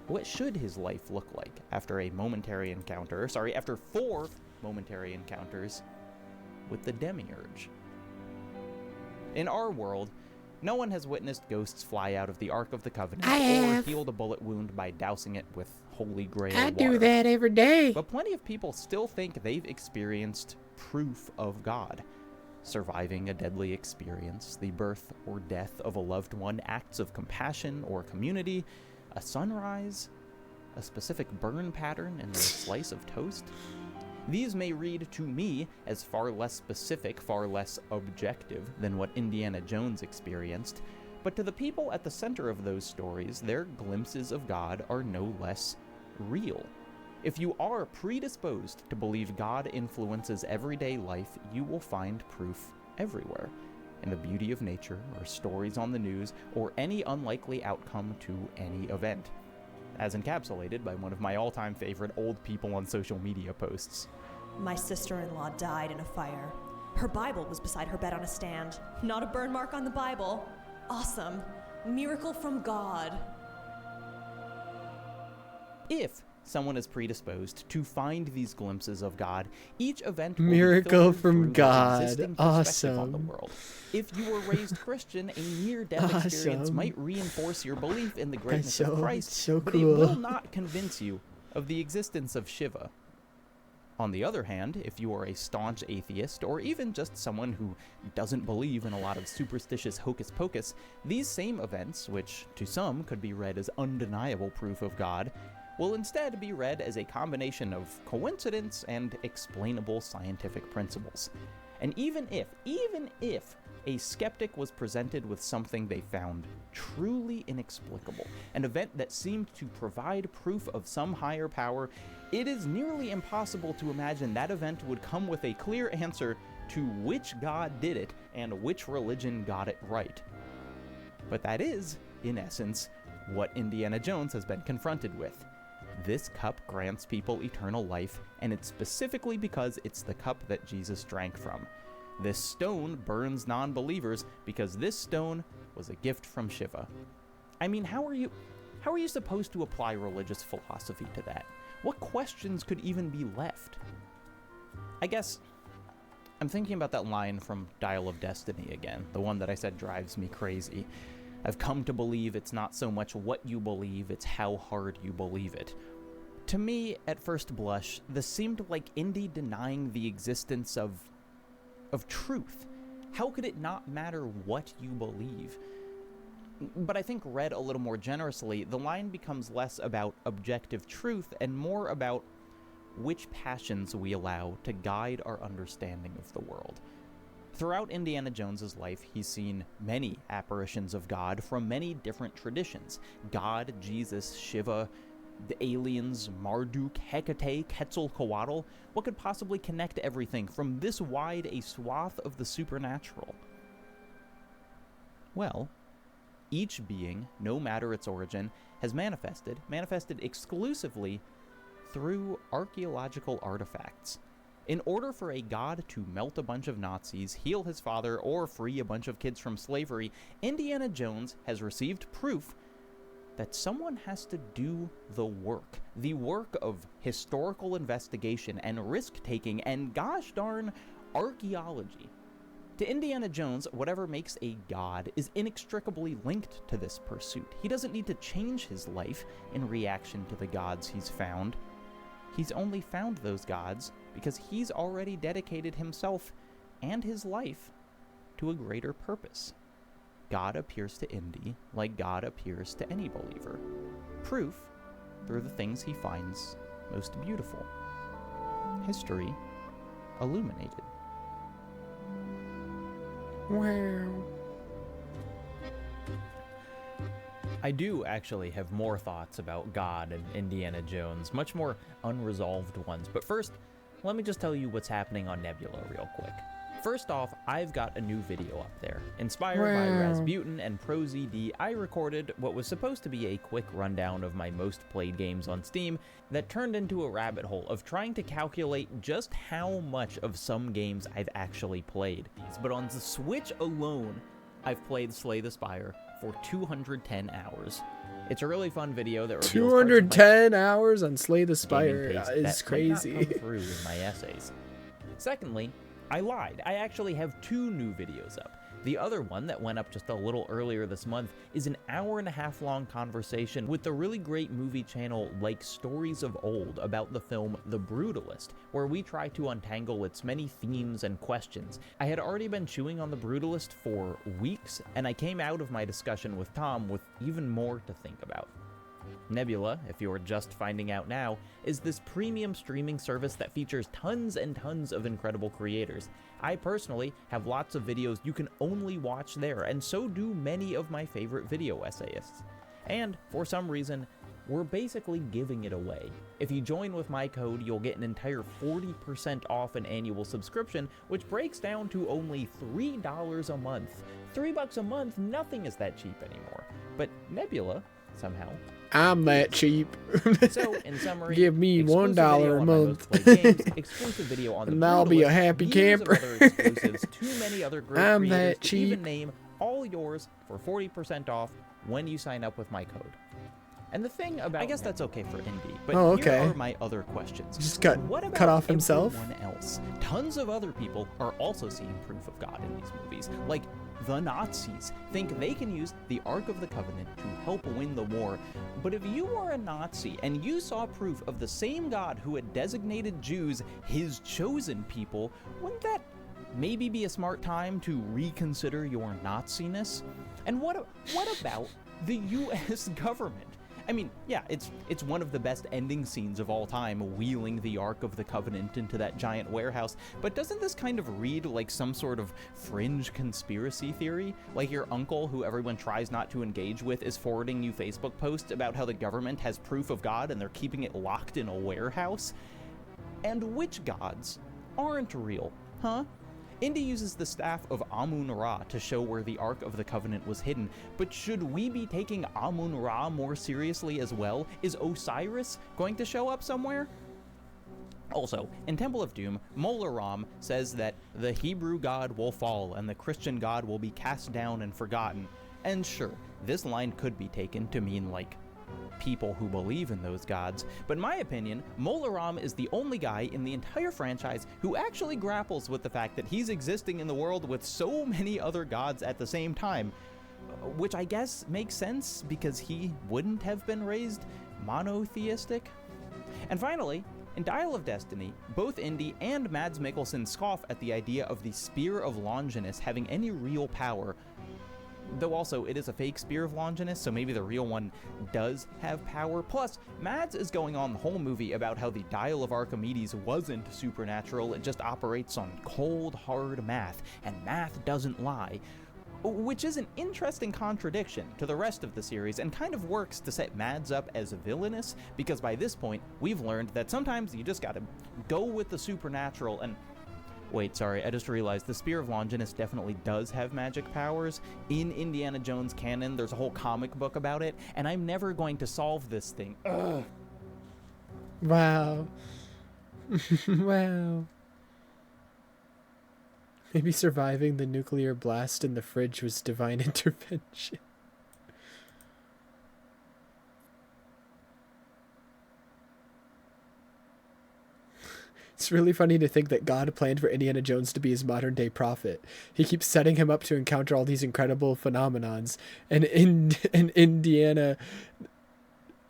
What should his life look like after after 4 momentary encounters with the Demiurge? In our world, no one has witnessed ghosts fly out of the Ark of the Covenant or healed a bullet wound by dousing it with Holy Grail water. I do that every day. But plenty of people still think they've experienced proof of God. Surviving a deadly experience, the birth or death of a loved one, acts of compassion or community, a sunrise, a specific burn pattern in a slice of toast. These may read to me as far less specific, far less objective than what Indiana Jones experienced, but to the people at the center of those stories, their glimpses of God are no less real. If you are predisposed to believe God influences everyday life, you will find proof everywhere, in the beauty of nature, or stories on the news, or any unlikely outcome to any event, as encapsulated by one of my all-time favorite old people on social media posts. My sister-in-law died in a fire. Her Bible was beside her bed on a stand. Not a burn mark on the Bible. Awesome. Miracle from God. If someone is predisposed to find these glimpses of God, each event will Miracle be from God. On the Awesome. world. If you were raised Christian, a near-death experience Awesome. might reinforce your belief in the greatness That's of Christ, so but cool. it will not convince you of the existence of Shiva. On the other hand, if you are a staunch atheist, or even just someone who doesn't believe in a lot of superstitious hocus pocus, these same events, which to some could be read as undeniable proof of God, will instead be read as a combination of coincidence and explainable scientific principles. And even if a skeptic was presented with something they found truly inexplicable, an event that seemed to provide proof of some higher power, it is nearly impossible to imagine that event would come with a clear answer to which God did it and which religion got it right. But that is, in essence, what Indiana Jones has been confronted with. This cup grants people eternal life, and it's specifically because it's the cup that Jesus drank from. This stone burns non-believers because this stone was a gift from Shiva. I mean, how are you supposed to apply religious philosophy to that? What questions could even be left? I guess I'm thinking about that line from Dial of Destiny again, the one that I said drives me crazy. I've come to believe it's not so much what you believe, it's how hard you believe it. To me, at first blush, this seemed like Indy denying the existence of truth. How could it not matter what you believe? But I think read a little more generously, the line becomes less about objective truth and more about which passions we allow to guide our understanding of the world. Throughout Indiana Jones's life, he's seen many apparitions of God from many different traditions. God, Jesus, Shiva, the aliens, Marduk, Hecate, Quetzalcoatl. What could possibly connect everything from this wide a swath of the supernatural? Well, each being, no matter its origin, has manifested exclusively through archaeological artifacts. In order for a god to melt a bunch of Nazis, heal his father, or free a bunch of kids from slavery, Indiana Jones has received proof that someone has to do the work of historical investigation and risk-taking and gosh darn archaeology. To Indiana Jones, whatever makes a god is inextricably linked to this pursuit. He doesn't need to change his life in reaction to the gods he's found. He's only found those gods because he's already dedicated himself and his life to a greater purpose. God appears to Indy like God appears to any believer. Proof through the things he finds most beautiful. History illuminated. Wow. I do actually have more thoughts about God and Indiana Jones, much more unresolved ones. But first, let me just tell you what's happening on Nebula real quick. First off, I've got a new video up there. Inspired by Rasputin and ProZD, I recorded what was supposed to be a quick rundown of my most played games on Steam that turned into a rabbit hole of trying to calculate just how much of some games I've actually played. But on the Switch alone, I've played Slay the Spire for 210 hours. It's a really fun video that reveals 210 hours on Slay the Spire is crazy. That might not come through in my essays. Secondly, I lied. I actually have 2 new videos up. The other one that went up just a little earlier this month is an hour-and-a-half long conversation with the really great movie channel Like Stories of Old about the film The Brutalist, where we try to untangle its many themes and questions. I had already been chewing on The Brutalist for weeks, and I came out of my discussion with Tom with even more to think about. Nebula, if you're just finding out now, is this premium streaming service that features tons and tons of incredible creators. I personally have lots of videos you can only watch there, and so do many of my favorite video essayists. And, for some reason, we're basically giving it away. If you join with my code, you'll get an entire 40% off an annual subscription, which breaks down to only $3 a month. $3 a month, nothing is that cheap anymore. But Nebula, somehow, I'm that cheap. So, in summary, give me $1 a month, games, exclusive video on the and I'll be a happy camper. Other exclusives, too many other great I'm creators that to cheap. even name, all yours for 40% off when you sign up with my code. And the thing about, I guess that's okay for Indy, but here are my other questions. Just cut off himself. Everyone else? Tons of other people are also seeing proof of God in these movies. Like, the Nazis, think they can use the Ark of the Covenant to help win the war. But if you were a Nazi and you saw proof of the same God who had designated Jews his chosen people, wouldn't that maybe be a smart time to reconsider your Nazi-ness? And what about the US government? I mean, yeah, it's one of the best ending scenes of all time, wheeling the Ark of the Covenant into that giant warehouse, but doesn't this kind of read like some sort of fringe conspiracy theory? Like your uncle, who everyone tries not to engage with, is forwarding you Facebook posts about how the government has proof of God and they're keeping it locked in a warehouse? And which gods aren't real, huh? Indy uses the staff of Amun-Ra to show where the Ark of the Covenant was hidden, but should we be taking Amun-Ra more seriously as well? Is Osiris going to show up somewhere? Also, in Temple of Doom, Mola Ram says that the Hebrew God will fall and the Christian God will be cast down and forgotten. And sure, this line could be taken to mean like people who believe in those gods, but in my opinion, Mola Ram is the only guy in the entire franchise who actually grapples with the fact that he's existing in the world with so many other gods at the same time, which I guess makes sense because he wouldn't have been raised monotheistic. And finally, in Dial of Destiny, both Indy and Mads Mikkelsen scoff at the idea of the Spear of Longinus having any real power. Though also, it is a fake Spear of Longinus, so maybe the real one does have power. Plus, Mads is going on the whole movie about how the Dial of Archimedes wasn't supernatural, it just operates on cold, hard math, and math doesn't lie. Which is an interesting contradiction to the rest of the series, and kind of works to set Mads up as villainous, because by this point, we've learned that sometimes you just gotta go with the supernatural and... Wait, sorry, I just realized the Spear of Longinus definitely does have magic powers. In Indiana Jones canon, there's a whole comic book about it, and I'm never going to solve this thing. Ugh. Wow. Wow. Maybe surviving the nuclear blast in the fridge was divine intervention. It's really funny to think that God planned for Indiana Jones to be his modern-day prophet. He keeps setting him up to encounter all these incredible phenomenons, and Indiana,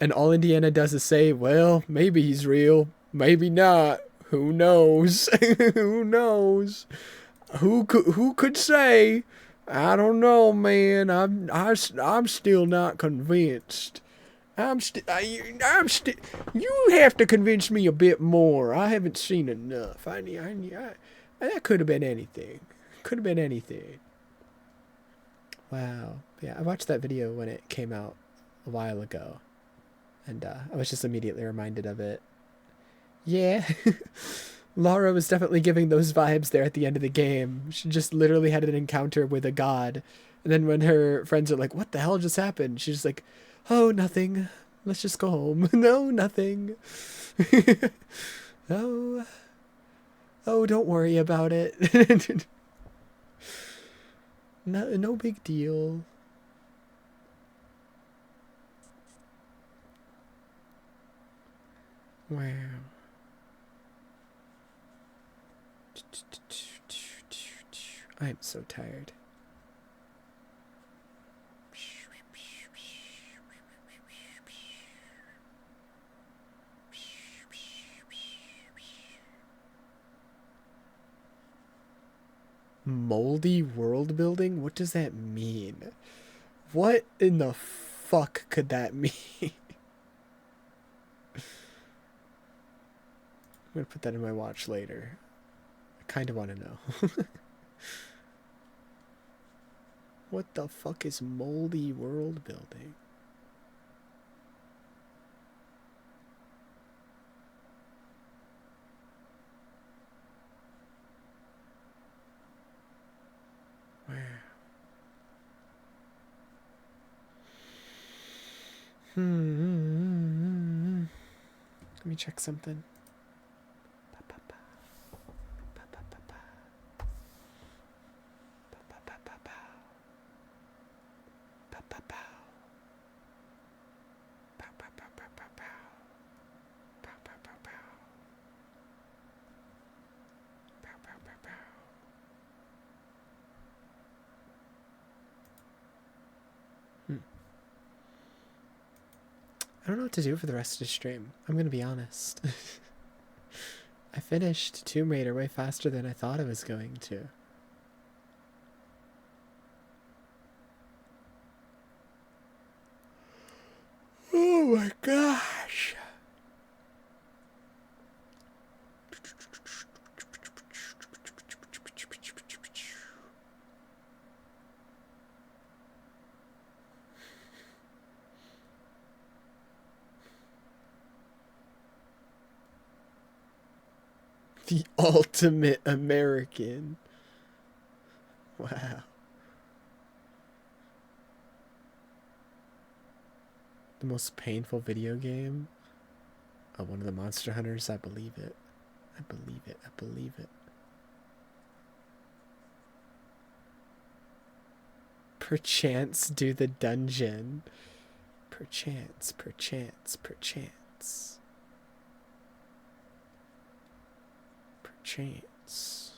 and all Indiana does is say, well, maybe he's real, maybe not, who knows, who knows, who could say, I don't know, man, I'm still not convinced. You have to convince me a bit more. I haven't seen enough. That could have been anything. Could have been anything. Wow. Yeah, I watched that video when it came out a while ago. And I was just immediately reminded of it. Yeah. Laura was definitely giving those vibes there at the end of the game. She just literally had an encounter with a god. And then when her friends are like, what the hell just happened? She's just like, oh, nothing. Let's just go home. No, nothing. Oh, don't worry about it. No big deal. Wow. I'm so tired. Moldy world building? What does that mean? What in the fuck could that mean? I'm gonna put that in my watch later. I kind of want to know. What the fuck is moldy world building? Let me check something. don't know what to do for the rest of the stream. I'm gonna be honest. I finished Tomb Raider way faster than I thought I was going to. Oh my gosh. The ultimate American. Wow. The most painful video game? Oh, one of the Monster Hunters? I believe it. I believe it. I believe it. Perchance do the dungeon. Perchance, perchance, perchance. Perchance.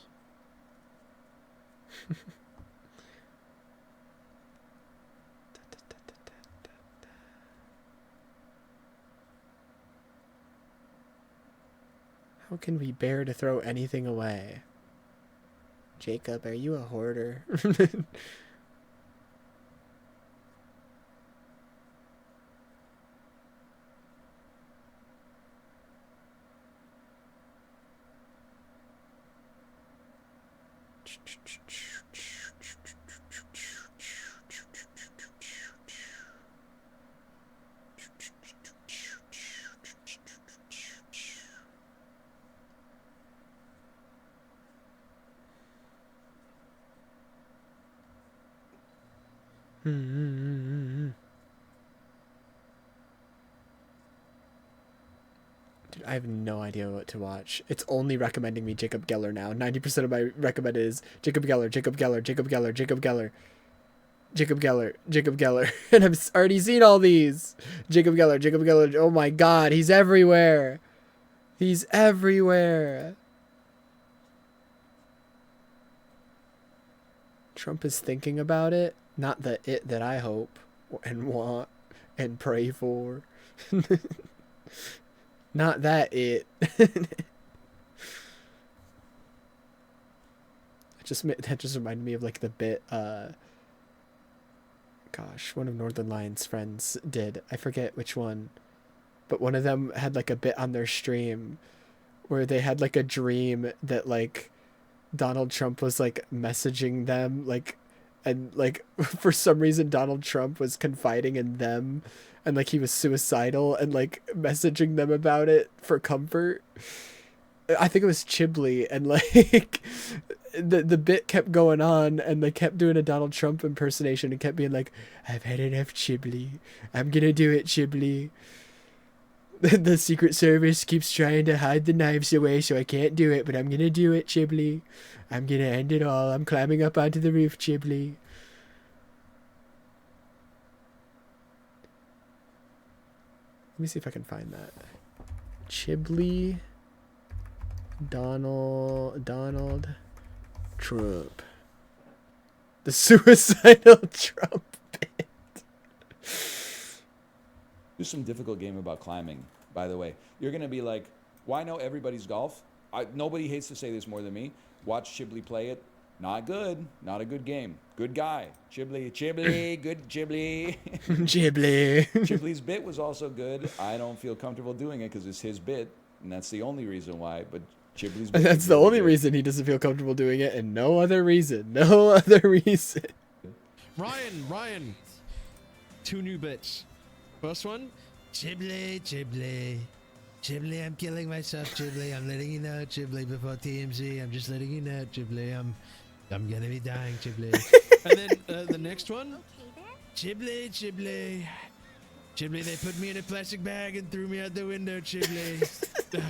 How can we bear to throw anything away? Jacob, are you a hoarder? Dude, I have no idea what to watch. It's only recommending me Jacob Geller now. 90% of my recommended is Jacob Geller, Jacob Geller, Jacob Geller, Jacob Geller, Jacob Geller, Jacob Geller. And I've already seen all these. Jacob Geller, Jacob Geller. Oh my god, he's everywhere. He's everywhere. Trump is thinking about it. Not the it that I hope and want and pray for. Not that it. That just reminded me of like the bit gosh, one of Northern Lions' friends did. I forget which one. But one of them had like a bit on their stream where they had like a dream that like Donald Trump was like messaging them like, and like for some reason Donald Trump was confiding in them and like he was suicidal and like messaging them about it for comfort. I think it was Chiblee, and like the bit kept going on and they kept doing a Donald Trump impersonation and kept being like, I've had enough, Chiblee. I'm gonna do it, Chiblee. The Secret Service keeps trying to hide the knives away, so I can't do it, but I'm gonna do it, Chiblee. I'm gonna end it all. I'm climbing up onto the roof, Chiblee. Let me see if I can find that. Chiblee Donald Trump. The suicidal Trump bit. This is some difficult game about climbing, by the way. You're going to be like, why know everybody's golf? Nobody hates to say this more than me. Watch Chiblee play it. Not good. Not a good game. Good guy. Chiblee, good Chiblee. Chiblee. Chiblee's bit was also good. I don't feel comfortable doing it because it's his bit, and that's the only reason why. But Chiblee's bit. That's the only reason he doesn't feel comfortable doing it, and no other reason. No other reason. Ryan. 2 new bits. First one, Chiblee. Chiblee, I'm killing myself, Chiblee. I'm letting you know, Chiblee, before TMZ. I'm just letting you know, Chiblee. I'm gonna be dying, Chiblee. And then the next one, Chiblee. Chiblee, they put me in a plastic bag and threw me out the window, Chiblee.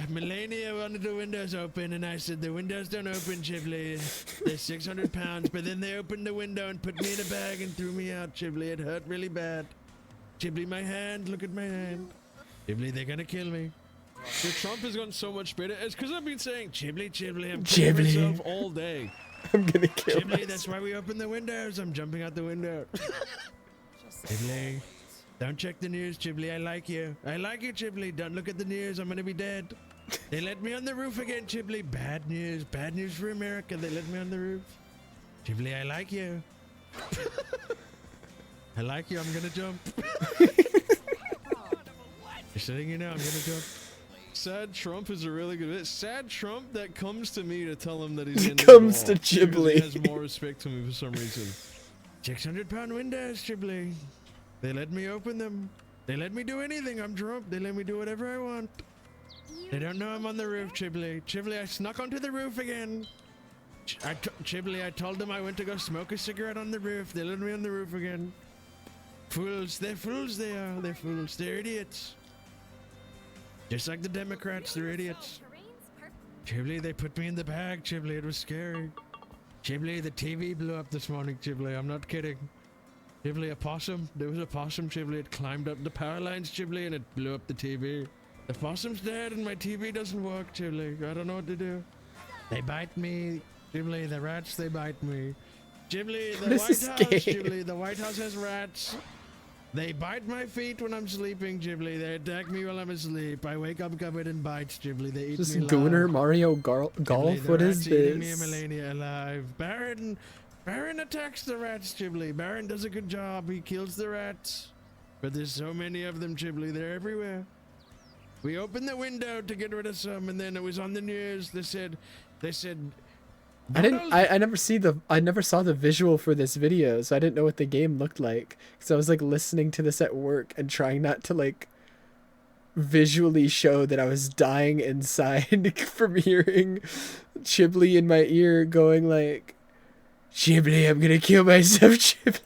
Melania wanted the windows open, and I said, the windows don't open, Chiblee. They're 600 pounds, but then they opened the window and put me in a bag and threw me out, Chiblee. It hurt really bad. Chiblee, my hand, look at my hand. Chiblee, they're gonna kill me. Dude, Trump has gotten so much better. It's because I've been saying, Chiblee, I'm killing myself all day. I'm gonna kill Chiblee, that's why we open the windows. I'm jumping out the window. Chiblee, Don't check the news, Chiblee. I like you. I like you, Chiblee. Don't look at the news. I'm gonna be dead. They let me on the roof again, Chiblee. Bad news. Bad news for America. They let me on the roof. Chiblee, I like you. I like you. I'm gonna jump. Just letting you know, I'm gonna jump. Sad Trump is a really good bit. Sad Trump that comes to me to tell him that he's in comes to Chiblee. He has more respect to me for some reason. 600-pound windows, Chiblee. They let me open them. They let me do anything. I'm Trump. They let me do whatever I want. They don't know I'm on the roof, Chiblee. Chiblee, I snuck onto the roof again. Chiblee, I told them I went to go smoke a cigarette on the roof. They let me on the roof again. Fools. They're fools, they are. They're fools. They're idiots. Just like the Democrats, they're idiots. Chiblee, they put me in the bag, Chiblee. It was scary. Chiblee, the TV blew up this morning, Chiblee. I'm not kidding. Chiblee, a possum. There was a possum, Chiblee. It climbed up the power lines, Chiblee, and it blew up the TV. The possum's dead and my TV doesn't work, Chiblee. I don't know what to do. They bite me. Chiblee, the rats, they bite me. Chiblee, the White House, Chiblee, the White House has rats. They bite my feet when I'm sleeping, Chiblee. They attack me while I'm asleep. I wake up covered in bites, Chiblee. They eat Just me Gooner alive. Mario Golf? What is Eating me and this? Melania alive. Baron attacks the rats, Chiblee. Baron does a good job. He kills the rats. But there's so many of them, Chiblee. They're everywhere. We opened the window to get rid of some, and then it was on the news. They said, I never saw the visual for this video, so I didn't know what the game looked like. So I was like listening to this at work and trying not to like visually show that I was dying inside from hearing Chiblee in my ear going like, Chiblee, I'm gonna kill myself, Chiblee.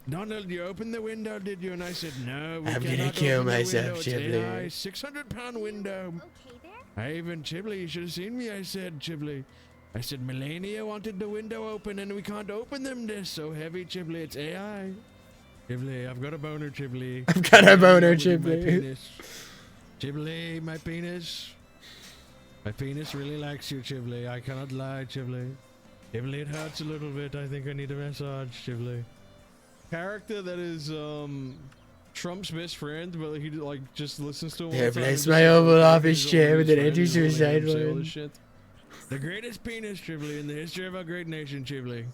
Donald, you opened the window, did you? And I said, no, we I'm cannot gonna kill open the myself, window. It's Chiblee. AI, 600-pound window. I even, Chiblee, you should have seen me, I said, Chiblee. I said, Melania wanted the window open and we can't open them. They're so heavy, Chiblee. It's AI. Chiblee, I've got a boner, Chiblee. I've got a boner, My Chiblee. penis. Chiblee, my penis. My penis really likes you, Chiblee. I cannot lie, Chiblee. Chiblee, it hurts a little bit. I think I need a massage, Chiblee. Character that is Trump's best friend, but he like just listens to him. Here, all the time place and my just, like, Oval he's Office all chair his with an friends and anti-suicide all this one. shit. The greatest penis, Chiblee, in the history of our great nation, Chiblee.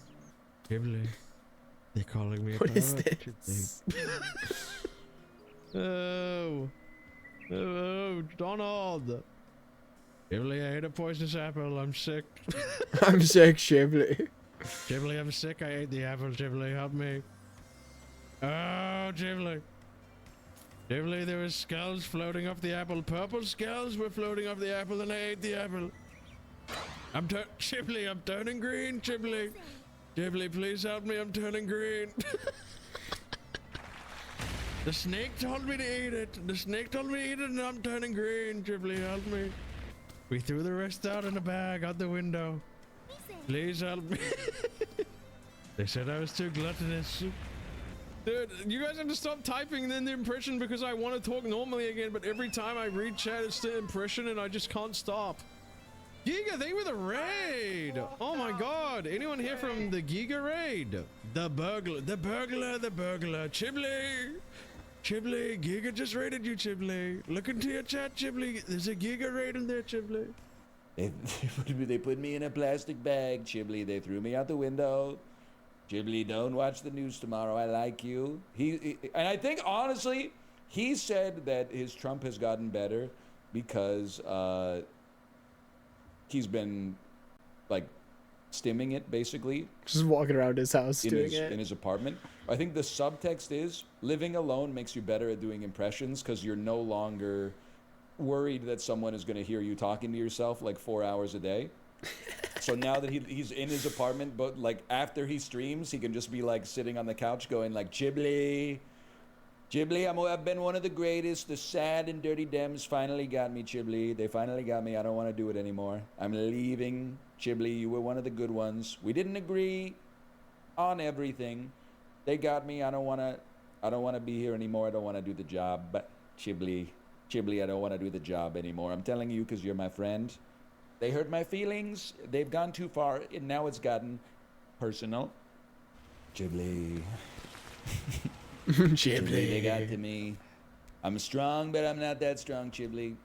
Chiblee. They're calling me a What is poet, this? Oh, Donald. Chiblee, I ate a poisonous apple. I'm sick. I'm sick, Chiblee. Chiblee, I'm sick. I ate the apple. Chiblee, help me. Oh, Chiblee. Chiblee, there were skulls floating off the apple. Purple skulls were floating off the apple, and I ate the apple. Chiblee, I'm turning green, Chiblee. Chiblee, please help me. I'm turning green. The snake told me to eat it. The snake told me to eat it, and I'm turning green. Chiblee, help me. We threw the rest out in a bag out the window. Please help me. They said I was too gluttonous. Dude, you guys have to stop typing in the impression because I want to talk normally again, but every time I read chat, it's the impression and I just can't stop. Giga, they were the raid! Oh my god, anyone here from the Giga raid? The burglar. Chiblee! Chiblee, Giga just raided you, Chiblee. Look into your chat, Chiblee. There's a Giga raid in there, Chiblee. They put me in a plastic bag, Chiblee. They threw me out the window. Chiblee, don't watch the news tomorrow. I like you. And I think, honestly, he said that his Trump has gotten better because he's been, like, stimming it, basically. Just walking around his house doing it. In his apartment. I think the subtext is, living alone makes you better at doing impressions because you're no longer worried that someone is going to hear you talking to yourself like 4 hours a day. So now that he's in his apartment, but like after he streams, he can just be like sitting on the couch going like, Chiblee, I've been one of the greatest. The sad and dirty Dems finally got me, Chiblee. They finally got me. I don't want to do it anymore. I'm leaving. Chiblee, you were one of the good ones. We didn't agree on everything. They got me. I don't want to be here anymore. I don't want to do the job. But Chiblee, I don't want to do the job anymore. I'm telling you because you're my friend. They hurt my feelings. They've gone too far, and now it's gotten personal. Chiblee. Chiblee, they got to me. I'm strong, but I'm not that strong, Chiblee.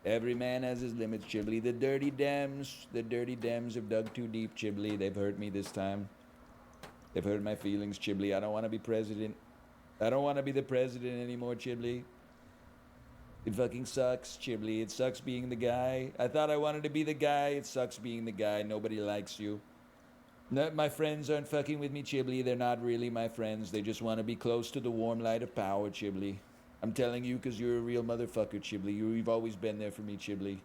Every man has his limits, Chiblee. The dirty Dems have dug too deep, Chiblee. They've hurt me this time. They've hurt my feelings, Chiblee. I don't want to be president. I don't want to be the president anymore, Chiblee. It fucking sucks, Chiblee. It sucks being the guy. I thought I wanted to be the guy. It sucks being the guy. Nobody likes you. No, my friends aren't fucking with me, Chiblee. They're not really my friends. They just want to be close to the warm light of power, Chiblee. I'm telling you because you're a real motherfucker, Chiblee. You've always been there for me, Chiblee.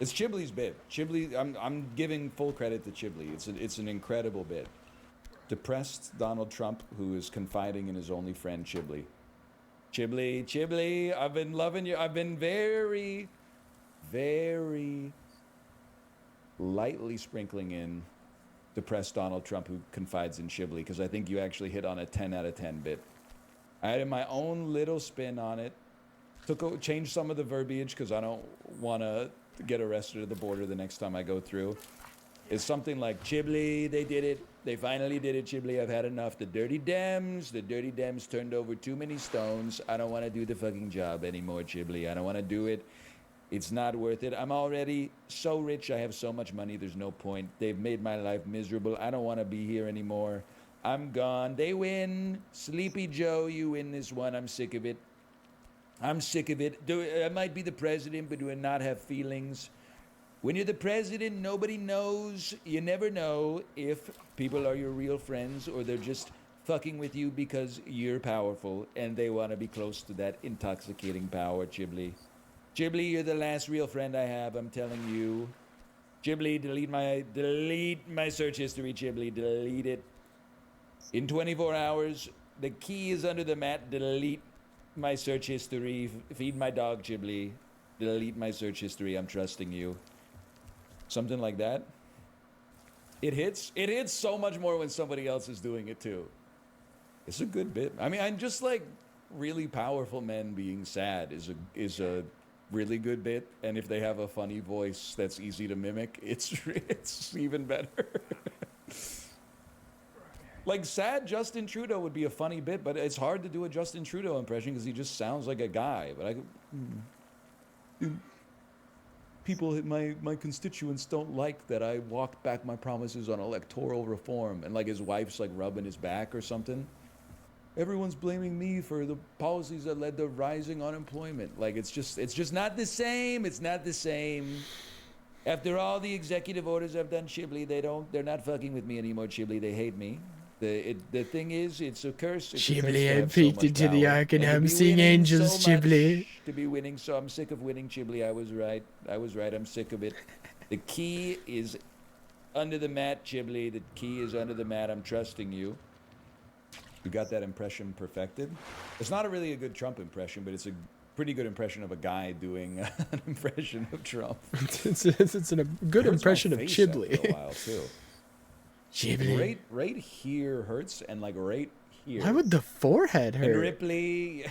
It's Chiblee's bit. Chiblee, I'm giving full credit to Chiblee. It's an incredible bit. Depressed Donald Trump, who is confiding in his only friend, Chiblee. Chiblee, I've been loving you. I've been very, very lightly sprinkling in depressed Donald Trump who confides in Chiblee, because I think you actually hit on a 10 out of 10 bit. I added my own little spin on it. Changed some of the verbiage because I don't want to get arrested at the border the next time I go through. It's something like, Chiblee, they did it. They finally did it, Chiblee. I've had enough. The dirty Dems turned over too many stones. I don't want to do the fucking job anymore, Chiblee. I don't want to do it. It's not worth it. I'm already so rich. I have so much money. There's no point. They've made my life miserable. I don't want to be here anymore. I'm gone. They win. Sleepy Joe, you win this one. I'm sick of it. I'm sick of it. I might be the president, but do I not have feelings? When you're the president, nobody knows. You never know if people are your real friends or they're just fucking with you because you're powerful and they want to be close to that intoxicating power, Chiblee. Chiblee, you're the last real friend I have, I'm telling you. Chiblee, delete my search history, Chiblee. Delete it. In 24 hours, the key is under the mat. Delete my search history. Feed my dog, Chiblee. Delete my search history. I'm trusting you. Something like that. It hits so much more when somebody else is doing it too. It's a good bit. I mean, I'm just like really powerful men being sad is a really good bit, and if they have a funny voice that's easy to mimic, it's even better. Like sad Justin Trudeau would be a funny bit, but it's hard to do a Justin Trudeau impression because he just sounds like a guy. But people, my constituents don't like that I walked back my promises on electoral reform, and like his wife's like rubbing his back or something. Everyone's blaming me for the policies that led to rising unemployment. Like it's just not the same. It's not the same. After all the executive orders I've done, Chiblee, they're not fucking with me anymore, Chiblee. They hate me. The thing is, it's a curse. Chiblee, I peeked into the ark and I'm seeing angels, Chiblee. To be winning, so I'm sick of winning, Chiblee. I was right. I'm sick of it. The key is under the mat, Chiblee. The key is under the mat. I'm trusting you. You got that impression perfected. It's not really a good Trump impression, but it's a pretty good impression of a guy doing an impression of Trump. it's a good impression of Chiblee. For a while too. Chiblee. Right here hurts, and like right here. Why would the forehead hurt? And Ripley.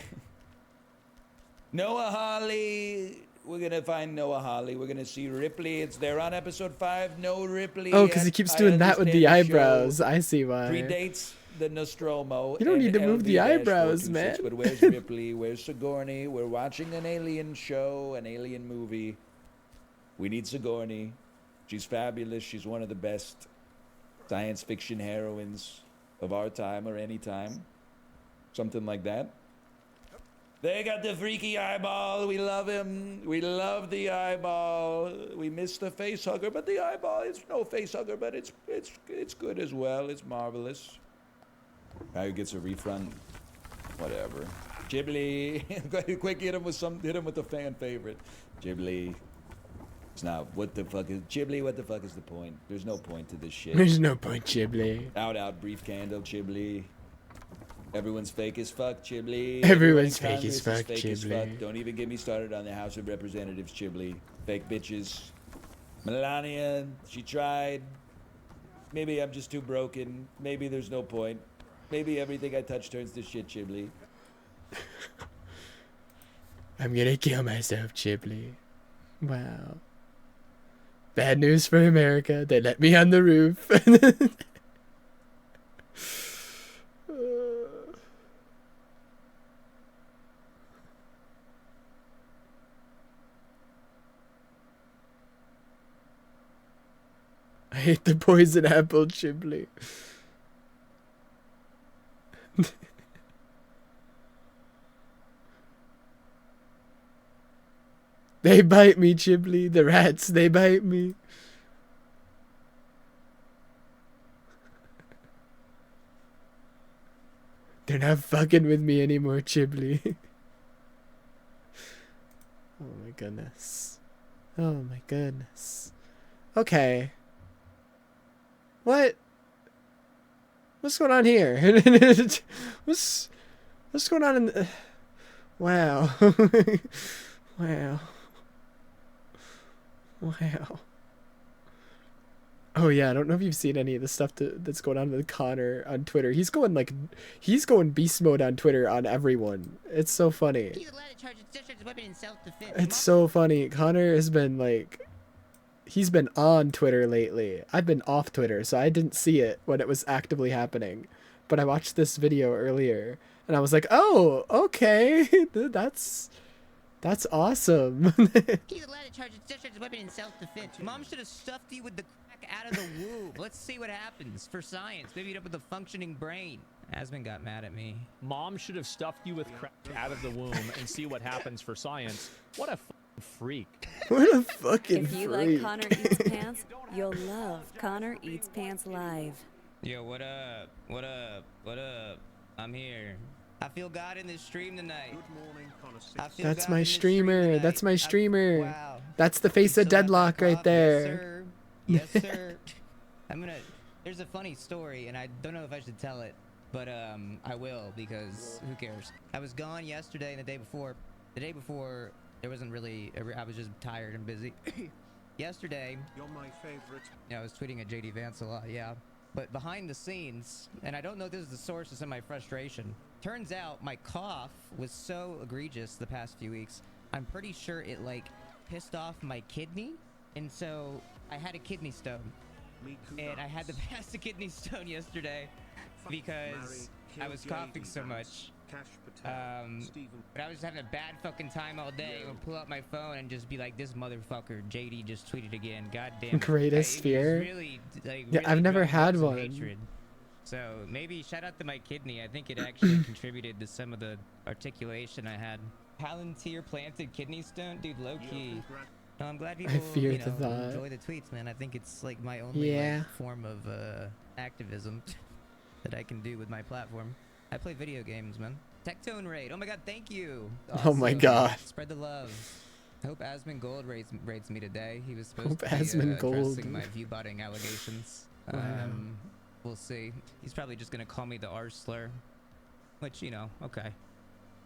Noah Hawley. We're gonna find Noah Hawley. We're gonna see Ripley. It's there on episode 5. No Ripley. Oh, because he keeps doing that with the eyebrows. I see why. Predates the Nostromo. You don't need to move the eyebrows, man. But where's Ripley? Where's Sigourney? We're watching an alien show, an alien movie. We need Sigourney. She's fabulous. She's one of the best science fiction heroines of our time or any time. Something like that. They got the freaky eyeball. We love him. We love the eyeball. We miss the face hugger, but the eyeball is no face hugger, but it's good as well. It's marvelous. Guy who gets a refund, whatever. Chiblee, quick, hit him with the fan favorite. Chiblee. It's not. What the fuck is Chiblee? What the fuck is the point? There's no point to this shit. There's no point, Chiblee. Out, brief candle, Chiblee. Everyone's fake as fuck, Chiblee. Everyone's fake as fuck, Chiblee. Don't even get me started on the House of Representatives, Chiblee. Fake bitches. Melania, she tried. Maybe I'm just too broken. Maybe there's no point. Maybe everything I touch turns to shit, Chiblee. I'm gonna kill myself, Chiblee. Wow. Bad news for America. They let me on the roof. hate the poison apple, Chibli. They bite me, Chibli. The rats, they bite me. They're not fucking with me anymore, Chibli. Oh my goodness. Oh my goodness. Okay. What's going on here? what's going on in the... Wow. Wow. Wow. Oh yeah, I don't know if you've seen any of the stuff that's going on with Connor on Twitter. He's going beast mode on Twitter on everyone. It's so funny. It's so funny. Connor has been he's been on Twitter lately. I've been off Twitter, so I didn't see it when it was actively happening. But I watched this video earlier and I was like, "Oh, okay. That's awesome." He's allowed to charge a discharge weapon in self-defense. Mom should have stuffed you with the crack out of the womb. Let's see what happens for science. Maybe you'd up with a functioning brain. Asmund got mad at me. Mom should have stuffed you with crack out of the womb and see what happens for science. What a freak. What a fucking If you freak. like Connor Eats Pants, you'll love Connor Eats Pants Live. Yo, what up? What up? What up? I'm here. I feel God in this stream tonight. That's my streamer. That's my streamer. Wow. That's the face of Deadlock right there. Yes, sir. Yes, sir. There's a funny story, and I don't know if I should tell it, but I will, because who cares? I was gone yesterday and the day before. The day before, there wasn't really, I was just tired and busy. Yesterday, you're my favorite. Yeah, I was tweeting at JD Vance a lot, yeah. But behind the scenes, and I don't know if this is the source of some of my frustration, turns out my cough was so egregious the past few weeks, I'm pretty sure it pissed off my kidney, and so I had a kidney stone. And I had to pass the kidney stone yesterday because I was coughing so much. But I was just having a bad fucking time all day. I would pull out my phone and just be like, "This motherfucker, JD just tweeted again. God damn it." Greatest fear. Really, yeah, I've never had one. Hatred. So maybe shout out to my kidney. I think it actually contributed to some of the articulation I had. Palantir planted kidney stone, dude. Low key. No, I'm glad people fear the thought. enjoy the tweets, man. I think it's my only form of activism that I can do with my platform. I play video games, man. Tectone Raid. Oh my god, thank you. Oh my god. Spread the love. I hope Asmund Gold raids me today. He was supposed Hope to be Asmund Gold. addressing my viewbotting allegations. Wow. We'll see. He's probably just gonna call me the R slur, which okay,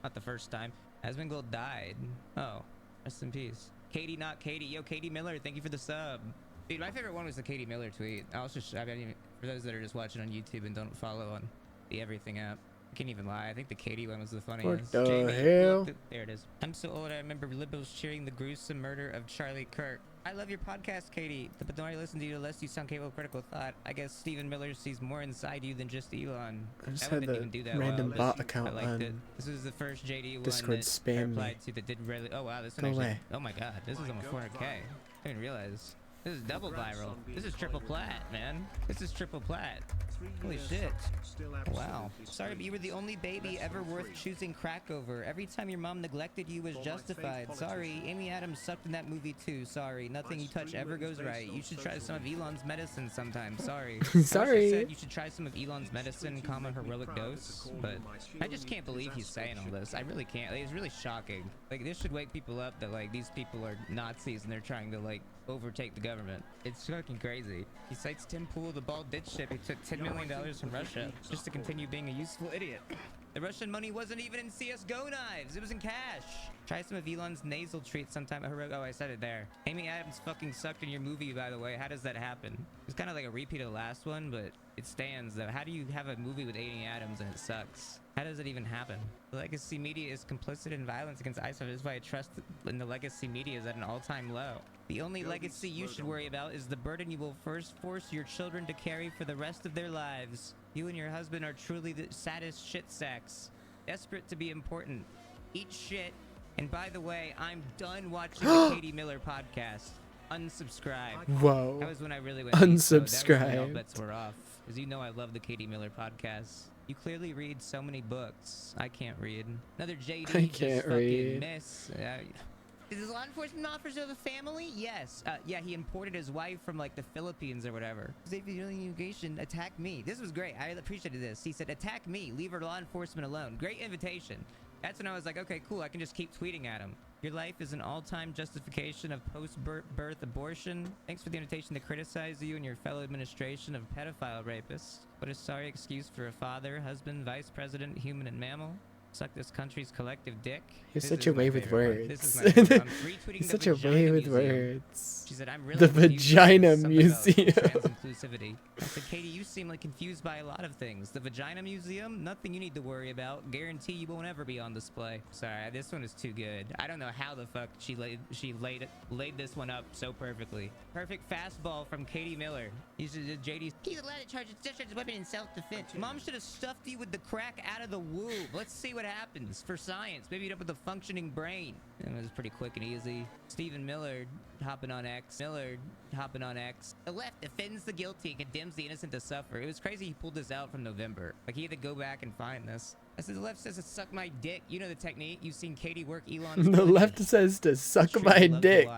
not the first time. Asmund Gold died. Oh, rest in peace. Katie, not Katie. Yo, Katie Miller, thank you for the sub. Dude, my favorite one was the Katie Miller tweet. For those that are just watching on YouTube and don't follow on the Everything app, I can't even lie. I think the Katie one was the funniest. What the hell? There it is. I'm so old I remember liberals cheering the gruesome murder of Charlie Kirk. I love your podcast, Katie, but the more I listen to you, the less you sound capable of critical thought. I guess Stephen Miller sees more inside you than just Elon. I just That had didn't the even do that random well, bot but account I liked on it. This is the first JD Discord one that I spam me. replied to that did really. Oh wow, this one Go actually. away. Oh my god, this is almost 400k. I didn't realize. This is double viral. This is triple plat, man. This is triple plat. Holy shit. Wow. Sorry, but you were the only baby ever worth choosing crack over. Every time your mom neglected you was justified. Sorry, Amy Adams sucked in that movie too. Sorry, nothing you touch ever goes right. You should try some of Elon's medicine sometime. Sorry. Sorry. I wish I said you should try some of Elon's medicine, heroic dose, but I just can't believe he's saying all this. I really can't. It's really shocking. This should wake people up that these people are Nazis and they're trying to overtake the government. It's fucking crazy. He cites Tim Pool, the bald ditch ship. He took $10 million from Russia just to continue being a useful idiot. The Russian money wasn't even in CSGO knives. It was in cash. Try some of Elon's nasal treats sometime. Oh, I said it there. Amy Adams fucking sucked in your movie, by the way. How does that happen? It's kind of like a repeat of the last one, but it stands, though. How do you have a movie with Amy Adams and it sucks? How does it even happen? The legacy media is complicit in violence against ISIS. This is why I trust in the legacy media is at an all-time low. The only legacy you should worry about is the burden you will first force your children to carry for the rest of their lives. You and your husband are truly the saddest shit sacks. Desperate to be important. Eat shit. And by the way, I'm done watching the Katie Miller podcast. Unsubscribe. Whoa. That was when I really went. That was when all Unsubscribe. bets were off. Because you know I love the Katie Miller podcast. You clearly read so many books. I can't read. Another JD. I just can't fucking read. Miss. Is this law enforcement officer of a family? Yes. Yeah, he imported his wife from like the Philippines or whatever. Attack me. This was great. I appreciated this. He said, attack me. Leave our law enforcement alone. Great invitation. That's when I was like, okay, cool. I can just keep tweeting at him. Your life is an all-time justification of post-birth abortion. Thanks for the invitation to criticize you and your fellow administration of pedophile rapists. What a sorry excuse for a father, husband, vice president, human, and mammal. Suck this country's collective dick. You're This such is a my way with favorite part. words. This is my favorite. I'm retweeting You're the such a Vagina way with Museum. words. She said, I'm really The confused by Vagina something about Museum. trans inclusivity. I said, Katie, you seem like confused by a lot of things. The Vagina Museum? Nothing you need to worry about. Guarantee you won't ever be on display. Sorry, this one is too good. I don't know how the fuck she laid this one up so perfectly. Perfect fastball from Katie Miller. He's JD. He's allowed to charge his weapon in self-defense. Mom should have stuffed you with the crack out of the womb. Let's see what happens. For science, maybe you'd up with a functioning brain. It was pretty quick and easy. Stephen Millard hopping on X. The left defends the guilty and condemns the innocent to suffer. It was crazy he pulled this out from November. Like he had to go back and find this. I said the left says to suck my dick. You know the technique. You've seen Katie work Elon's The left says to suck my dick.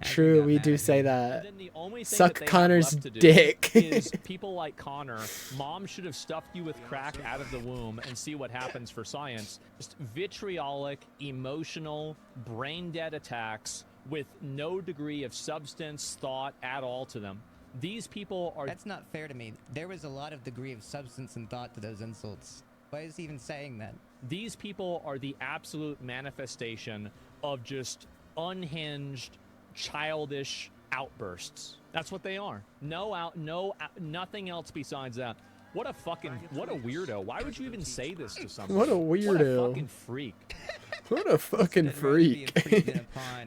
True, we do say that. Then the only thing Suck that they have Connor's left to do dick. is people like Connor. Mom should have stuffed you with crack out of the womb and see what happens for science. Just vitriolic, emotional, brain-dead attacks with no degree of substance, thought at all to them. These people are... That's not fair to me. There was a lot of degree of substance and thought to those insults. Why is he even saying that? These people are the absolute manifestation of just unhinged, childish outbursts. That's what they are. Nothing else besides that. What a weirdo. Why would you even say this to someone? What a weirdo. What a fucking freak. What a fucking freak. I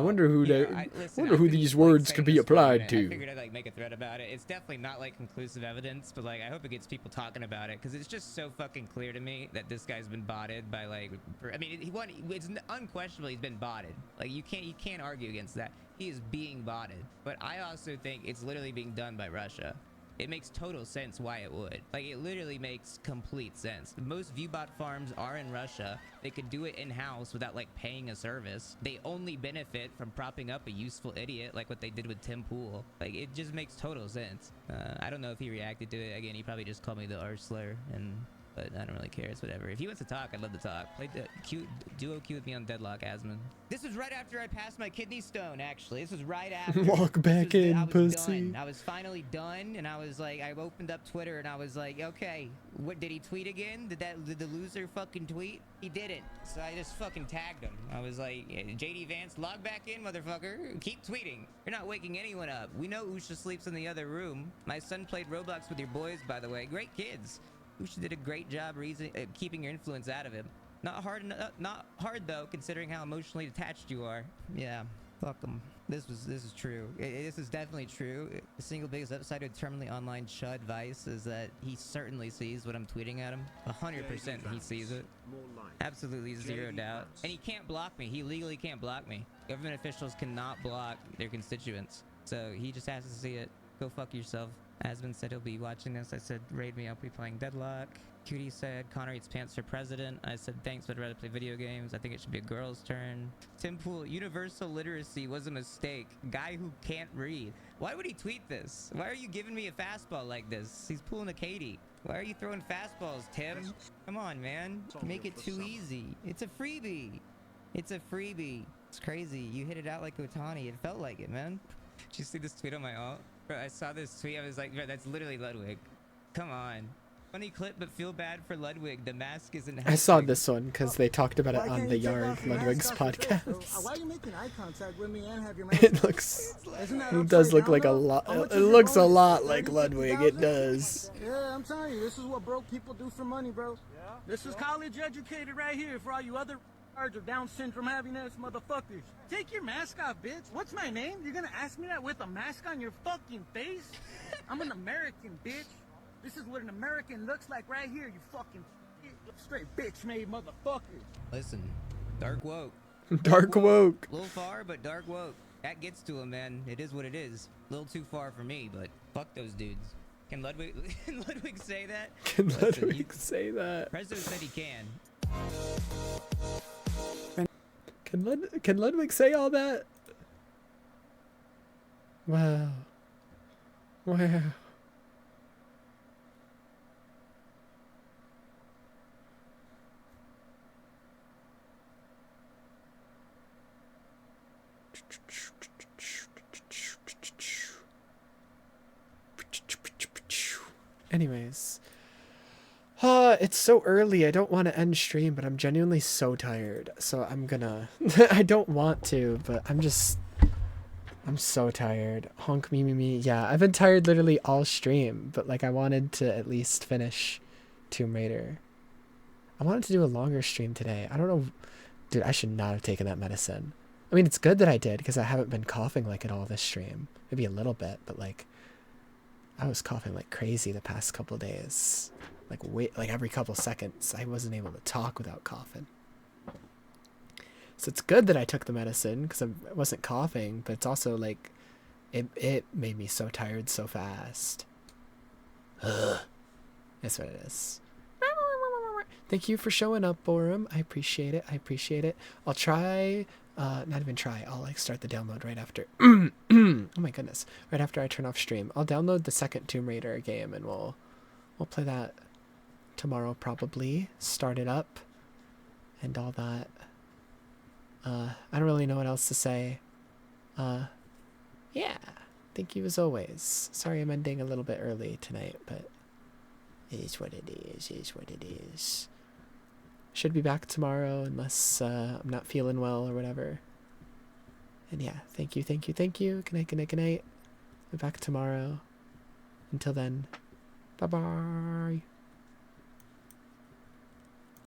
wonder who who these words could be applied I to. figured I'd like make a thread about it. It's definitely not like conclusive evidence, but like I hope it gets people talking about it because it's just so fucking clear to me that this guy's been botted by like. I mean, it's unquestionably he's been botted. Like you can't argue against that. He is being botted, but I also think it's literally being done by Russia. It makes total sense why it would. Like, it literally makes complete sense. Most Viewbot farms are in Russia. They could do it in-house without, like, paying a service. They only benefit from propping up a useful idiot like what they did with Tim Pool. Like, it just makes total sense. I don't know if he reacted to it. Again, he probably just called me the R-slur, but I don't really care. It's whatever. If he wants to talk, I'd love to talk. Play duo queue with me on Deadlock, Asmon. This was right after I passed my kidney stone, actually. This was right after. Walk back in, I was pussy. done. I was finally done, and I was like, I opened up Twitter, and I was like, okay, what did he tweet again? Did the loser fucking tweet? He didn't. So I just fucking tagged him. I was like, JD Vance, log back in, motherfucker. Keep tweeting. You're not waking anyone up. We know Usha sleeps in the other room. My son played Roblox with your boys, by the way. Great kids. Usha did a great job keeping your influence out of him. Not hard though, considering how emotionally attached you are. Yeah, fuck him. This is true. This is definitely true. The single biggest upside to terminally online chud Vice is that he certainly sees what I'm tweeting at him. 100% he sees it. Absolutely zero doubt. And he can't block me. He legally can't block me. Government officials cannot block their constituents. So he just has to see it. Go fuck yourself. Asmon said he'll be watching this. I said, raid me, I'll be playing Deadlock. Cutie said, Connor eats pants for president. I said, thanks, but I'd rather play video games. I think it should be a girl's turn. Tim Pool, universal literacy was a mistake. Guy who can't read. Why would he tweet this? Why are you giving me a fastball like this? He's pulling a Katie. Why are you throwing fastballs, Tim? Come on, man. Make it too easy. It's a freebie. It's a freebie. It's crazy. You hit it out like Otani. It felt like it, man. Did you see this tweet on my alt? Bro, I saw this tweet. I was like, bro, that's literally Ludwig. Come on. Funny clip, but feel bad for Ludwig. The mask isn't helping. I saw this one because they talked about it on the Yard Ludwig's podcast. Why are you making eye contact with me and have your mask It looks. It does look like a lot. It looks a lot like Ludwig. It does. Yeah, I'm telling you, this is what broke people do for money, bro. Yeah. This is college educated right here for all you other or Down syndrome having ass motherfuckers. Take your mask off, bitch. What's my name? You're gonna ask me that with a mask on your fucking face? I'm an American, bitch. This is what an American looks like right here, you fucking straight bitch-made motherfucker. Listen, dark woke. Dark woke. A little far, but dark woke. That gets to him, man. It is what it is. A little too far for me, but fuck those dudes. Can Ludwig say that? Can Ludwig say that? Prezzo said he can. Can Ludwig say all that? Wow. Wow. Anyways, it's so early. I don't want to end stream, but I'm genuinely so tired. So I'm gonna. I don't want to, but I'm so tired. Honk me me me. Yeah, I've been tired literally all stream, but like I wanted to at least finish Tomb Raider. I wanted to do a longer stream today. I don't know, dude. I should not have taken that medicine. I mean, it's good that I did because I haven't been coughing like it all this stream. Maybe a little bit, but like. I was coughing like crazy the past couple days. Like every couple seconds, I wasn't able to talk without coughing. So it's good that I took the medicine because I wasn't coughing, but it's also like, it made me so tired so fast. That's what it is. Thank you for showing up, Borum. I appreciate it. I appreciate it. I'll try, not even try. I'll like start the download right after. Oh my goodness. Right after I turn off stream. I'll download the second Tomb Raider game and we'll play that tomorrow probably. Start it up and all that. I don't really know what else to say. Yeah. Thank you as always. Sorry I'm ending a little bit early tonight, but it is what it is. It is what it is. Should be back tomorrow unless I'm not feeling well or whatever. And yeah, thank you, thank you, thank you. Good night, good night, good night. Be back tomorrow. Until then, bye-bye.